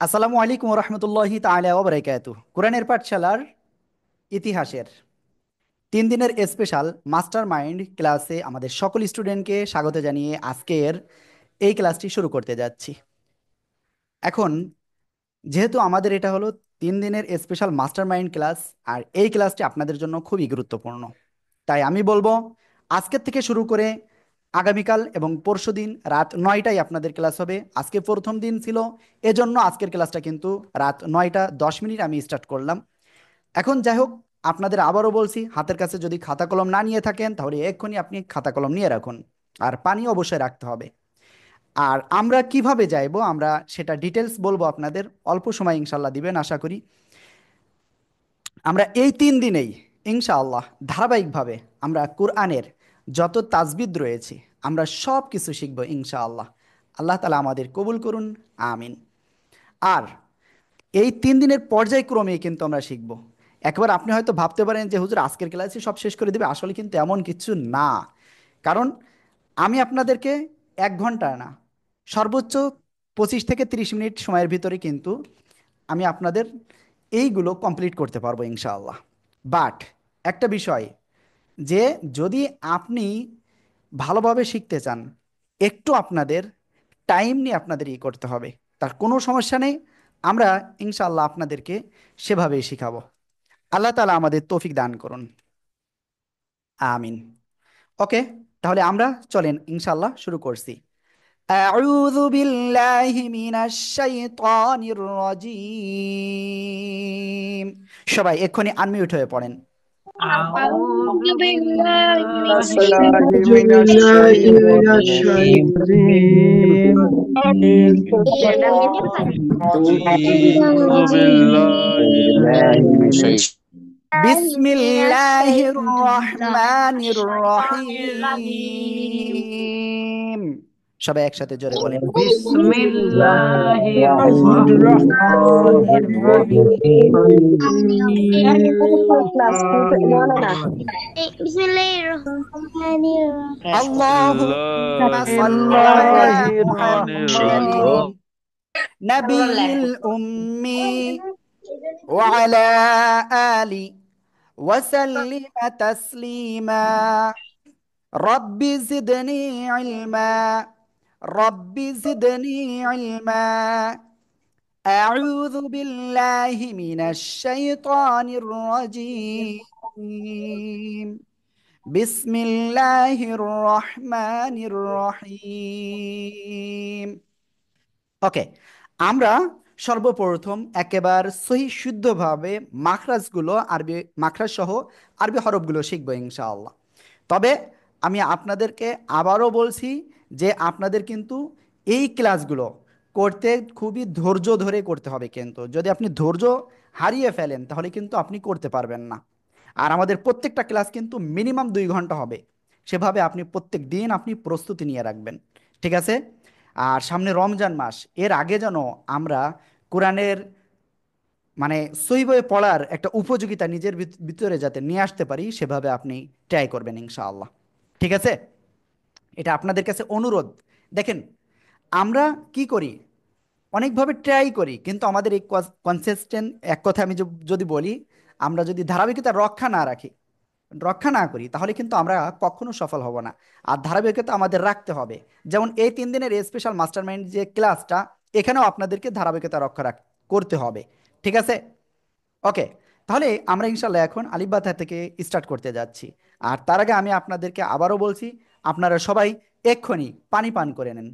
আসসালামু আলাইকুম রহমতুল্লাহি তাআলা ওয়া বারাকাতুহু। কোরআনের পাঠশালার ইতিহাসের 3 দিনের স্পেশাল মাস্টার মাইন্ড ক্লাসে আমাদের সকল স্টুডেন্টকে স্বাগত জানিয়ে আজকের এই ক্লাসটি শুরু করতে যাচ্ছি। এখন যেহেতু আমাদের এটা হলো 3 দিনের স্পেশাল মাস্টার মাইন্ড ক্লাস, আর এই ক্লাসটি আপনাদের জন্য খুবই গুরুত্বপূর্ণ, তাই আমি বলবো আজকের থেকে শুরু করে আগামীকাল এবং পরশুদিন রাত 9টায় আপনাদের ক্লাস হবে। আজকে প্রথম দিন ছিল, এজন্য আজকের ক্লাসটা কিন্তু রাত 9টা 10 মিনিট আমি স্টার্ট করলাম। এখন যাই হোক, আপনাদের আবারও বলছি, হাতের কাছে যদি খাতা কলম না নিয়ে থাকেন তাহলে এক্ষুনি আপনি খাতা কলম নিয়ে রাখুন, আর পানি অবশ্যই রাখতে হবে। আর আমরা কিভাবে যাইবো আমরা সেটা ডিটেলস বলবো আপনাদের, অল্প সময় ইনশাল্লাহ দিবেন আশা করি। আমরা এই 3 দিনেই ইনশাআল্লাহ ধারাবাহিকভাবে আমরা কোরআনের যত তাজবিদ রয়েছে আমরা সব কিছু শিখবো ইনশাআল্লাহ। আল্লাহ তালা আমাদের কবুল করুন, আমিন। আর এই 3 দিনের পর্যায়ক্রমে কিন্তু আমরা শিখব। একবার আপনি হয়তো ভাবতে পারেন যে হুজুর আজকের ক্লাসে সব শেষ করে দেবে, আসলে কিন্তু এমন কিছু না। কারণ আমি আপনাদেরকে 1 ঘন্টা না, সর্বোচ্চ 25 থেকে 30 মিনিট সময়ের ভিতরে কিন্তু আমি আপনাদের এইগুলো কমপ্লিট করতে পারবো ইনশাআল্লাহ। বাট একটা বিষয়, যে যদি আপনি ভালোভাবে শিখতে চান, একটু আপনাদের টাইম নিয়ে আপনাদের করতে হবে। তার কোনো সমস্যা নেই, আমরা ইনশাআল্লাহ আপনাদেরকে সেভাবেই শিখাবো। আল্লাহ তাআলা আমাদের তৌফিক দান করুন, আমিন। ওকে, তাহলে আমরা চলেন ইনশাআল্লাহ শুরু করছি। আউযু বিল্লাহি মিনাশ শাইতানির রাজীম। সবাই এক্ষুনি আনমিউট হয়ে পড়েন। أعوذ أعوذ بالله من بالله بالله من الشيطان من الشيطان الشيطان الرجيم الرجيم أعوذ بالله من বিসমিল্লাহির রহমানির الرحيم রহিম। সবাই একসাথে জোরে বলেন, بسم الله الرحمن الرحمن الرحيم بسم الله الرحمن الرحيم بسم আল্লাহুম্মা الله সাল্লি আলা الله الرحمن মুহাম্মাদিন الرحمن الرحيم নাবিয়িল উম্মি ওয়া আলা আলি ওয়া সাল্লিমা তাসলিমা। রব্বি জিদনি ইলমা, রব্বি জিদনি ইলমা। আউযু বিল্লাহি মিনাশ শাইতানির রাজীম। বিসমিল্লাহির রহমানির রহিম। ওকে, আমরা সর্বপ্রথম একেবারে সহি শুদ্ধভাবে মাখরাজগুলো, আরবি মাখরাজ সহ আরবি হরফগুলো শিখবো ইনশাআল্লাহ। তবে আমি আপনাদেরকে আবারও বলছি যে আপনাদের কিন্তু এই ক্লাসগুলো করতে খুবই ধৈর্য ধরে করতে হবে, কিন্তু যদি আপনি ধৈর্য হারিয়ে ফেলেন তাহলে কিন্তু আপনি করতে পারবেন না। আর আমাদের প্রত্যেকটা ক্লাস কিন্তু মিনিমাম 2 ঘন্টা হবে, সেভাবে আপনি প্রত্যেক দিন আপনি প্রস্তুতি নিয়ে রাখবেন, ঠিক আছে? আর সামনে রমজান মাস, এর আগে যেন আমরা কোরআনের মানে সহিভাবে পড়ার একটা উপযোগিতা নিজের ভিতরে যাতে নিয়ে আসতে পারি, সেভাবে আপনি ট্রাই করবেন ইনশাআল্লাহ, ঠিক আছে? এটা আপনাদের কাছে অনুরোধ। দেখেন, আমরা কি করি, অনেকভাবে ট্রাই করি, কিন্তু আমাদের এই কনসিস্টেন্ট, এক কথা আমি যদি বলি, আমরা যদি ধারাবাহিকতা রক্ষা না করি তাহলে কিন্তু আমরা কখনো সফল হব না। আর ধারাবাহিকতা আমাদের রাখতে হবে। যেমন এই 3 দিনের স্পেশাল মাস্টার মাইন্ড যে ক্লাসটা, এখানেও আপনাদেরকে ধারাবাহিকতা করতে হবে, ঠিক আছে? ওকে, তাহলে আমরা ইনশাল্লাহ এখন আলিফ বা তা থেকে স্টার্ট করতে যাচ্ছি। আর তার আগে আমি আপনাদেরকে আবারও বলছি, আপনারা সবাই এক্ষুনি পানি পান করে নেন।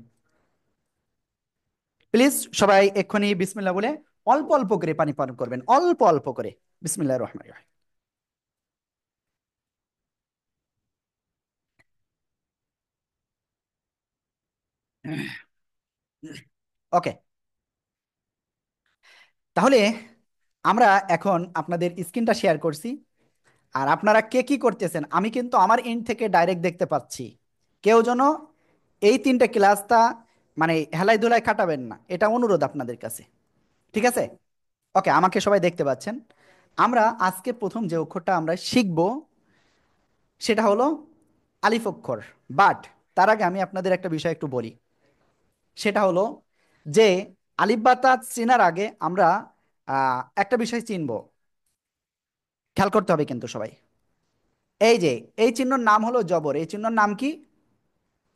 প্লিজ সবাই এক্ষুনি বিসমিল্লাহ বলে অল্প অল্প করে পানি পান করবেন, অল্প অল্প করে। বিসমিল্লাহির রহমানির রহিম। ওকে, তাহলে আমরা এখন আপনাদের স্ক্রিনটা শেয়ার করছি। আর আপনারা কে কি করতেছেন আমি কিন্তু আমার এন্ড থেকে ডাইরেক্ট দেখতে পাচ্ছি। কেউ যেন এই 3টে ক্লাসটা মানে হেলাই ধুলাই কাটাবেন না, এটা অনুরোধ আপনাদের কাছে, ঠিক আছে? ওকে, আমাকে সবাই দেখতে পাচ্ছেন। আমরা আজকে প্রথম যে অক্ষরটা আমরা শিখব সেটা হলো আলিফ অক্ষর। বাট তার আগে আমি আপনাদের একটা বিষয় একটু বলি, সেটা হলো যে আলিফ বা তা চেনার আগে আমরা একটা বিষয় চিনব, খেয়াল করতে হবে কিন্তু সবাই। এই যে এই চিহ্নর নাম হলো জবর, এই চিহ্নর নাম কি?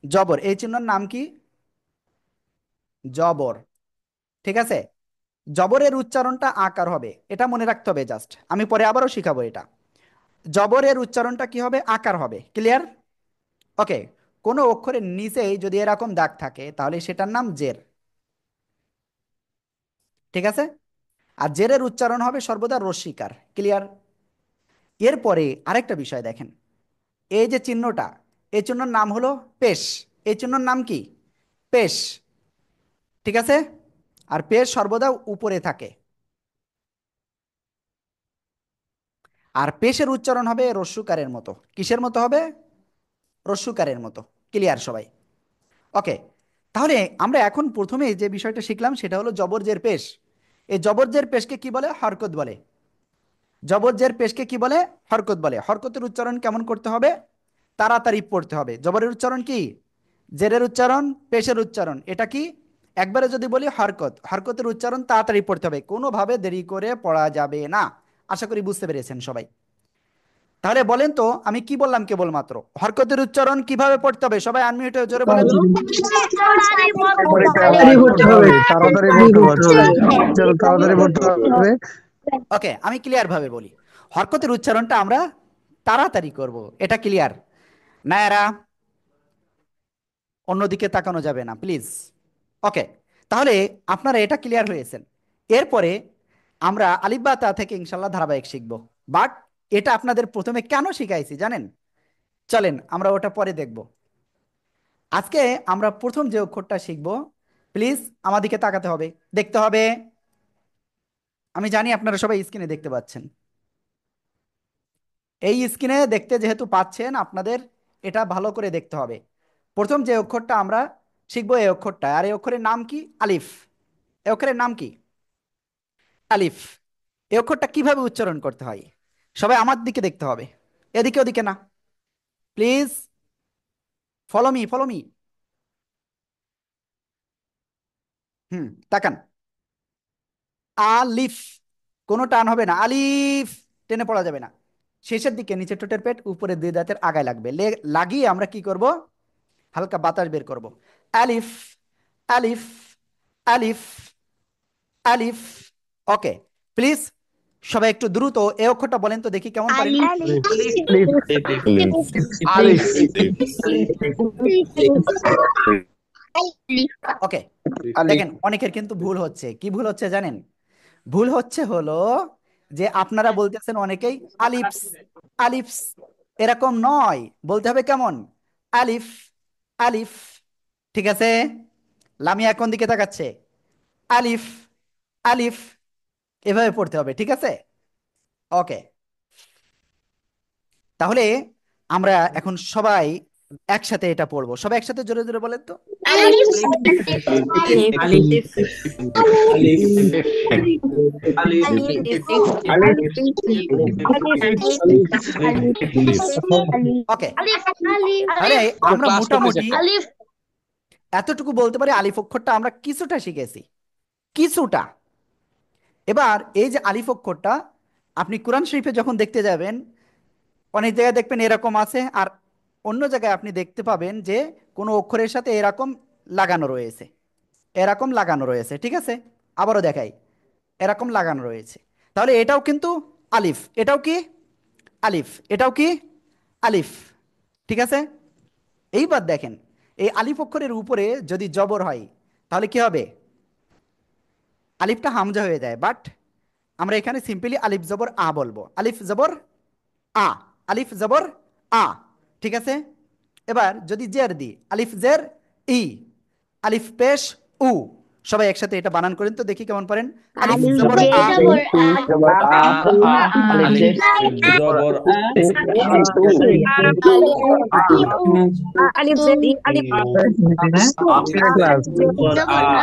জবর। এই চিহ্নর নাম কি? জবর। ঠিক আছে? জবরের উচ্চারণটা আকার হবে, এটা মনে রাখতে হবে জাস্ট, আমি পরে আবারও শিখাবো এটা। জবরের উচ্চারণটা কি হবে? আকার হবে। ক্লিয়ার? ওকে। কোনো অক্ষরের নিচেই যদি এরকম দাগ থাকে তাহলে সেটার নাম জের। ঠিক আছে? আর জেরের উচ্চারণ হবে সর্বদা রস্বীকার। ক্লিয়ার? এরপরে আরেকটা বিষয় দেখেন, এই যে চিহ্নটা, এই চিহ্নর নাম হলো পেশ। এই চিহ্নর নাম কি? পেশ। ঠিক আছে? আর পেশ সর্বদা উপরে থাকে। আর পেশের উচ্চারণ হবে রস্যুকারের মতো। কিসের মতো হবে? রস্যুকারের মতো। ক্লিয়ার সবাই? ওকে। তাহলে আমরা এখন প্রথমে যে বিষয়টা শিখলাম সেটা হলো জবরজের পেশ। এই জবরজের পেশকে কি বলে? হরকত বলে। জবরজের পেশকে কি বলে? হরকত বলে। হরকতের উচ্চারণ কেমন করতে হবে? তাড়াতাড়ি পড়তে হবে। জবরের উচ্চারণ কি? জেরের উচ্চারণ, পেশের উচ্চারণ, এটা কি? একবারে যদি বলি হরকত, হরকতের উচ্চারণ তাড়াতাড়ি পড়তে হবে, কোনোভাবে দেরি করে পড়া যাবে না। আশা করি বুঝতে পেরেছেন সবাই। তাহলে বলেন তো আমি কি বললাম কেবলমাত্র? হরকতের উচ্চারণ কিভাবে পড়তে হবে? সবাই আনমিউট হয়ে জোরে বলেন। তাড়াতাড়ি তাড়াতাড়ি তাড়াতাড়ি পড়তে হবে, তাড়াতাড়ি পড়তে হবে, চলো তাড়াতাড়ি পড়তে হবে। ওকে, আমি ক্লিয়ার ভাবে বলি। হরকতের উচ্চারণটা আমরা তাড়াতাড়ি করব, এটা ক্লিয়ার? না এরা অন্যদিকে তাকানো যাবে না প্লিজ। ওকে। তাহলে আপনারা এটা ক্লিয়ার হয়েছেন। এরপরে আমরা আলিফ বা তা থেকে ইনশাল্লাহ ধারাবাহিক শিখব। বাট এটা আপনাদের প্রথমে কেন শিখাইছি জানেন? চলেন আমরা ওটা পরে দেখব। আজকে আমরা প্রথম যে অক্ষরটা শিখব, প্লিজ আমাদিকে তাকাতে হবে, দেখতে হবে। আমি জানি আপনারা সবাই স্ক্রিনে দেখতে পাচ্ছেন। এই স্ক্রিনে দেখতে যেহেতু পাচ্ছেন আপনাদের এটা ভালো করে দেখতে হবে। প্রথম যে অক্ষরটা আমরা শিখবো এই অক্ষরটা, আর এই অক্ষরের নাম কি? আলিফ। এই অক্ষরের নাম কি? আলিফ। এই অক্ষরটা কিভাবে উচ্চারণ করতে হয় সবাই আমার দিকে দেখতে হবে, এদিকে ওদিকে না। Please follow me, follow me. তাকান। আলিফ। কোনো টান হবে না, আলিফ টেনে পড়া যাবে না। শেষের দিকে নিচে ঠোঁটের পেট, উপরে দুই দাঁতের আগায় লাগবে, লাগিয়ে আমরা কি করব? হালকা বাতাস বের করব। আলিফ, আলিফ, আলিফ, আলিফ। ওকে। প্লিজ সবাই একটু দ্রুত এই অক্ষরটা বলেন তো দেখি কেমন পারেন। আলিফ আলিফ, আলিফ, ওকে। আলিফ। দেখেন অনেকের কিন্তু ভুল হচ্ছে। কি ভুল হচ্ছে জানেন? ভুল হচ্ছে হলো যে আপনারা বলতেছেন অনেকেই আলিফস, আলিফস। এরকম নয়, বলতে হবে কেমন? আলিফ, আলিফ। ঠিক আছে? লামিয়া কোন দিকে তাকাচ্ছে? আলিফ, আলিফ। এভাবে পড়তে হবে। ঠিক আছে? ওকে। তাহলে আমরা এখন সবাই একসাথে এটা পড়বো। সবাই একসাথে জোরে জোরে বলেন তো। আলিফ আলিফ, আলিফ, ওকে। তাহলে আমরা মোটামুটি আলিফ এতটুকু বলতে পারি আলিফ অক্ষরটা আমরা কিছুটা শিখেছি, কিছুটা। এবার এই যে আলিফ অক্ষরটা আপনি কোরআন শরীফে যখন দেখতে যাবেন অনেক জায়গায় দেখবেন এরকম আছে, আর অন্য জায়গায় আপনি দেখতে পাবেন যে কোনো অক্ষরের সাথে এরকম লাগানো রয়েছে, এরকম লাগানো রয়েছে। ঠিক আছে? আবারও দেখাই, এরকম লাগানো রয়েছে। তাহলে এটাও কিন্তু আলিফ, এটাও কি আলিফ, এটাও কি আলিফ। ঠিক আছে? এইবার দেখেন এই আলিফ অক্ষরের উপরে যদি জবর হয় তাহলে কি হবে? আলিফটা হামজা হয়ে যায়, বাট আমরা এখানে সিম্পলি আলিফ জবর আ বলবো। আলিফ জবর আ, আলিফ জবর আ। ঠিক আছে? এবার যদি জের দিই, আলিফ জের ই, আলিফ পেশ উ। সবাই একসাথে এটা বানান করেন তো দেখি কেমন পারেন। আলিফ আলিফ জবর জে আ, জবর আ জবর আ, আলিফ জে, জবর আলিফ জে, আলিফ। ক্লাস জবর আ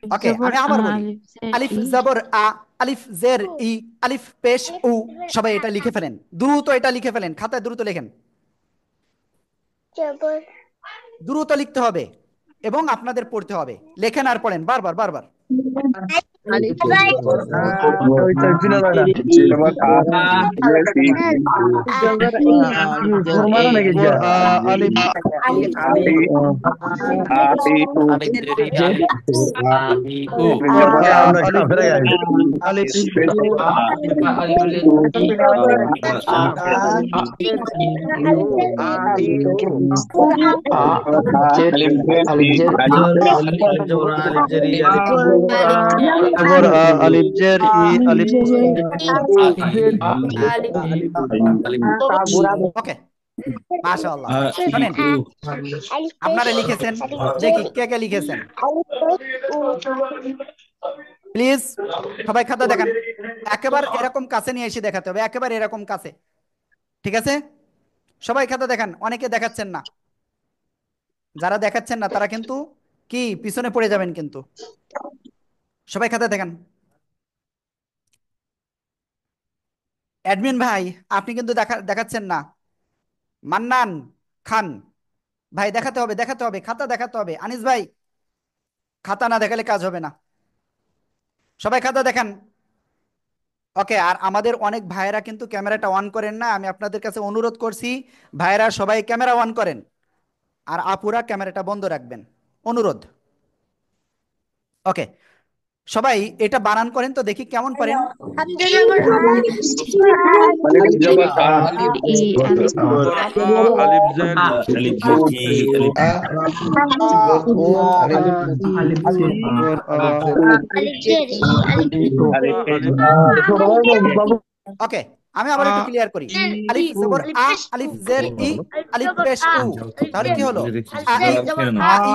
ওকে আমি আবার বলি। আলিফ জবর আ, আলিফ জের ই, আলিফ পেশ উ। সবাই এটা লিখে ফেলেন, দ্রুত এটা লিখে ফেলেন, খাতায় দ্রুত লেখেন। জবর দ্রুত লিখতে হবে এবং আপনাদের পড়তে হবে। লেখেন আর পড়েন বারবার বারবার। ওই তো বিনোদ এটা ফরমাটা নাকি যা আলিফ আমরা আলিফ কাফের গাই আলিফ তারপর আলিফ জের ই আলিফ ওকে মাশাআল্লাহ শুনেন আপনারা লিখেছেন দেখি কে কে লিখেছেন প্লিজ সবাই খাতা দেখান একেবারে এরকম কাছে নিয়ে এসে দেখাতে হবে একেবারে এরকম কাছে ঠিক আছে সবাই খাতা দেখান অনেকে দেখাচ্ছেন না যারা দেখাচ্ছেন না তারা কিন্তু কি পিছনে পড়ে যাবেন কিন্তু সবাই খাতা দেখান অ্যাডমিন ভাই আপনি কিন্তু দেখাচ্ছেন না মান্নান খান ভাই দেখাতে হবে খাতা দেখাতে হবে আনিস ভাই খাতা না দেখালে কাজ হবে না সবাই খাতা দেখান ওকে আর আমাদের অনেক ভাইয়েরা কিন্তু ক্যামেরাটা অন করেন না আমি আপনাদের কাছে অনুরোধ করছি ভাইয়েরা সবাই ক্যামেরা অন করেন আর আপুরা ক্যামেরাটা বন্ধ রাখবেন অনুরোধ ওকে সবাই এটা বানান করেন তো দেখি কেমন পারেন ওকে আমি আবার একটু ক্লিয়ার করি আলিফ জবর আ আলিফ জের ই আলিফ পেশ উ তাহলে কি হলো আ ই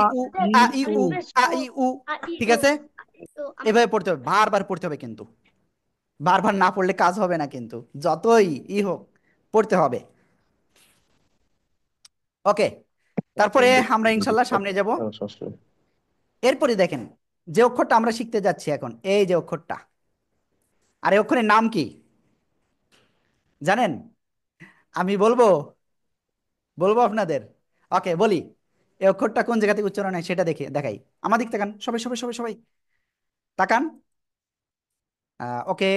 আ ই উ আ ই উ ঠিক আছে এভাবে পড়তে হবে বারবার পড়তে হবে কিন্তু বারবার না পড়লে কাজ হবে না কিন্তু যতই ই হোক পড়তে হবে ওকে তারপরে আমরা ইনশাল্লাহ সামনে যাব এরপরে দেখেন যে অক্ষরটা আমরা শিখতে যাচ্ছি এখন এই যে অক্ষরটা আর এই অক্ষরের নাম কি জানেন আমি বলবো বলবো আপনাদের ওকে বলি এই অক্ষরটা কোন জায়গা থেকে উচ্চারণ হয় সেটা দেখে দেখাই আমার দিক তাকান সবাই সবাই সবাই সবাই তাকান ওকে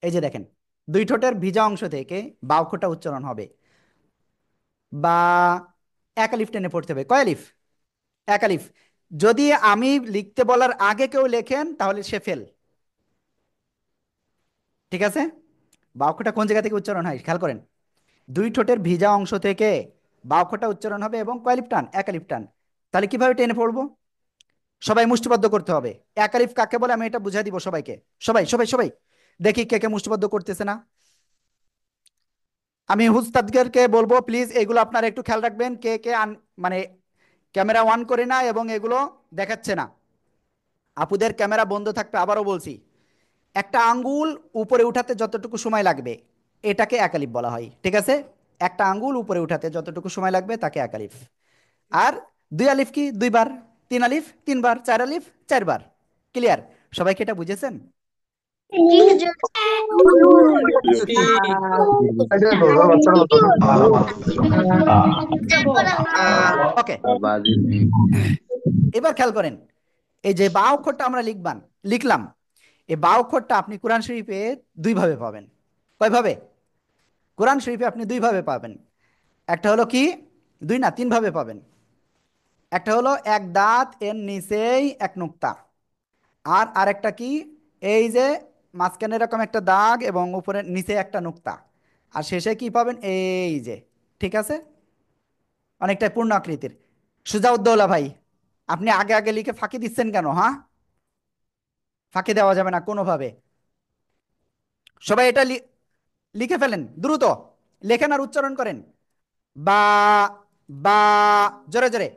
এই যে দেখেন দুই ঠোঁটের ভিজা অংশ থেকে বা অক্ষরটা উচ্চারণ হবে বা এক আলিফ টেনে পড়তে হবে কয় আলিফ এক আলিফ যদি আমি লিখতে বলার আগে কেউ লেখেন তাহলে সে ফেল ঠিক আছে বা অক্ষরটা কোন জায়গা থেকে উচ্চারণ হয় খেয়াল করেন দুই ঠোঁটের ভিজা অংশ থেকে বা অক্ষরটা উচ্চারণ হবে এবং কয় আলিফ টান এক আলিফ টান তাহলে কিভাবে টেনে পড়বো সবাই মুষ্টিবদ্ধ করতে হবে এক আলিফ কাকে বলে আমি এটা বুঝাই দিব সবাইকে সবাই সবাই সবাই দেখি কে কে মুষ্টিবদ্ধ করতেছে না আমি হুস্তাদকে বলবো প্লিজ এগুলো আপনারা একটু খেয়াল রাখবেন কে কে মানে ক্যামেরা অন করে না এবং এগুলো দেখাচ্ছে না আপুদের ক্যামেরা বন্ধ থাকবে আবারও বলছি একটা আঙ্গুল উপরে উঠাতে যতটুকু সময় লাগবে এটাকে এক আলিফ বলা হয় ঠিক আছে একটা আঙ্গুল উপরে উঠাতে যতটুকু সময় লাগবে তাকে এক আলিফ আর দুই আলিফ কি দুইবার তিন আলিফ তিনবার চার আলিফ চারবার ক্লিয়ার সবাইকে এটা বুঝেছেন ওকে এবার খেয়াল করেন এই যে বা অক্ষরটা আমরা লিখলাম এই বা অক্ষরটা আপনি কোরআন শরীফে দুই ভাবে পাবেন কয়ভাবে কোরআন শরীফে আপনি দুই ভাবে পাবেন একটা হলো কি দুই না তিন ভাবে পাবেন একটা হলো এক দাঁত এর নিচেই এক নুক্তা আর আরেকটা কি এই যে মাঝখানে এরকম একটা দাগ এবং উপরে নিচে একটা নুক্তা আর শেষে কি পাবেন এই যে ঠিক আছে অনেকটা পূর্ণ আকৃতির সুজাউদ্দৌলা ভাই আপনি আগে আগে লিখে ফাঁকি দিচ্ছেন কেন হ্যাঁ ফাঁকি দেওয়া যাবে না কোনোভাবে সবাই এটা লিখে ফেলেন দ্রুত লেখেন আর উচ্চারণ করেন বা বা জোরে জোরে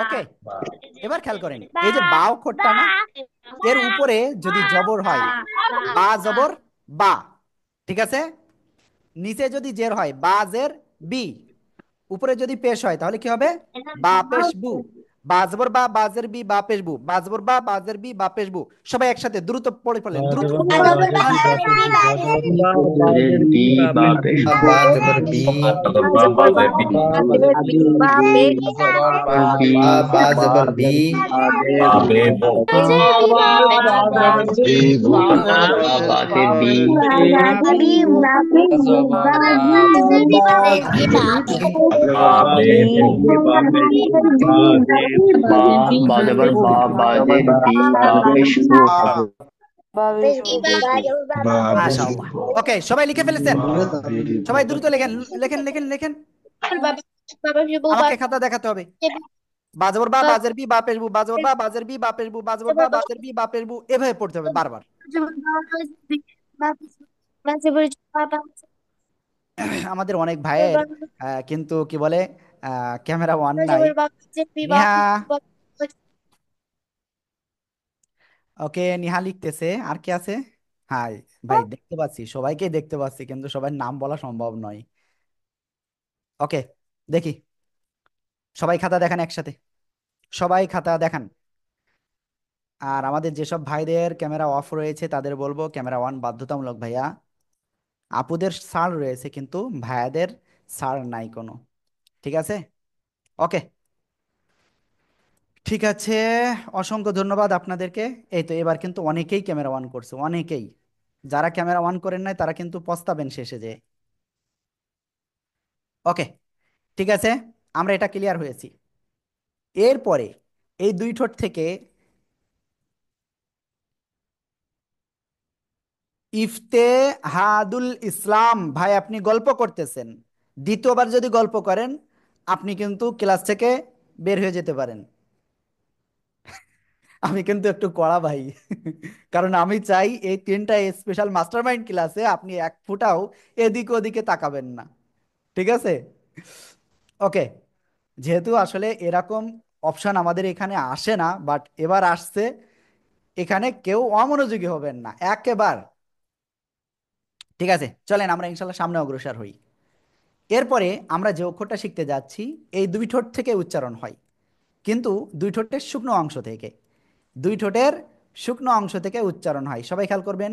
ওকে, এবার খেয়াল করেন, বা এই যে বা অক্ষরটা না, এর উপরে যদি জবর হয়, বা জবর বা, ঠিক আছে, নিচে যদি জের হয় বা জের বি, উপরে যদি পেশ হয় তাহলে কি হবে? বা পেশ বু। বাজবর বা বাজের বি বা পেশ বু, বাজবর বা বাজের বি বা পেশ বু। সবাই একসাথে দ্রুত পড়ে ফেলেন, দ্রুত। বি বা পেশ বা জবর বি, বি বা জবর বি, বি বু বা বাজে বি বা বা জবর বা বাজে বি বা পেশ বু মাশাআল্লাহ। ওকে, সবাই লিখে ফেলেছেন? সবাই দ্রুত লেখেন, লেখেন লেখেন লেখেন। আমাকে খাতা দেখাতে হবে। বাজবর বা বাজের বি বা পেশ বু, বাজবর বা বাজের বি বা পেশ বু, বাজবর বা বাজের বি বা পেশ বু, এভাবে পড়তে হবে বারবার। আমাদের অনেক ভাইয়ের কিন্তু কি বলে, ক্যামেরা ওয়ান নাই। নিহা, ওকে নিহা লিখতেছে। আর কি আছে? হাই ভাই, দেখতে পাচ্ছি সবাইকে, দেখতে পাচ্ছি কিন্তু সবার নাম বলা সম্ভব নয়। ওকে, দেখি, সবাই খাতা দেখান একসাথে, সবাই খাতা দেখান। আর আমাদের যেসব ভাইদের ক্যামেরা অফ রয়েছে তাদের বলবো ক্যামেরা অন বাধ্যতামূলক ভাইয়া। আপুদের ছাড় রয়েছে কিন্তু ভাইয়াদের ছাড় নাই কোনো। ঠিক আছে, ওকে, ঠিক আছে। অসংখ্য ধন্যবাদ আপনাদেরকে। এই তো এবার কিন্তু অনেকেই ক্যামেরা অন করছে, অনেকেই। যারা ক্যামেরা অন করেন নাই তারা কিন্তু পস্তাবেন শেষে যে। ওকে, ঠিক আছে, আমরা এটা ক্লিয়ার হয়েছি। এরপরে এই দুই ঠোঁট থেকে ইফতেহাদুল ইসলাম, ভাই আপনি গল্প করতেছেন, দ্বিতীয়বার যদি গল্প করেন আপনি কিন্তু ক্লাস থেকে বের হয়ে যেতে পারেন। আমি কিন্তু একটু কড়া ভাই, কারণ আমি চাই এই তিনটা স্পেশাল মাস্টারমাইন্ড ক্লাসে আপনি এক ফুটাও এদিকে ওদিকে তাকাবেন না। ঠিক আছে, ওকে। যেহেতু আসলে এরকম অপশন আমাদের এখানে আসে না, বাট এবার আসছে, এখানে কেউ অমনোযোগী হবেন না একেবার। ঠিক আছে, চলেন আমরা ইনশাল্লাহ সামনে অগ্রসর হই। এরপরে আমরা যে অক্ষরটা শিখতে যাচ্ছি, এই দুই ঠোঁট থেকে উচ্চারণ হয়, কিন্তু দুই ঠোঁটের শুকনো অংশ থেকে, দুই ঠোঁটের শুকনো অংশ থেকে উচ্চারণ হয়। সবাই খেয়াল করবেন,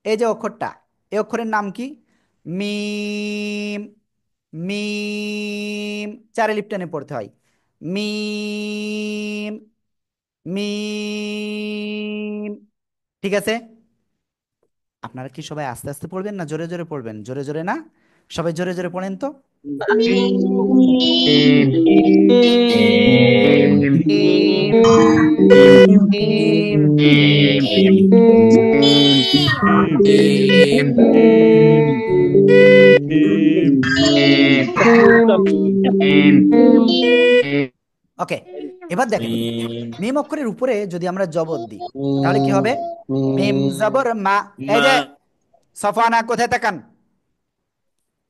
এই যে অক্ষরটা, এই অক্ষরের নাম কি? মিম। মিম, চারে লিপ্টানে পড়তে হয়। মিম, মিম। ঠিক আছে, আপনারা কি সবাই আস্তে আস্তে পড়বেন না জোরে জোরে পড়বেন? জোরে জোরে না, সবাই জোরে জোরে পড়েন তো। ওকে, এবার দেখেন, মিম অক্ষরের উপরে যদি আমরা জবর দিই তাহলে কি হবে? মিম জবর মা। এই যে সফানা, কোথায় তাকান?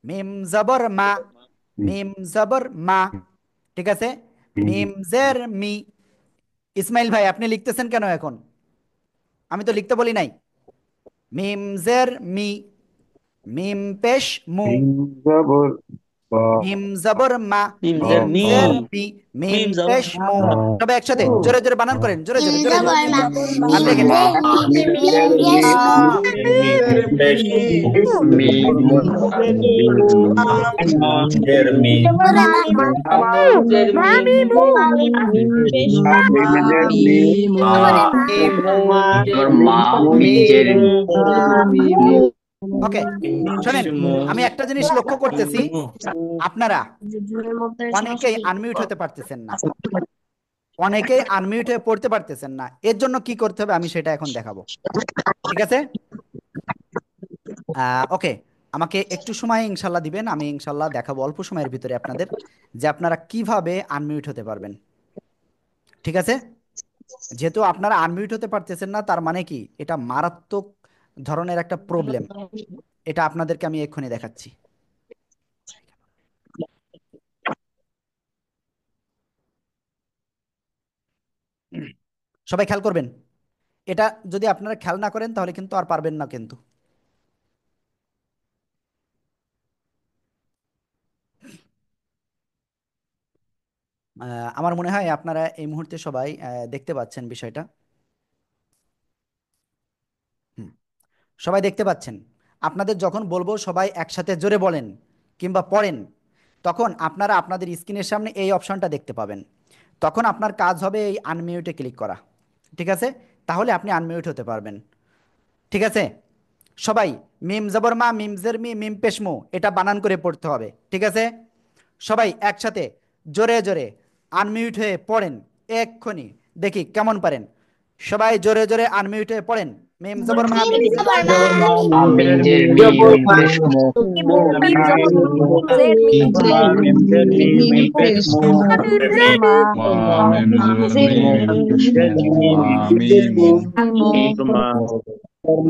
মিম জবর মা, মিম জবর মা। ঠিক আছে, মিম জের মি। ইসমাইল ভাই আপনি লিখতেছেন কেন এখন? আমি তো লিখতে বলি নাই। মিম জের মি, মিম পেশ মু, মিম জবর মা, মিম জের মি, মিম পেশ মু। সবাই একসাথে জোরে জোরে বানান করেন, জোরে জোরে জোরে জোরে। আর লেখেন মি আমার মা মিজের ওকে, শোনেন, আমি একটা জিনিস লক্ষ্য করতেছি, আপনারা অনেকেই আনমিউট হতে পারতেছেন না, অনেকেই আনমিউট হয়ে পড়তে পারতেছেন না। এর জন্য কি করতে হবে আমি সেটা এখন দেখাবো। ঠিক আছে, ওকে, আমাকে একটু সময় ইনশাল্লাহ দিবেন, আমি ইনশাল্লাহ দেখাবো অল্প সময়ের ভিতরে আপনাদের যে আপনারা কিভাবে আনমিউট হতে পারবেন। ঠিক আছে, যেহেতু আপনারা আনমিউট হতে পারতেছেন না তার মানে কি এটা মারাত্মক ধরনের একটা প্রবলেম। এটা আপনাদেরকে আমি এক্ষুনি দেখাচ্ছি। সবাই খেয়াল করবেন, এটা যদি আপনারা খেয়াল না করেন তাহলে কিন্তু আর পারবেন না কিন্তু। আমার মনে হয় আপনারা এই মুহূর্তে সবাই দেখতে পাচ্ছেন বিষয়টা। হুম, সবাই দেখতে পাচ্ছেন। আপনাদের যখন বলবো সবাই একসাথে জোরে বলেন কিংবা পড়েন, তখন আপনারা আপনাদের স্ক্রিনের সামনে এই অপশনটা দেখতে পাবেন। তখন আপনার কাজ হবে এই আনমিউটে ক্লিক করা। ঠিক আছে? তাহলে আপনি আনমিউট হতে পারবেন। ঠিক আছে? সবাই মিম জবর মা মিমজের মি মিম পেশমু এটা বানান করে পড়তে হবে। ঠিক আছে? সবাই একসাথে জোরে জোরে আনমিউট হয়ে পড়েন এক্ষুনি, দেখি কেমন পারেন। সবাই জোরে জোরে আনমিউট হয়ে পড়েন। মিম জবর মা মিম মিমজের জবর মা মিম মিঞ্জের মি মিম পেশ মু মু মিম জবর জের মি মিমজের মি মিম পেশ মু জের মি জের মু মি মা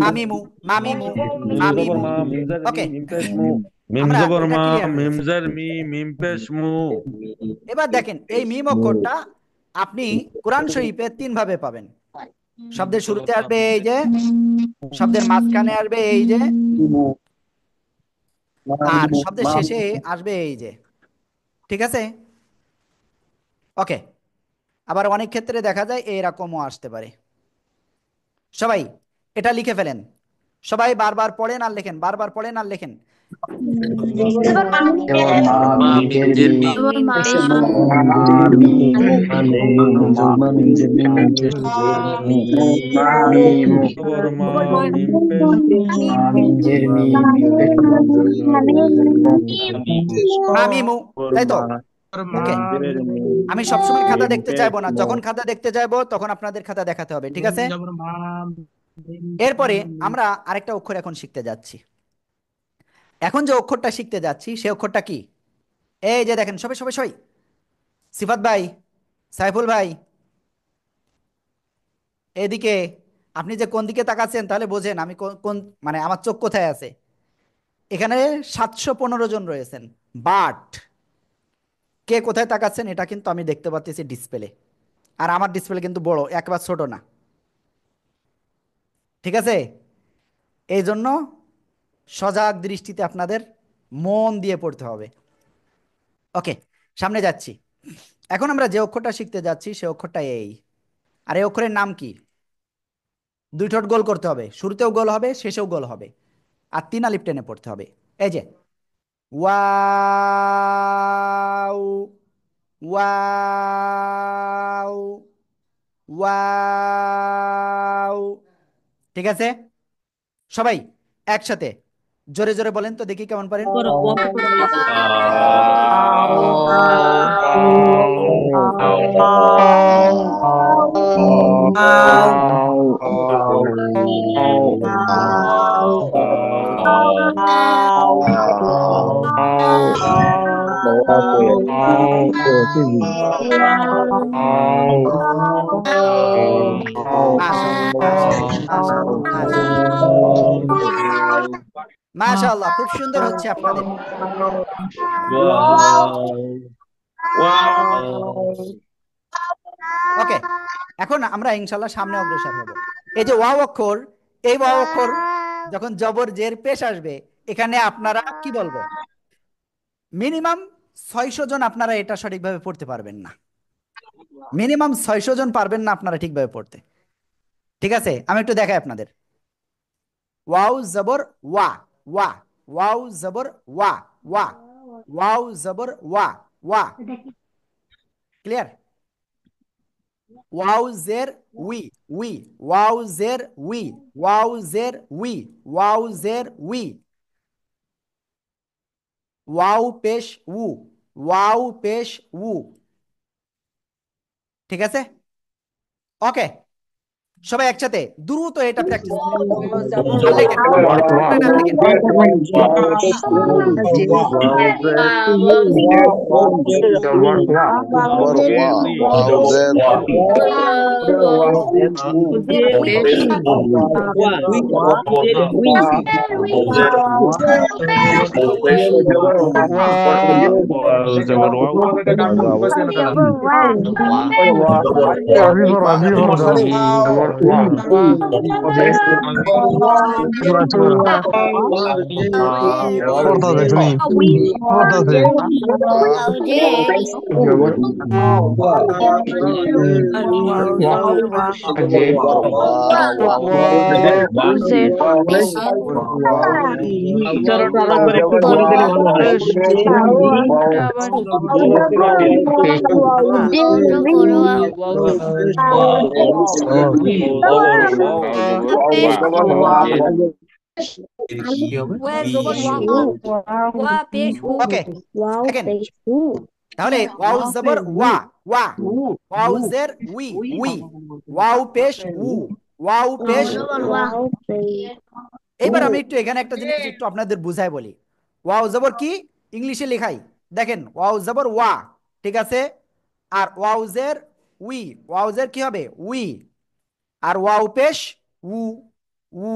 মামিমু মামিমু মিম জবর মামিমু। মা মিমজের মি ওকে, মিম পেশ মু মিম আমরা জবর এটা মা ক্লিয়ার হয়েছে। মিমজের মি মিম পেশ মু এবার দেখেন এই মিম অক্ষরটা আপনি কোরআন শরীফে তিন ভাবে পাবেন। শব্দের শুরুতে আসবে এই যে, শব্দের মাঝখানে আসবে এই যে, আর শব্দের শেষে আসবে এই যে। ঠিক আছে? ওকে। আবার অনেক ক্ষেত্রে দেখা যায় এরকমও আসতে পারে। সবাই এটা লিখে ফেলেন। সবাই বারবার পড়েন আর লেখেন, বারবার পড়েন আর লেখেন। জবর মা জবর মা মিঞ্জের মি জবর মা মা মি মি মু জবর মা জবর মা মিম পেশ মিম মিঞ্জের মি মিম পেশ মু মামিমু, জবর তাই তো? মা ওকে। মিঞ্জের মি আমি সবসময় খাতা মিম দেখতে পেশ চাইবো না, মু যখন খাতা দেখতে চাইবো তখন আপনাদের খাতা দেখাতে হবে। ঠিক আছে? এরপরে আমরা আরেকটা অক্ষর এখন শিখতে যাচ্ছি। এখন যে অক্ষরটা শিখতে যাচ্ছি সে অক্ষরটা কি? এই যে দেখেন, সবাই সবাই সবাই, সিফাত ভাই, সাইফুল ভাই, এদিকে। আপনি যে কোন দিকে তাকাচ্ছেন তাহলে বোঝেন আমি কোন কোন মানে আমার চোখ কোথায় আছে। এখানে 715 জন রয়েছেন, বাট কে কোথায় তাকাচ্ছেন এটা কিন্তু আমি দেখতে পাচ্ছি ডিসপ্লে। আর আমার ডিসপ্লে কিন্তু বড়, একবার ছোট না। ঠিক আছে? এই জন্য সজাগ দৃষ্টিতে আপনাদের মন দিয়ে পড়তে হবে। ওকে, সামনে যাচ্ছি। এখন আমরা যে অক্ষরটা শিখতে যাচ্ছি সে অক্ষরটা এই। আর এই অক্ষরের নাম কি? দুই ঠোঁট গোল করতে হবে, শুরুতেও গোল হবে শেষেও গোল হবে, আর তিন আলিফ টেনে পড়তে হবে। এই যে ওয়াও, ওয়াও, ওয়াও। ঠিক আছে? সবাই একসাথে জোরে জোরে বলেন তো দেখি কেমন পারেন। ওয়াও। মাশাআল্লাহ মাশাআল্লাহ মাশাআল্লাহ মাশাআল্লাহ মাশাআল্লাহ, খুব সুন্দর হচ্ছে আপনাদের। ওকে, এখন আমরা ইনশাল্লাহ সামনে অগ্রসর হব। এই যে ওয়াও অক্ষর, এই ওয়াও অক্ষর যখন জবর জের পেশ আসবে, এখানে আপনারা কি বলবো, মিনিমাম 600 জন আপনারা এটা সঠিকভাবে পড়তে পারবেন না। মিনিমাম 600 জন পারবেন না আপনারা ঠিকভাবে পড়তে। ঠিক আছে? আমি একটু দেখাই আপনাদের। ওয়াও জবর ওয়া, ওয়া, ওয়াও জবর ওয়া, ওয়া, ওয়াও জবর ওয়া, ওয়া। ক্লিয়ার? ওয়াও জের উই, উই, ওয়াও জের উই, ওয়াও জের উই, ওয়াও জের উই, ওয়াও পেশ উ, ওয়াও পেশ উ। ঠিক আছে? ওকে, সবাই একসাথে দ্রুত এটা প্র্যাকটিস করেন। জবর আর লেখেন, আর লেখেন। Portate, Clean. Portate. উচ্চারণটা আরেকবার একটু করে দিলে ভালো হয়। ওকে, দেখেন তাহলে ওয়াও জবর ওয়া, ওয়া ওয়াও জের উই, উই ওয়াও পেশ উ, ওয়াও পেশ উ। এইবার আমি একটু এখানে একটা জিনিস একটু আপনাদের বুঝাই বলি। ওয়াও জবর কি ইংলিশে লেখাই, দেখেন ওয়াও জবর ওয়া, ঠিক আছে। আর ওয়াও জের উই, ওয়াও জের কি হবে উই, আর ওয়াও পেশ উ, উ,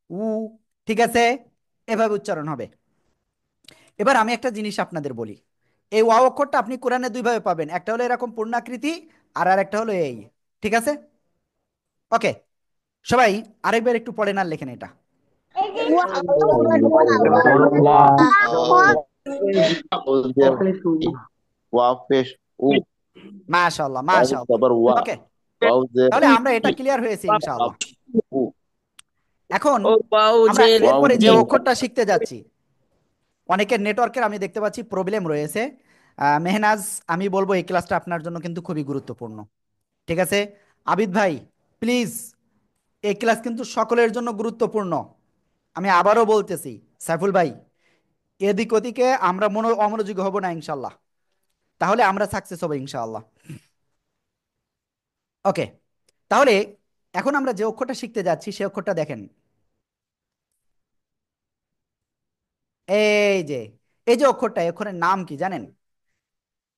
উ, ঠিক আছে, এভাবে উচ্চারণ হবে। এবার আমি একটা জিনিস আপনাদের বলি, এই ওয়াও অক্ষরটা আপনি কোরআনে দুইভাবে পাবেন, একটা হলো এরকম পূর্ণাকৃতি আর আরেকটা হলো এই, ঠিক আছে। ওকে, সবাই আরেকবার একটু পড়েন আর লেখেন এটা। মাশাআল্লাহ, মাশাআল্লাহ। ওকে, তাহলে আমরা এটা ক্লিয়ার হয়েছে ইনশাআল্লাহ। এখন আমরা এরপরে যে অক্ষরটা শিখতে যাচ্ছি, অনেকের নেটওয়ার্কের আমি দেখতে পাচ্ছি প্রবলেম রয়েছে। মেহনাজ, আমি বলবো এই ক্লাসটা আপনার জন্য কিন্তু খুবই গুরুত্বপূর্ণ, ঠিক আছে। আবিদ ভাই প্লিজ, এই ক্লাস কিন্তু সকলের জন্য গুরুত্বপূর্ণ, আমি আবারও বলতেছি। সাইফুল ভাই, এদিক ওদিকে আমরা অমনোযোগী হব না ইনশাল্লাহ, তাহলে আমরা সাকসেস হব ইনশাআল্লাহ। ওকে, তাহলে এখন আমরা যে অক্ষরটা শিখতে যাচ্ছি সে অক্ষরটা দেখেন, এই যে এই যে অক্ষরটা, এই অক্ষরের নাম কি জানেন?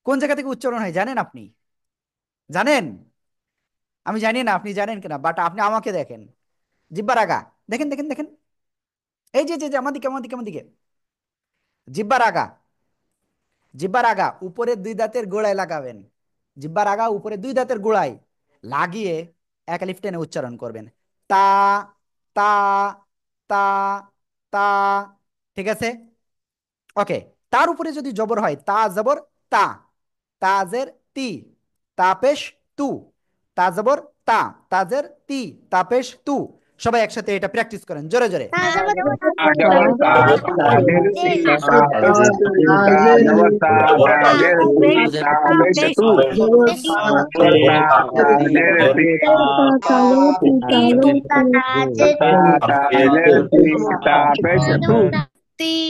কোন জায়গা থেকে উচ্চারণ হয় জানেন আপনি? জানেন? আমি জানি না আপনি জানেন কিনা, বাট আপনি আমাকে দেখেন, জিব্বার আগা, দেখেন দেখেন দেখেন, এই যে যে যে আমার দিকে, আমার দিকে, আমার দিকে, জিব্বার আগা, জিব্বার আগা উপরে দুই দাঁতের গোড়ায় লাগাবেন, জিব্বার আগা উপরে দুই দাঁতের গোড়ায় লাগিয়ে এক আলিফ টেনে উচ্চারণ করবেন, তা, তা, তা, তা, ঠিক আছে। ওকে, তার উপরে যদি জবর হয়, তা জবর তা, তাজের তি, তাপেশ তু, তা জবর তা, তাজের তি, তাপেশ তু। সবাই একসাথে এটা প্র্যাকটিস করেন জোরে জোরে।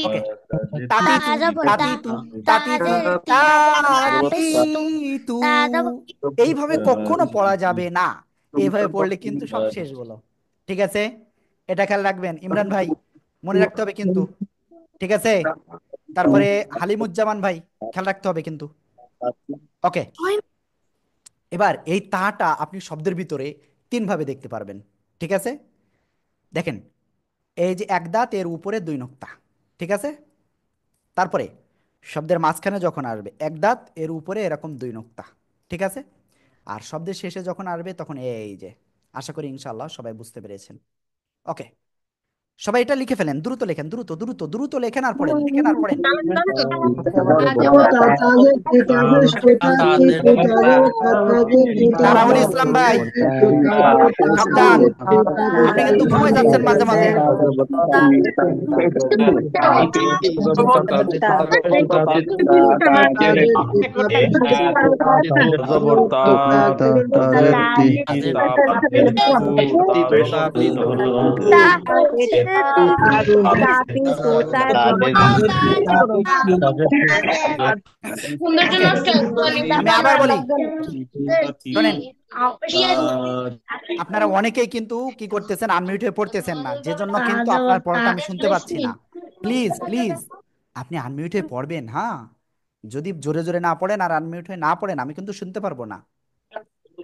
ওকে, তাতি তু, তাতি তু, তাতি তু, এইভাবে কখনো পড়া যাবে না, এইভাবে পড়লে কিন্তু সব শেষ বলো, ঠিক আছে। এটা খেয়াল রাখবেন ইমরান ভাই, মনে রাখতে হবে কিন্তু, ঠিক আছে। তারপরে হালিমুজ্জামান ভাই, খেয়াল রাখতে হবে কিন্তু। ওকে, এবার এই তাটা আপনি শব্দের ভিতরে তিন ভাবে দেখতে পারবেন, ঠিক আছে। দেখেন, এই যে এক দাঁত, এর উপরে দুই নোক্তা, ঠিক আছে। তারপরে শব্দের মাঝখানে যখন আসবে এক দাঁত, এর উপরে এরকম দুই নোক্তা, ঠিক আছে। আর শব্দের শেষে যখন আসবে তখন এই যে, আশা করি ইনশাআল্লাহ সবাই বুঝতে পেরেছেন। ওকে, সবাই এটা লিখে ফেলেন, দ্রুত লেখেন, দ্রুত দ্রুত দ্রুত লেখেন আর পড়েন, লেখেন আর পড়েন। তারাউল ইসলাম ভাই সাবধান, আপনি কিন্তু ঘুমিয়ে যাচ্ছেন মাঝে মাঝে। সৌন্দর্য নষ্ট আমি আবার বলি, শোনেন, আপনারা অনেকেই কিন্তু কি করতেছেন, আনমিউট হয়ে পড়তেছেন না, যে জন্য কিন্তু আপনার পড়াটা আমি শুনতে পাচ্ছি না। প্লিজ প্লিজ, আপনি আনমিউট হয়ে পড়বেন, হ্যাঁ। যদি জোরে জোরে না পড়েন আর আনমিউট হয়ে না পড়েন, আমি কিন্তু শুনতে পারবো না।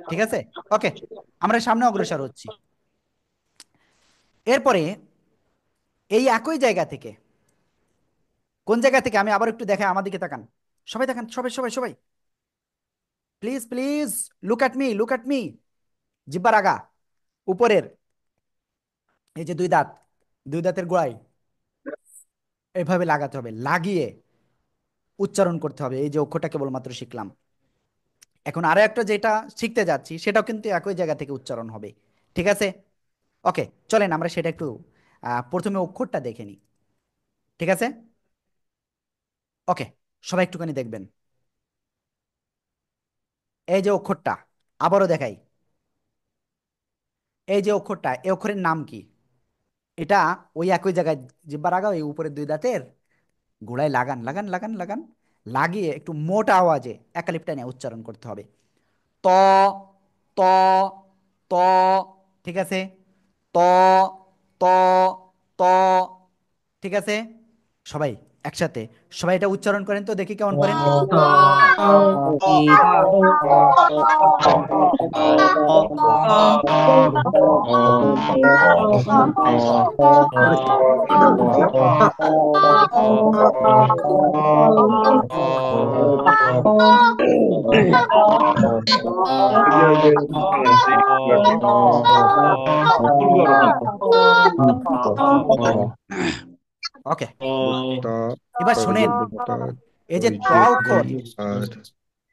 ঠিক আছে? ওকে, আমরা সামনে অগ্রসর হচ্ছি। এরপরে এই একই জায়গা থেকে, কোন জায়গা থেকে আমি আবার একটু দেখাই, আমার দিকে তাকান, সবাই তাকান, সবাই সবাই সবাই, please please, look at me, look at me. জিব্বার আগা, উপরের এই যে দুই দাঁত, দুই দাঁতের গোড়ায় এভাবে লাগাতে হবে, লাগিয়ে উচ্চারণ করতে হবে। এই যে অক্ষরটা কেবলমাত্র শিখলাম, এখন আরো একটা যেটা শিখতে যাচ্ছি সেটাও কিন্তু একই জায়গা থেকে উচ্চারণ হবে। ঠিক আছে? ওকে, চলেন আমরা সেটা একটু প্রথমে অক্ষরটা দেখে নিই। ঠিক আছে? ওকে, সবাই একটুখানি দেখবেন। এই যে অক্ষরটা, আবারও দেখাই, এই যে অক্ষরটা, এই অক্ষরের নাম কি? এটা ওই একই জায়গায়, জিব্বার আগা ওই উপরে দুই দাঁতের গোড়ায় লাগান লাগান লাগান লাগান, লাগিয়ে একটু মোটা আওয়াজে একালিপটা নিয়ে উচ্চারণ করতে হবে। ত, ত, ত। ঠিক আছে? ত, ত, ত। ঠিক আছে? সবাই একসাথে, সবাই এটা উচ্চারণ করেন তো, দেখি কেমন করেন। ওকে, এবার শোনেন, এই যে ত অক্ষর,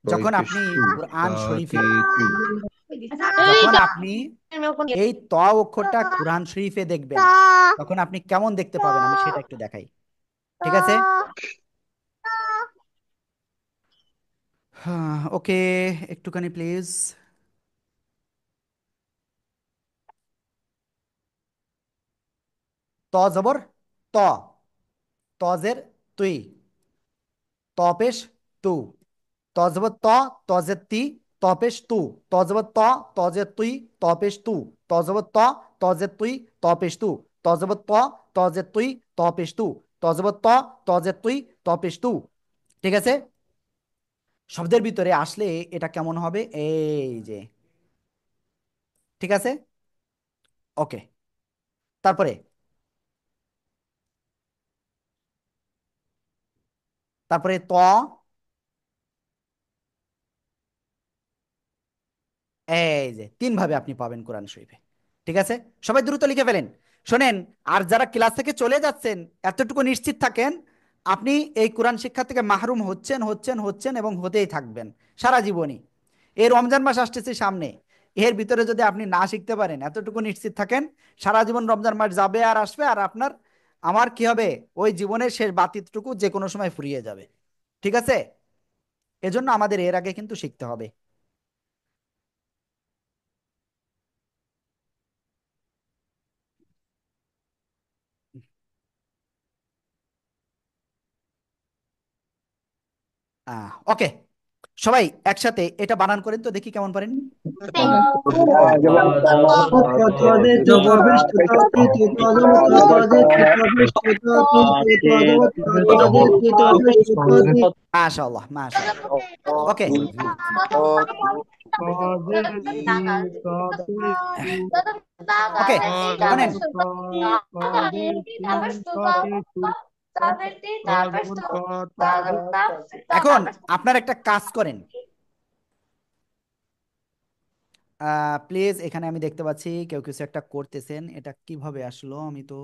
যখন আপনি কোরআন শরীফে, যখন আপনি এই ত অক্ষরটা কোরআন শরীফে দেখবেন, তখন আপনি কেমন দেখতে পাবেন আমি সেটা একটু দেখাই। ঠিক আছে? হ্যাঁ, ওকে, একটুখানি প্লিজ। ত জবর ত, তজের তুই, তপেশ তু, তজবত ত, তজের তি, তপেশ তু, তজবত ত, তজের তুই, তপেশ তু, তজবত ত, তজের তুই, তপেশ তু, তজবত ত, তজের তুই, তপেশ তু, তজবত ত, তজের তুই, তপেশ তু। ঠিক আছে? শব্দের ভিতরে আসলে এটা কেমন হবে, এই যে। ঠিক আছে? ওকে, তারপরে, তারপরে ত, এই যে তিন ভাবে আপনি পাবেন কোরআন শরীফে। ঠিক আছে? সবাই দ্রুত লিখে ফেলেন। শোনেন, আর যারা ক্লাস থেকে চলে যাচ্ছেন, এতটুকু নিশ্চিত থাকেন, আপনি এই কোরআন শিক্ষা থেকে মাহরুম হচ্ছেন হচ্ছেন হচ্ছেন এবং হতেই থাকবেন সারা জীবনই। এই রমজান মাস আসতেছে সামনে, এর ভিতরে যদি আপনি না শিখতে পারেন, এতটুকু নিশ্চিত থাকেন, সারা জীবন রমজান মাস যাবে আর আসবে, আর আপনার আমার কি হবে, ওই জীবনের শেষ বাতিটুকু যে কোনো সময় ফুরিয়ে যাবে। ঠিক আছে? এজন্য আমাদের এর আগে কিন্তু শিখতে হবে। ওকে, সবাই একসাথে এটা বানান করেন তো, দেখি কেমন পারেন। মাশাআল্লাহ মাশাআল্লাহ। ওকে, ওকে, শোনেন, এখন আপনার একটা কাজ করেন, প্লিজ। এখানে আমি দেখতে পাচ্ছি কেউ কিছু একটা করতেছেন, এটা কিভাবে আসলো আমি তো,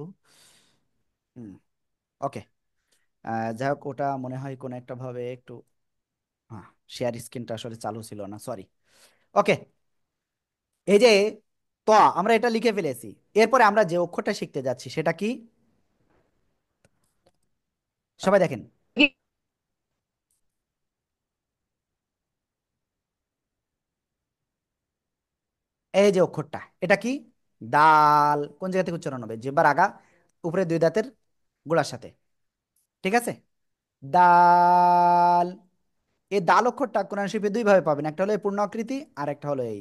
ওকে, যাই হোক, ওটা মনে হয় কোনো একটা ভাবে একটু, হ্যাঁ, শেয়ার স্ক্রিনটা আসলে চালু ছিল না, সরি। ওকে, এই যে ত, আমরা এটা লিখে ফেলেছি। এরপরে আমরা যে অক্ষরটা শিখতে যাচ্ছি সেটা কি, সবাই দেখেন, এই যে অক্ষরটা, এটা কি? দাল। কোন জায়গা থেকে উচ্চারণ হবে? জিহ্বার আগা উপরে দুই দাঁতের গোড়ার সাথে। ঠিক আছে? দাল। এই দাল অক্ষরটা কোরআন শরীফে দুই ভাবে পাবেন, একটা হলো এই পূর্ণ আকৃতি আর একটা হলো এই।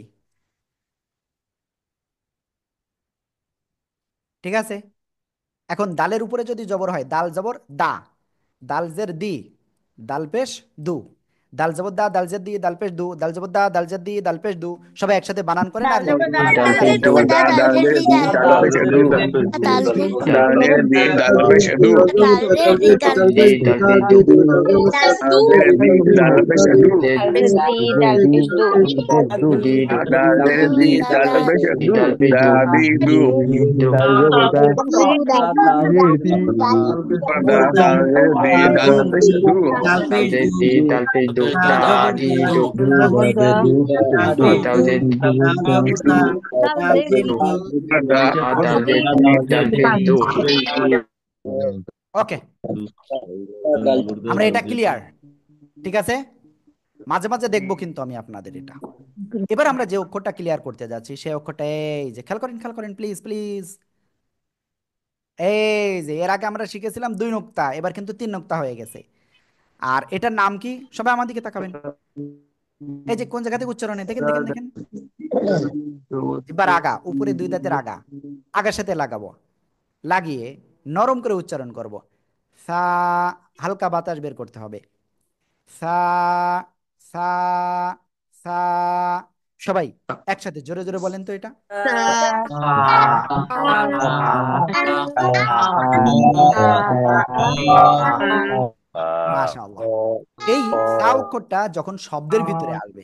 ঠিক আছে? এখন দালের উপরে যদি জবর হয়, দাল জবর দা, দাল জের দি, দাল পেশ দু, দাল জবর দা, দাল জের দি, দাল পেশ দু, দাল জবর দা, দাল জের দি, দাল পেশ দু, সবাই একসাথে বানান করেন আর লেখেন। ডাল পেশ দু জবর দা দাল জের দি দাল পেশ দু দাল দাল জের দি দাল পেশ দু জের দি দাল দি ডাল পেশ দু দাল দু জের দি দাল পেশ দু দাল পেশ দি দাল পেশ দু দি দাল জের দি দাল পেশ দি দু ডাল পেশ দা দু দি দু দু দা দাল জের দি দাল পেশ দু ডাল জের দি ডাল পেশ দু দা দি দু ডাল জের দু দা ডাল জের দি ডাল পেশ দু ওকে, আমরা এটা ক্লিয়ার। ঠিক আছে? মাঝে মাঝে দেখবো কিন্তু আমি আপনাদের এটা। এবার আমরা যে অক্ষরটা ক্লিয়ার করতে যাচ্ছি সেই অক্ষরটা এই যে, খেয়াল করেন খেয়াল করেন প্লিজ প্লিজ। এই যে এর আগে আমরা শিখেছিলাম 2 নুক্তা, এবার কিন্তু 3 নুক্তা হয়ে গেছে। আর এটার নাম কি? সবাই আমার দিকে তাকাবেন। এই যে কোন জায়গা থেকে উচ্চারণ হয়, দেখেন দেখেন দেখেন। এবার আগা, উপরে দুই দাঁতের আগা, আগার সাথে লাগাবো, লাগিয়ে নরম করে উচ্চারণ করব। সা, হালকা বাতাস বের করতে হবে। সা, সা, সা। সবাই একসাথে জোরে জোরে বলেন তো এটা। মাশাআল্লাহ। এই সা অক্ষরটা যখন শব্দের ভিতরে আসবে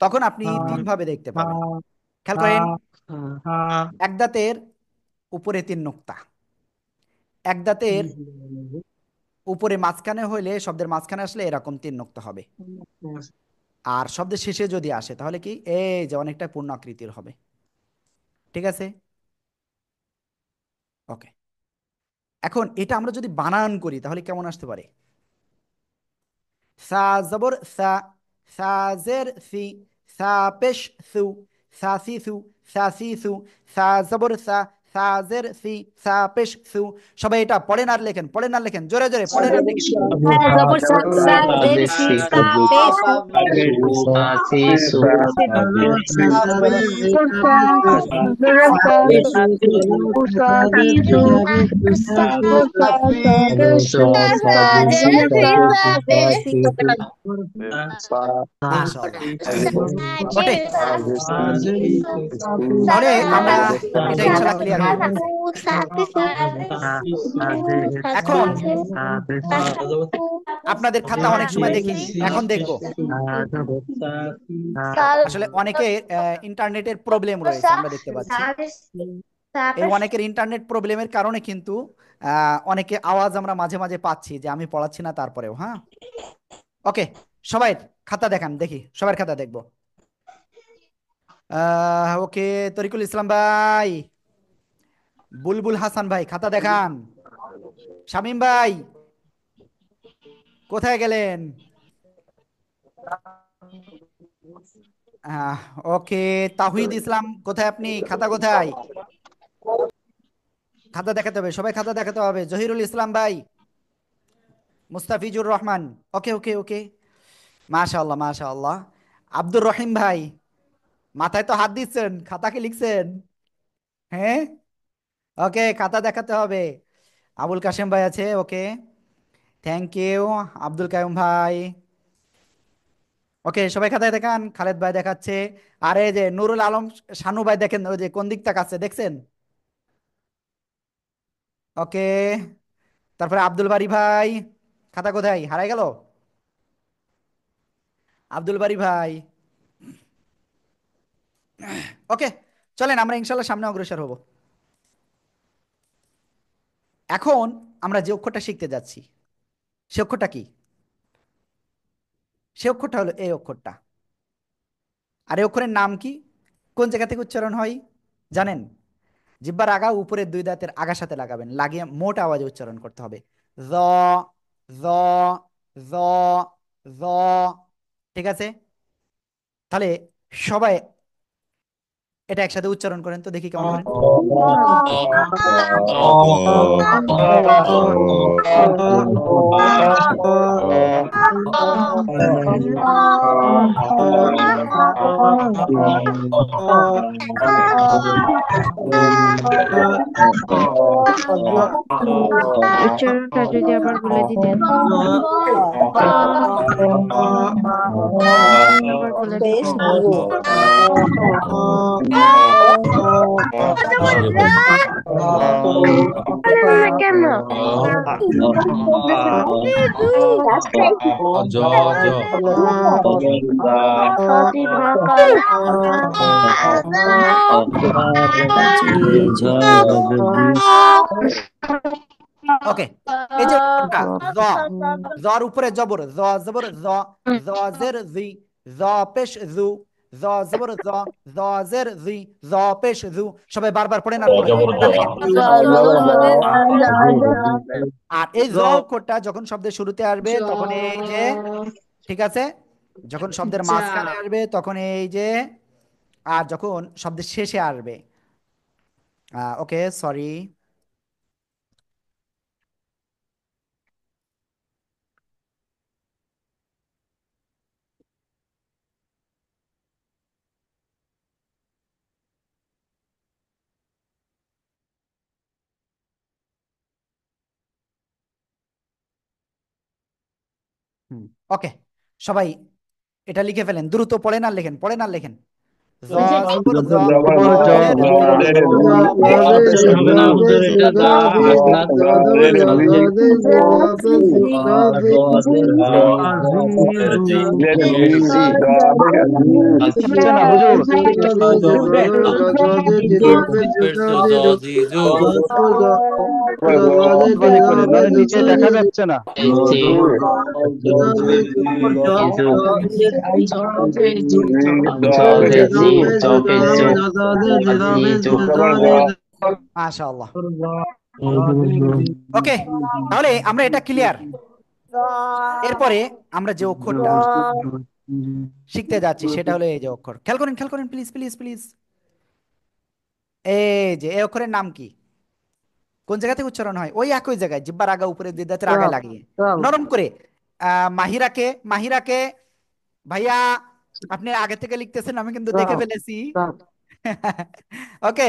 তখন আপনি তিন ভাবে দেখতে পাবেন। খেয়াল করেন, এক দাঁতের উপরে 3 নোক্তা, এক দাঁতের উপরে মাঝখানে হইলে, শব্দের মাঝখানে আসলে এরকম 3 নোক্তা হবে। আর শব্দের শেষে যদি আসে তাহলে কি এই যে অনেকটা পূর্ণ আকৃতির হবে। ঠিক আছে? ওকে, এখন এটা আমরা যদি বানান করি তাহলে কেমন আসতে পারে? সা জবর সা, সা জের সি, সা পেশ সু, সা সি সু, সা সি সু, সা জবর সা, সা জের সি, সা পেশ সু। সবাই এটা পড়েন আর লেখেন, পড়েন আর লেখেন, জোরে জোরে পড়েন আর লেখেন। জবর সা সা জের সি সা পেশ সু সি সু সু মাশাআল্লাহ। ওকে, তাহলে আমরা এটা ইনশাআল্লাহ ক্লিয়ার করে ফেলছি। এখন আপনাদের খাতা অনেক সময় দেখিনি, এখন দেখব। আসলে অনেকে ইন্টারনেটের প্রবলেম রয়েছে, আমরা দেখতে পাচ্ছি। এই অনেকের ইন্টারনেট প্রবলেমের কারণে কিন্তু অনেকে আওয়াজ আমরা মাঝে মাঝে পাচ্ছি যে আমি পড়াচ্ছি না তারপরেও। হ্যাঁ, ওকে, সবাই খাতা দেখান দেখি, সবার খাতা দেখবো। ওকে, তরিকুল ইসলাম ভাই, বুলবুল হাসান ভাই খাতা দেখান। শামীম ভাই কোথায় গেলেন? আহ, ওকে, তাহিদ ইসলাম কোথায় আপনি? খাতা কোথায়? খাতা দেখাতে হবে, সবাই খাতা দেখাতে হবে। জহিরুল ইসলাম ভাই, মুস্তাফিজুর রহমান, ওকে ওকে ওকে, মাশাআল্লাহ মাশাআল্লাহ। আব্দুর রহিম ভাই, মাথায় তো হাত দিচ্ছেন, খাতা কি লিখছেন? হ্যাঁ, ওকে, খাতা দেখাতে হবে। আবুল কাশেম ভাই আছে, ওকে, থ্যাংক ইউ। আব্দুল কায়ুম ভাই, ওকে, সবাই খাতায় দেখান। খালেদ ভাই দেখাচ্ছে। আরে যে নুরুল আলম শানু ভাই দেখেন, ওই যে কোন দিক তাকাচ্ছে দেখছেন? ওকে, তারপরে আব্দুল বাড়ি ভাই, খাতা কোথায় হারাই গেল? আব্দুল বাড়ি ভাই, ওকে, চলেন আমরা ইনশাল্লাহ সামনে অগ্রসর হব। এখন আমরা যে অক্ষরটা শিখতে যাচ্ছি সে অক্ষরটা কি? সে অক্ষরটা হলো এই অক্ষরটা। আর এই অক্ষরের নাম কি? কোন জায়গা থেকে উচ্চারণ হয় জানেন? জিহ্বার আগা উপরের দুই দাঁতের আগার সাথে লাগাবেন, লাগিয়ে মোটা আওয়াজে উচ্চারণ করতে হবে। জ, জ, জ, জ। ঠিক আছে? তাহলে সবাই এটা একসাথে উচ্চারণ করেন তো দেখি কেমন করেন। উচ্চারণটা যদি আবার বলে দিতেন। আবার বলে বেশ দিতেন। ভালো। কেন? সজি ঢাকার ওকে, এই যে অক্ষরটা জ, জর উপরে জবর, জ জবর জ, জ জের জি, জ পেশ জু, জ জবর জ, জ জের জি, জ পেশ জু। সবাই বারবার পড়েন আর পড়েন, অক্ষরটা লেখেন। আর এই জ অক্ষরটা যখন শব্দের শুরুতে আসবে তখন এই যে, ঠিক আছে, যখন শব্দের মাঝখানে আসবে তখন এই যে, আর যখন শব্দের শেষে আসবে, ওকে সরি। ওকে, সবাই এটা লিখে ফেলেন, দ্রুত পড়েন আর লেখেন, পড়েন আর লেখেন। জ জবর জ, জবর জ জ, জের জ জি, জের জ জি, পেশ জ পেশ জু, জু, জ জের জি, জের জি, জ পেশ জু, হচ্ছে না হুজুর? অনেক করে নাহলে নিচে দেখা যাচ্ছে না। জবর জ, মাশাআল্লাহ। ওকে, তাহলে আমরা এটা ক্লিয়ার। এরপরে আমরা যে অক্ষরটা শিখতে যাচ্ছি সেটা হলো এই যে অক্ষর, খেয়াল করেন, খেয়াল করেন প্লিজ প্লিজ প্লিজ। এই যে এই অক্ষরের নাম কি? কোন জায়গা থেকে উচ্চারণ হয়? ওই একই জায়গায়, জিহ্বার আগা উপরে দিয়ে দাঁতের আগায় লাগিয়ে নরম করে। মাহিরাকে, মাহিরাকে ভাইয়া, আপনি আগে থেকে লিখতেছেন, আমি কিন্তু দেখে ফেলেছি। ওকে,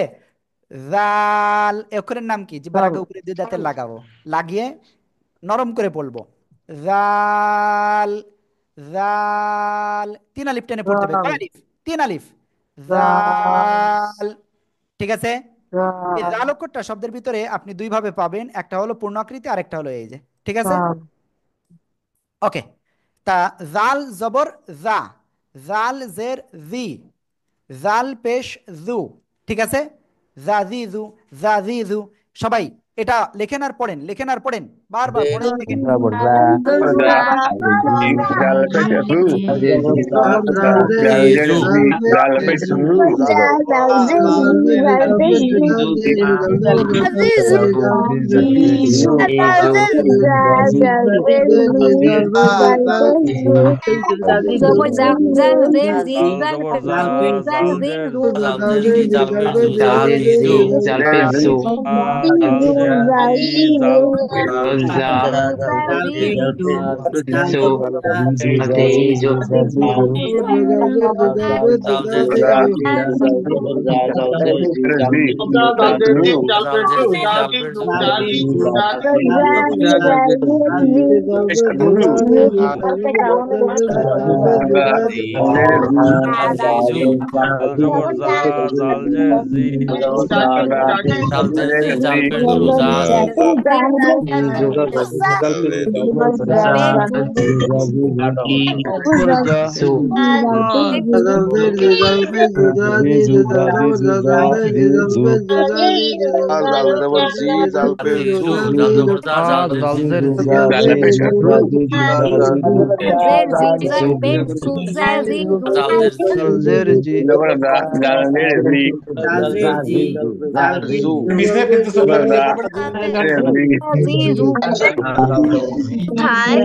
জাল, এই অক্ষরের নাম কি? জিহ্বার আগা উপরে দিয়ে দাঁতের লাগাবো, লাগিয়ে নরম করে বলবো। জাল, জাল, তিন আলিফ টেনে পড়তে হবে, কয় আলিফ? তিন আলিফ, জাল। ঠিক আছে, এই জাল অক্ষরটা শব্দের ভিতরে আপনি দুই ভাবে পাবেন, একটা হলো পূর্ণ আকৃতি আর একটা হলো এই যে, ঠিক আছে। ওকে, তা জাল জবর জা, জাল জের জি, জাল পেশ জু, ঠিক আছে, জা জি জু, জা জি জু। সবাই এটা লেখেন আর পড়েন, লেখেন আর পড়েন, বারবার পড়েন লেখেন। জবর জা, জি, জাল পেশ জু, জাল জের জি, জাল পেশ জু, জবর জা, জাল জের জি, জাল জবর পেশ জা, জু, জাল জাল জি জের জু। জাল জের জি, জাল পেশ জু, জাল জাল জি জু, জাল জের জি, পেজু জাল জের জি, জাল পেশ জু, জা জাল জাল জি জু। জু তেজু জাল জের জি, জা, জাল জের জি, পেশ জু, জাল জের জি, জাল পেশ জু, পেশ জু, জাল জের জি, জাল জি জু, জাল জবর জা, জাল জের জি, জাল জের জি, জাল পেশ জু, জাল সু জাল জবর জি, জাল জাল পেশ জি জু, জু, জাল জবর জা, জাল জের জি, জালজের জাল পেশ জু, জের জি, জাল পেশ জু, জাল জি জু। জাল জের জি, জালজের জি জবর জা, জাল জের জি, জবর জা, জের জি, জাল জি জু। থাই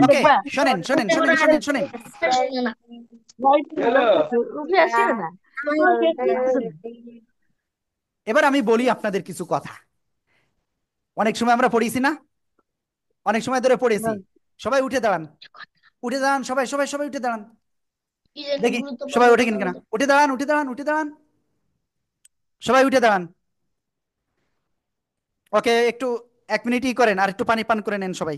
ওকে, শোনেন শোনেন শোনেন শোনেন শোনেন। এবার আমি বলি আপনাদের কিছু কথা। অনেক সময় আমরা পড়েছি না, অনেক সময় ধরে পড়েছি। সবাই উঠে দাঁড়ান, উঠে দাঁড়ান, সবাই সবাই সবাই উঠে দাঁড়ান। দেখি সবাই উঠে কিনা, কেনা উঠে দাঁড়ান, উঠে দাঁড়ান, উঠে দাঁড়ান, সবাই উঠে দাঁড়ান। ওকে, একটু 1 মিনিটই করেন, আর একটু পানি পান করে নেন সবাই।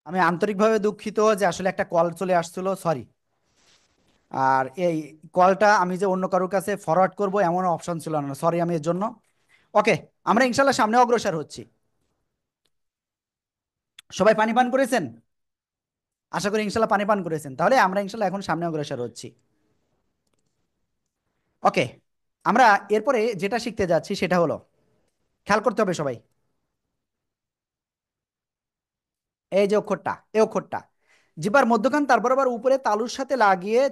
আমি আন্তরিকভাবে দুঃখিত যে আসলে একটা কল চলে আসছিল, সরি। আর এই কলটা আমি যে অন্য কারোর কাছে ফরওয়ার্ড করব এমন অপশন ছিল না, সরি আমি এর জন্য। ওকে, আমরা ইনশাল্লাহ সামনে অগ্রসর হচ্ছি। সবাই পানি পান করেছেন? আশা করি ইনশাল্লাহ পানি পান করেছেন। তাহলে আমরা ইনশাল্লাহ এখন সামনে অগ্রসর হচ্ছি। ওকে, আমরা এরপরে যেটা শিখতে যাচ্ছি সেটা হলো, খেয়াল করতে হবে সবাই, এই যে অক্ষরটা, এই অক্ষরটা জিহ্বার মধ্যখান তার বরাবর উপরে তালুর সাথে লাগিয়ে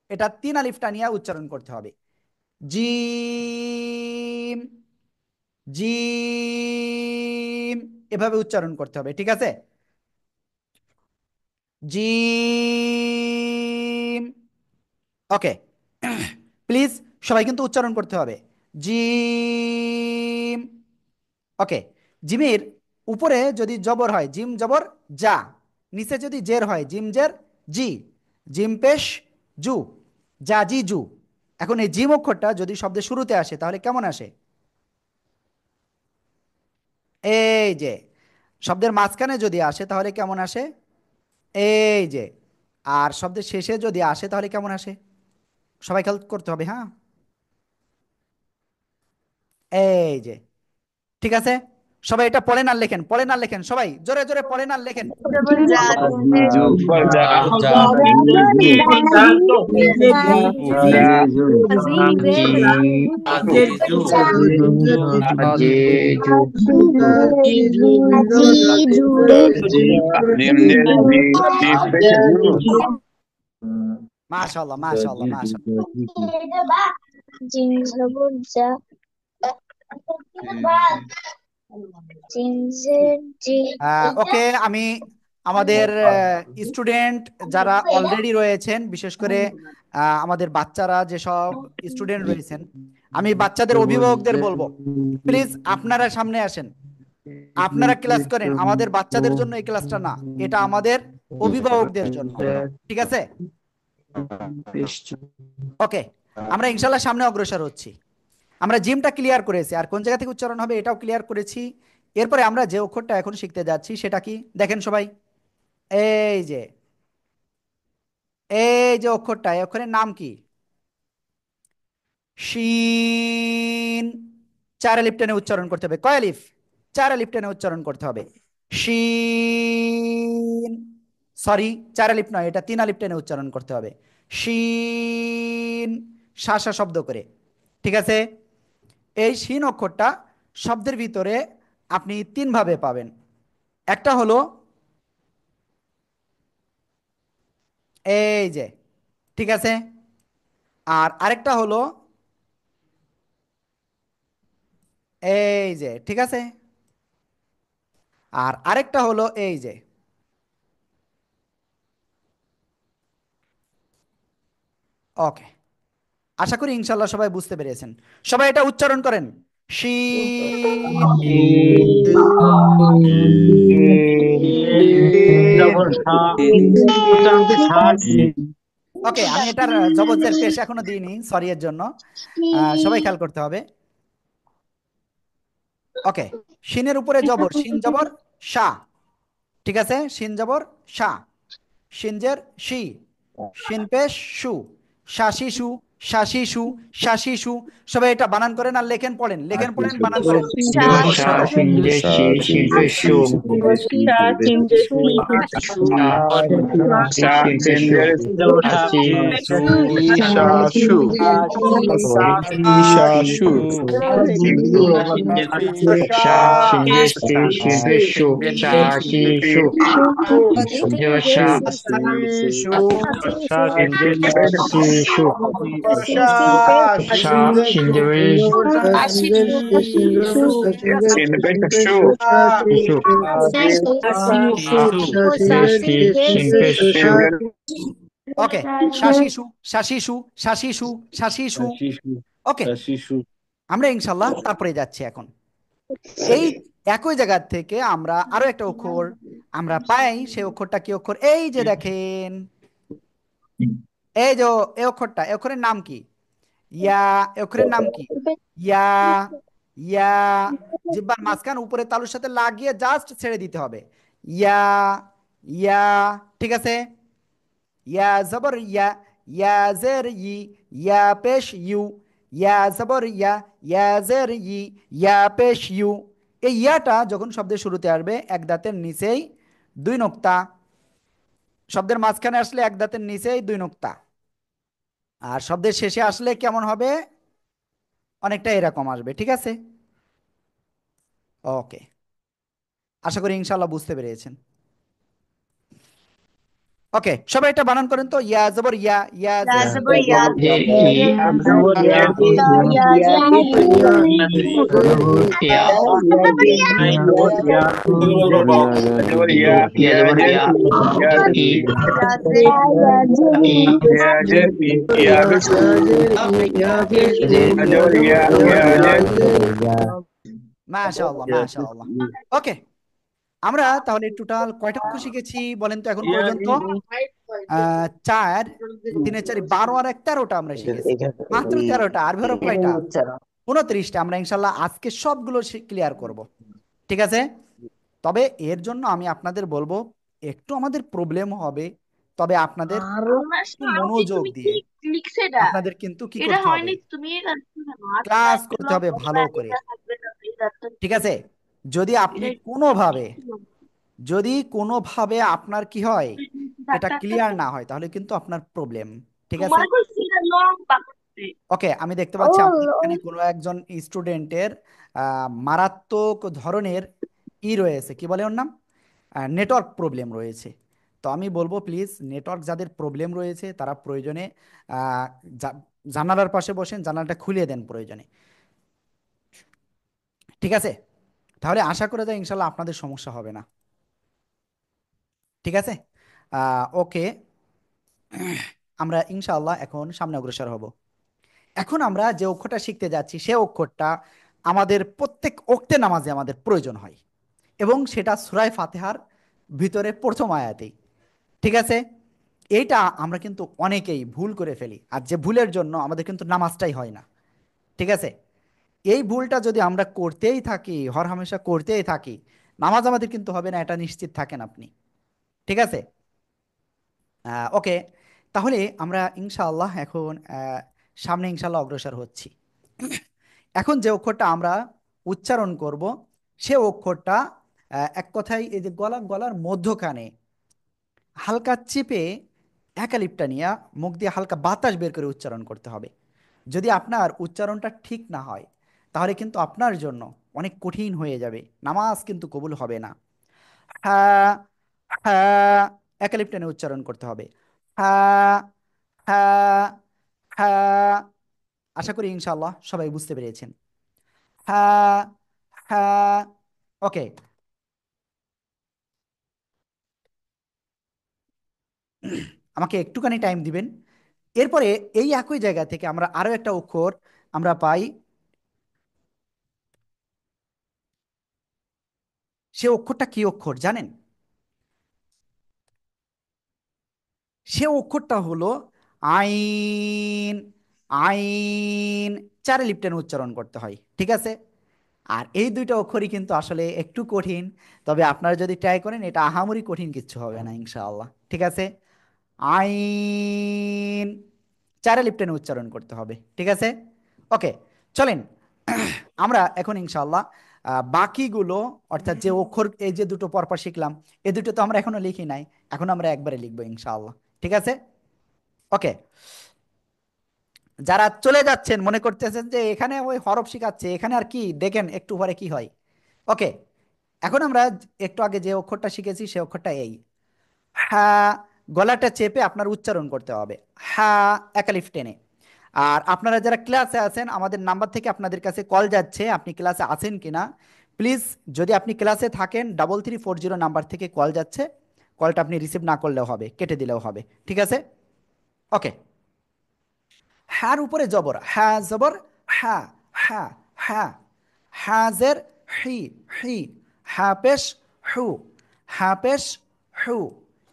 এটা 3 আলিফ টানিয়া উচ্চারণ করতে হবে। জিম, জিম, এভাবে উচ্চারণ করতে হবে, ঠিক আছে? জিম। ওকে, প্লিজ সবাই কিন্তু উচ্চারণ করতে হবে। জিম। ওকে, জিমের উপরে যদি জবর হয় জিম জবর যা, নিচে যদি জের হয় জিম জের জি, জিম পেশ জু, যা জি জু। এখন এই জিম অক্ষরটা যদি শব্দের শুরুতে আসে তাহলে কেমন আসে? এই যে, শব্দের মাঝখানে যদি আসে তাহলে কেমন আসে? এই যে, আর শব্দের শেষে যদি আসে তাহলে কেমন আসে? সবাই খেয়াল করতে হবে, হ্যাঁ। এই যে, ঠিক আছে, সবাই এটা পড়েন আর লেখেন, পড়েন আর লেখেন, সবাই জোরে জোরে পড়েন আর লেখেন। ऊपर जा जा जीजू जीजू মাশাআল্লাহ মাশাআল্লাহ মাশাআল্লাহ। ওকে, আমি আমাদের স্টুডেন্ট যারা অলরেডি রয়েছেন, বিশেষ করে আমাদের বাচ্চারা যেসব স্টুডেন্ট রয়েছেন, আমি বাচ্চাদের অভিভাবকদের বলবো প্লিজ আপনারা সামনে আসেন, আপনারা ক্লাস করেন। আমাদের বাচ্চাদের জন্য এই ক্লাসটা না, এটা আমাদের অভিভাবকদের জন্য, ঠিক আছে? ওকে, আমরা ইনশাল্লাহ সামনে অগ্রসর হচ্ছি। আমরা জিমটা ক্লিয়ার করেছি, আর কোন জায়গা থেকে উচ্চারণ হবে এটাও ক্লিয়ার করেছি। এরপরে আমরা যে অক্ষরটা এখন শিখতে যাচ্ছি সেটা কি দেখেন সবাই, এই যে অক্ষরটা, এই অক্ষরের নাম কি? শিন। 4 আলিফ টেনে উচ্চারণ করতে হবে। কয় আলিফ? 4 আলিফ টেনে উচ্চারণ করতে হবে। শিন, সরি 4 আলিফ নয়, এটা 3 আলিফ টেনে উচ্চারণ করতে হবে। শিন, শাসা শব্দ করে, ঠিক আছে? এই শিন অক্ষরটা শব্দের ভিতরে আপনি 3 ভাবে পাবেন। একটা হলো এই যে, ঠিক আছে? আর আরেকটা হলো এই যে, ঠিক আছে? আর আরেকটা হলো এই যে। ওকে, আশা করি ইনশাল্লাহ সবাই বুঝতে পেরেছেন। সবাই এটা উচ্চারণ করেন, শিন। ওকে, আমি এটার জবরদের পেশ এখনো দিইনি, সরি এর জন্য, সবাই খেয়াল করতে হবে। ওকে, শিনের উপরে জবর, শিন জবর শা, ঠিক আছে? শিন জবর শা, শিনজের শি, শিন পেশ শু, শাশিশু শাশিশু শাশিশু। সবাই এটা বানান করেন আর লেখেন পড়েন, লেখেন পড়েন বানান করেন। ওকে, শাশিশু শাশিশু শাশিশু শাশিশু। ওকে, আমরা ইনশাল্লাহ তারপরে যাচ্ছি। এখন এই একই জায়গা থেকে আমরা আরো একটা অক্ষর আমরা পাই, সেই অক্ষরটা কি অক্ষর? এই যে দেখেন, এই যে এই অক্ষরটা, এই অক্ষরের নাম কি? ইয়া। এই অক্ষরের নাম কি? ইয়া। ইয়া, জিহ্বার মাঝখান উপরে তালুর সাথে লাগিয়ে জাস্ট ছেড়ে দিতে হবে। ইয়া, ইয়া, ঠিক আছে? ইয়া জবর ইয়া, ইয়া জের ই, ইয়া পেশ ইউ, ইয়া জবর ইয়া, ইয়া জের ই, ইয়া পেশ ইউ। এই ইয়াটা যখন শব্দের শুরুতে আসবে এক দাঁতের নিচেই 2 নোক্তা, শব্দের মাঝখানে আসলে এক দাঁতের নিচেই 2 নোক্তা, আর শব্দের শেষে আসলে কেমন হবে? অনেকটা এরকম আসবে, ঠিক আছে? ওকে, আশা করি ইনশাল্লাহ বুঝতে পেরেছেন। ওকে, সবাই এটা বানান করেন তো, ইয়া জবর ইয়া, ইয়া জবর ইয়া, মাশাআল্লাহ মাশাআল্লাহ। ওকে, আমরা তাহলে টোটাল কয়টা অক্ষর শিখেছি বলেন তো এখন পর্যন্ত? 4 3 4 12 আর 1 13টা আমরা শিখেছি, মাত্র 13টা। আর হরফ কয়টা? 29টা। আমরা ইনশাল্লাহ আজকে সবগুলো ক্লিয়ার করব, ঠিক আছে? তবে এর জন্য আমি আপনাদের বলবো একটু আমাদের প্রবলেম হবে, তবে আপনাদের মনোযোগ দিয়ে আপনাদের কিন্তু কি করতে হবে? ক্লাস করতে হবে ভালো করে, ঠিক আছে? যদি আপনি কোনোভাবে যদি কোনোভাবে আপনার কি হয়, এটা ক্লিয়ার না হয়, তাহলে কিন্তু আপনার প্রবলেম। ঠিক আছে, ওকে। আমি দেখতে পাচ্ছি আমাদের এখানে কোনো একজন স্টুডেন্টের মারাত্মক ধরনের রয়েছে, কি বলে ওর নাম, নেটওয়ার্ক প্রবলেম রয়েছে। তো আমি বলবো প্লিজ, নেটওয়ার্ক যাদের প্রবলেম রয়েছে তারা প্রয়োজনে আহ, জানালার পাশে বসেন, জানালাটা খুলে দেন প্রয়োজনে। ঠিক আছে, তাহলে আশা করা যায় ইনশাল্লাহ আপনাদের সমস্যা হবে না। ঠিক আছে, ওকে। আমরা ইনশাআল্লাহ এখন সামনে অগ্রসর হব। এখন আমরা যে অক্ষরটা শিখতে যাচ্ছি সে অক্ষরটা আমাদের প্রত্যেক ওক্তে নামাজে আমাদের প্রয়োজন হয়, এবং সেটা সূরা ফাতিহার ভিতরে প্রথম আয়াতেই। ঠিক আছে, এইটা আমরা কিন্তু অনেকেই ভুল করে ফেলি, আর যে ভুলের জন্য আমাদের কিন্তু নামাজটাই হয় না। ঠিক আছে, এই ভুলটা যদি আমরা করতেই থাকি, হরহামেশা করতেই থাকি, নামাজ আমাদের কিন্তু হবে না, এটা নিশ্চিত থাকেন আপনি। ঠিক আছে, ওকে। তাহলে আমরা ইনশাআল্লাহ এখন সামনে ইনশাআল্লাহ অগ্রসর হচ্ছি। এখন যে অক্ষরটা আমরা উচ্চারণ করব সে অক্ষরটা এক কথায় এই যে গলার মধ্যখানে হালকা চেপে একালিপটা নিয়ে মুখ দিয়ে হালকা বাতাস বের করে উচ্চারণ করতে হবে। যদি আপনার উচ্চারণটা ঠিক না হয় তাহলে কিন্তু আপনার জন্য অনেক কঠিন হয়ে যাবে, নামাজ কিন্তু কবুল হবে না। হ্যাঁ, হ্যাঁ, একালিপ টেনে উচ্চারণ করতে হবে। হ্যাঁ, হ্যাঁ, হ্যাঁ। আশা করি ইনশাআল্লাহ সবাই বুঝতে পেরেছেন। হ্যাঁ, হ্যাঁ, ওকে। আমাকে একটুখানি টাইম দিবেন। এরপরে এই একই জায়গা থেকে আমরা আরো একটা অক্ষর আমরা পাই। সে অক্ষরটা কি অক্ষর জানেন? সে অক্ষরটা হলো আইন। আইন, চারে লিপ্টেন উচ্চারণ করতে হয়। ঠিক আছে, আর এই দুইটা অক্ষরই কিন্তু আসলে একটু কঠিন, তবে আপনারা যদি ট্রাই করেন এটা আহামরি কঠিন কিচ্ছু হবে না ইনশাআল্লাহ। ঠিক আছে, আইন, চারে লিপ্টেনে উচ্চারণ করতে হবে। ঠিক আছে, ওকে। চলেন আমরা এখন ইনশাআল্লাহ বাকিগুলো, অর্থাৎ যে অক্ষর এই যে দুটো পরপর শিখলাম, এই দুটো তো আমরা এখনো লিখি নাই, এখন আমরা একবারে লিখবো ইনশাআল্লাহ। ঠিক আছে, ওকে। যারা চলে যাচ্ছেন মনে করতেছেন যে এখানে ওই হরফ শিখাচ্ছে, এখানে আর কি, দেখেন একটু পরে কি হয়। ওকে, এখন আমরা একটু আগে যে অক্ষরটা শিখেছি সে অক্ষরটা এই হ্যাঁ। গলাটা চেপে আপনার উচ্চারণ করতে হবে, হ্যাঁ, একালিফ টেনে। আর আপনারা যারা ক্লাসে আছেন, আমাদের নাম্বার থেকে আপনাদের কাছে কল যাচ্ছে, আপনি ক্লাসে আছেন কিনা প্লিজ, যদি আপনি ক্লাসে থাকেন 3340 নাম্বার থেকে কল যাচ্ছে, কলটা আপনি রিসিভ না করলেও হবে, কেটে দিলেও হবে। ঠিক আছে, ওকে। হ্যার উপরে জবর, হ্যাঁ জবর, হ্যাঁ, হ্যাঁ, হ্যাঁ। হাজের হি, হি। হ্যাঁ পেশ হু, হ্যাঁ পেশ হু।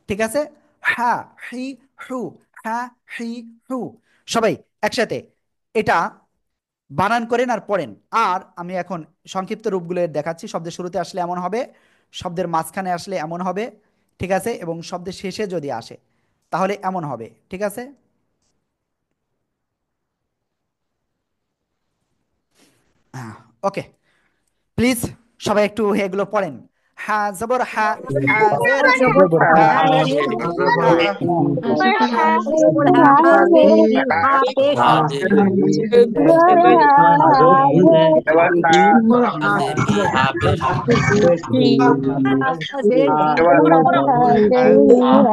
ঠিক আছে, হ্যাঁ হি হু, হ্যাঁ হি হু। সবাই একসাথে এটা বানান করেন আর পড়েন। আর আমি এখন সংক্ষিপ্ত রূপগুলো দেখাচ্ছি। শব্দের শুরুতে আসলে এমন হবে, শব্দের মাঝখানে আসলে এমন হবে। ঠিক আছে, এবং শব্দের শেষে যদি আসে তাহলে এমন হবে। ঠিক আছে, ওকে। প্লিজ সবাই একটু এগুলো পড়েন। হ্যাঁ জবর হ্যাঁ, হাজের হি, জবর হ্যাঁ হা পেশ জের হু, হি হ্যাঁ। জবর হা হা জের হি হা পেশ হাজের হাজের হি হাফেজ হা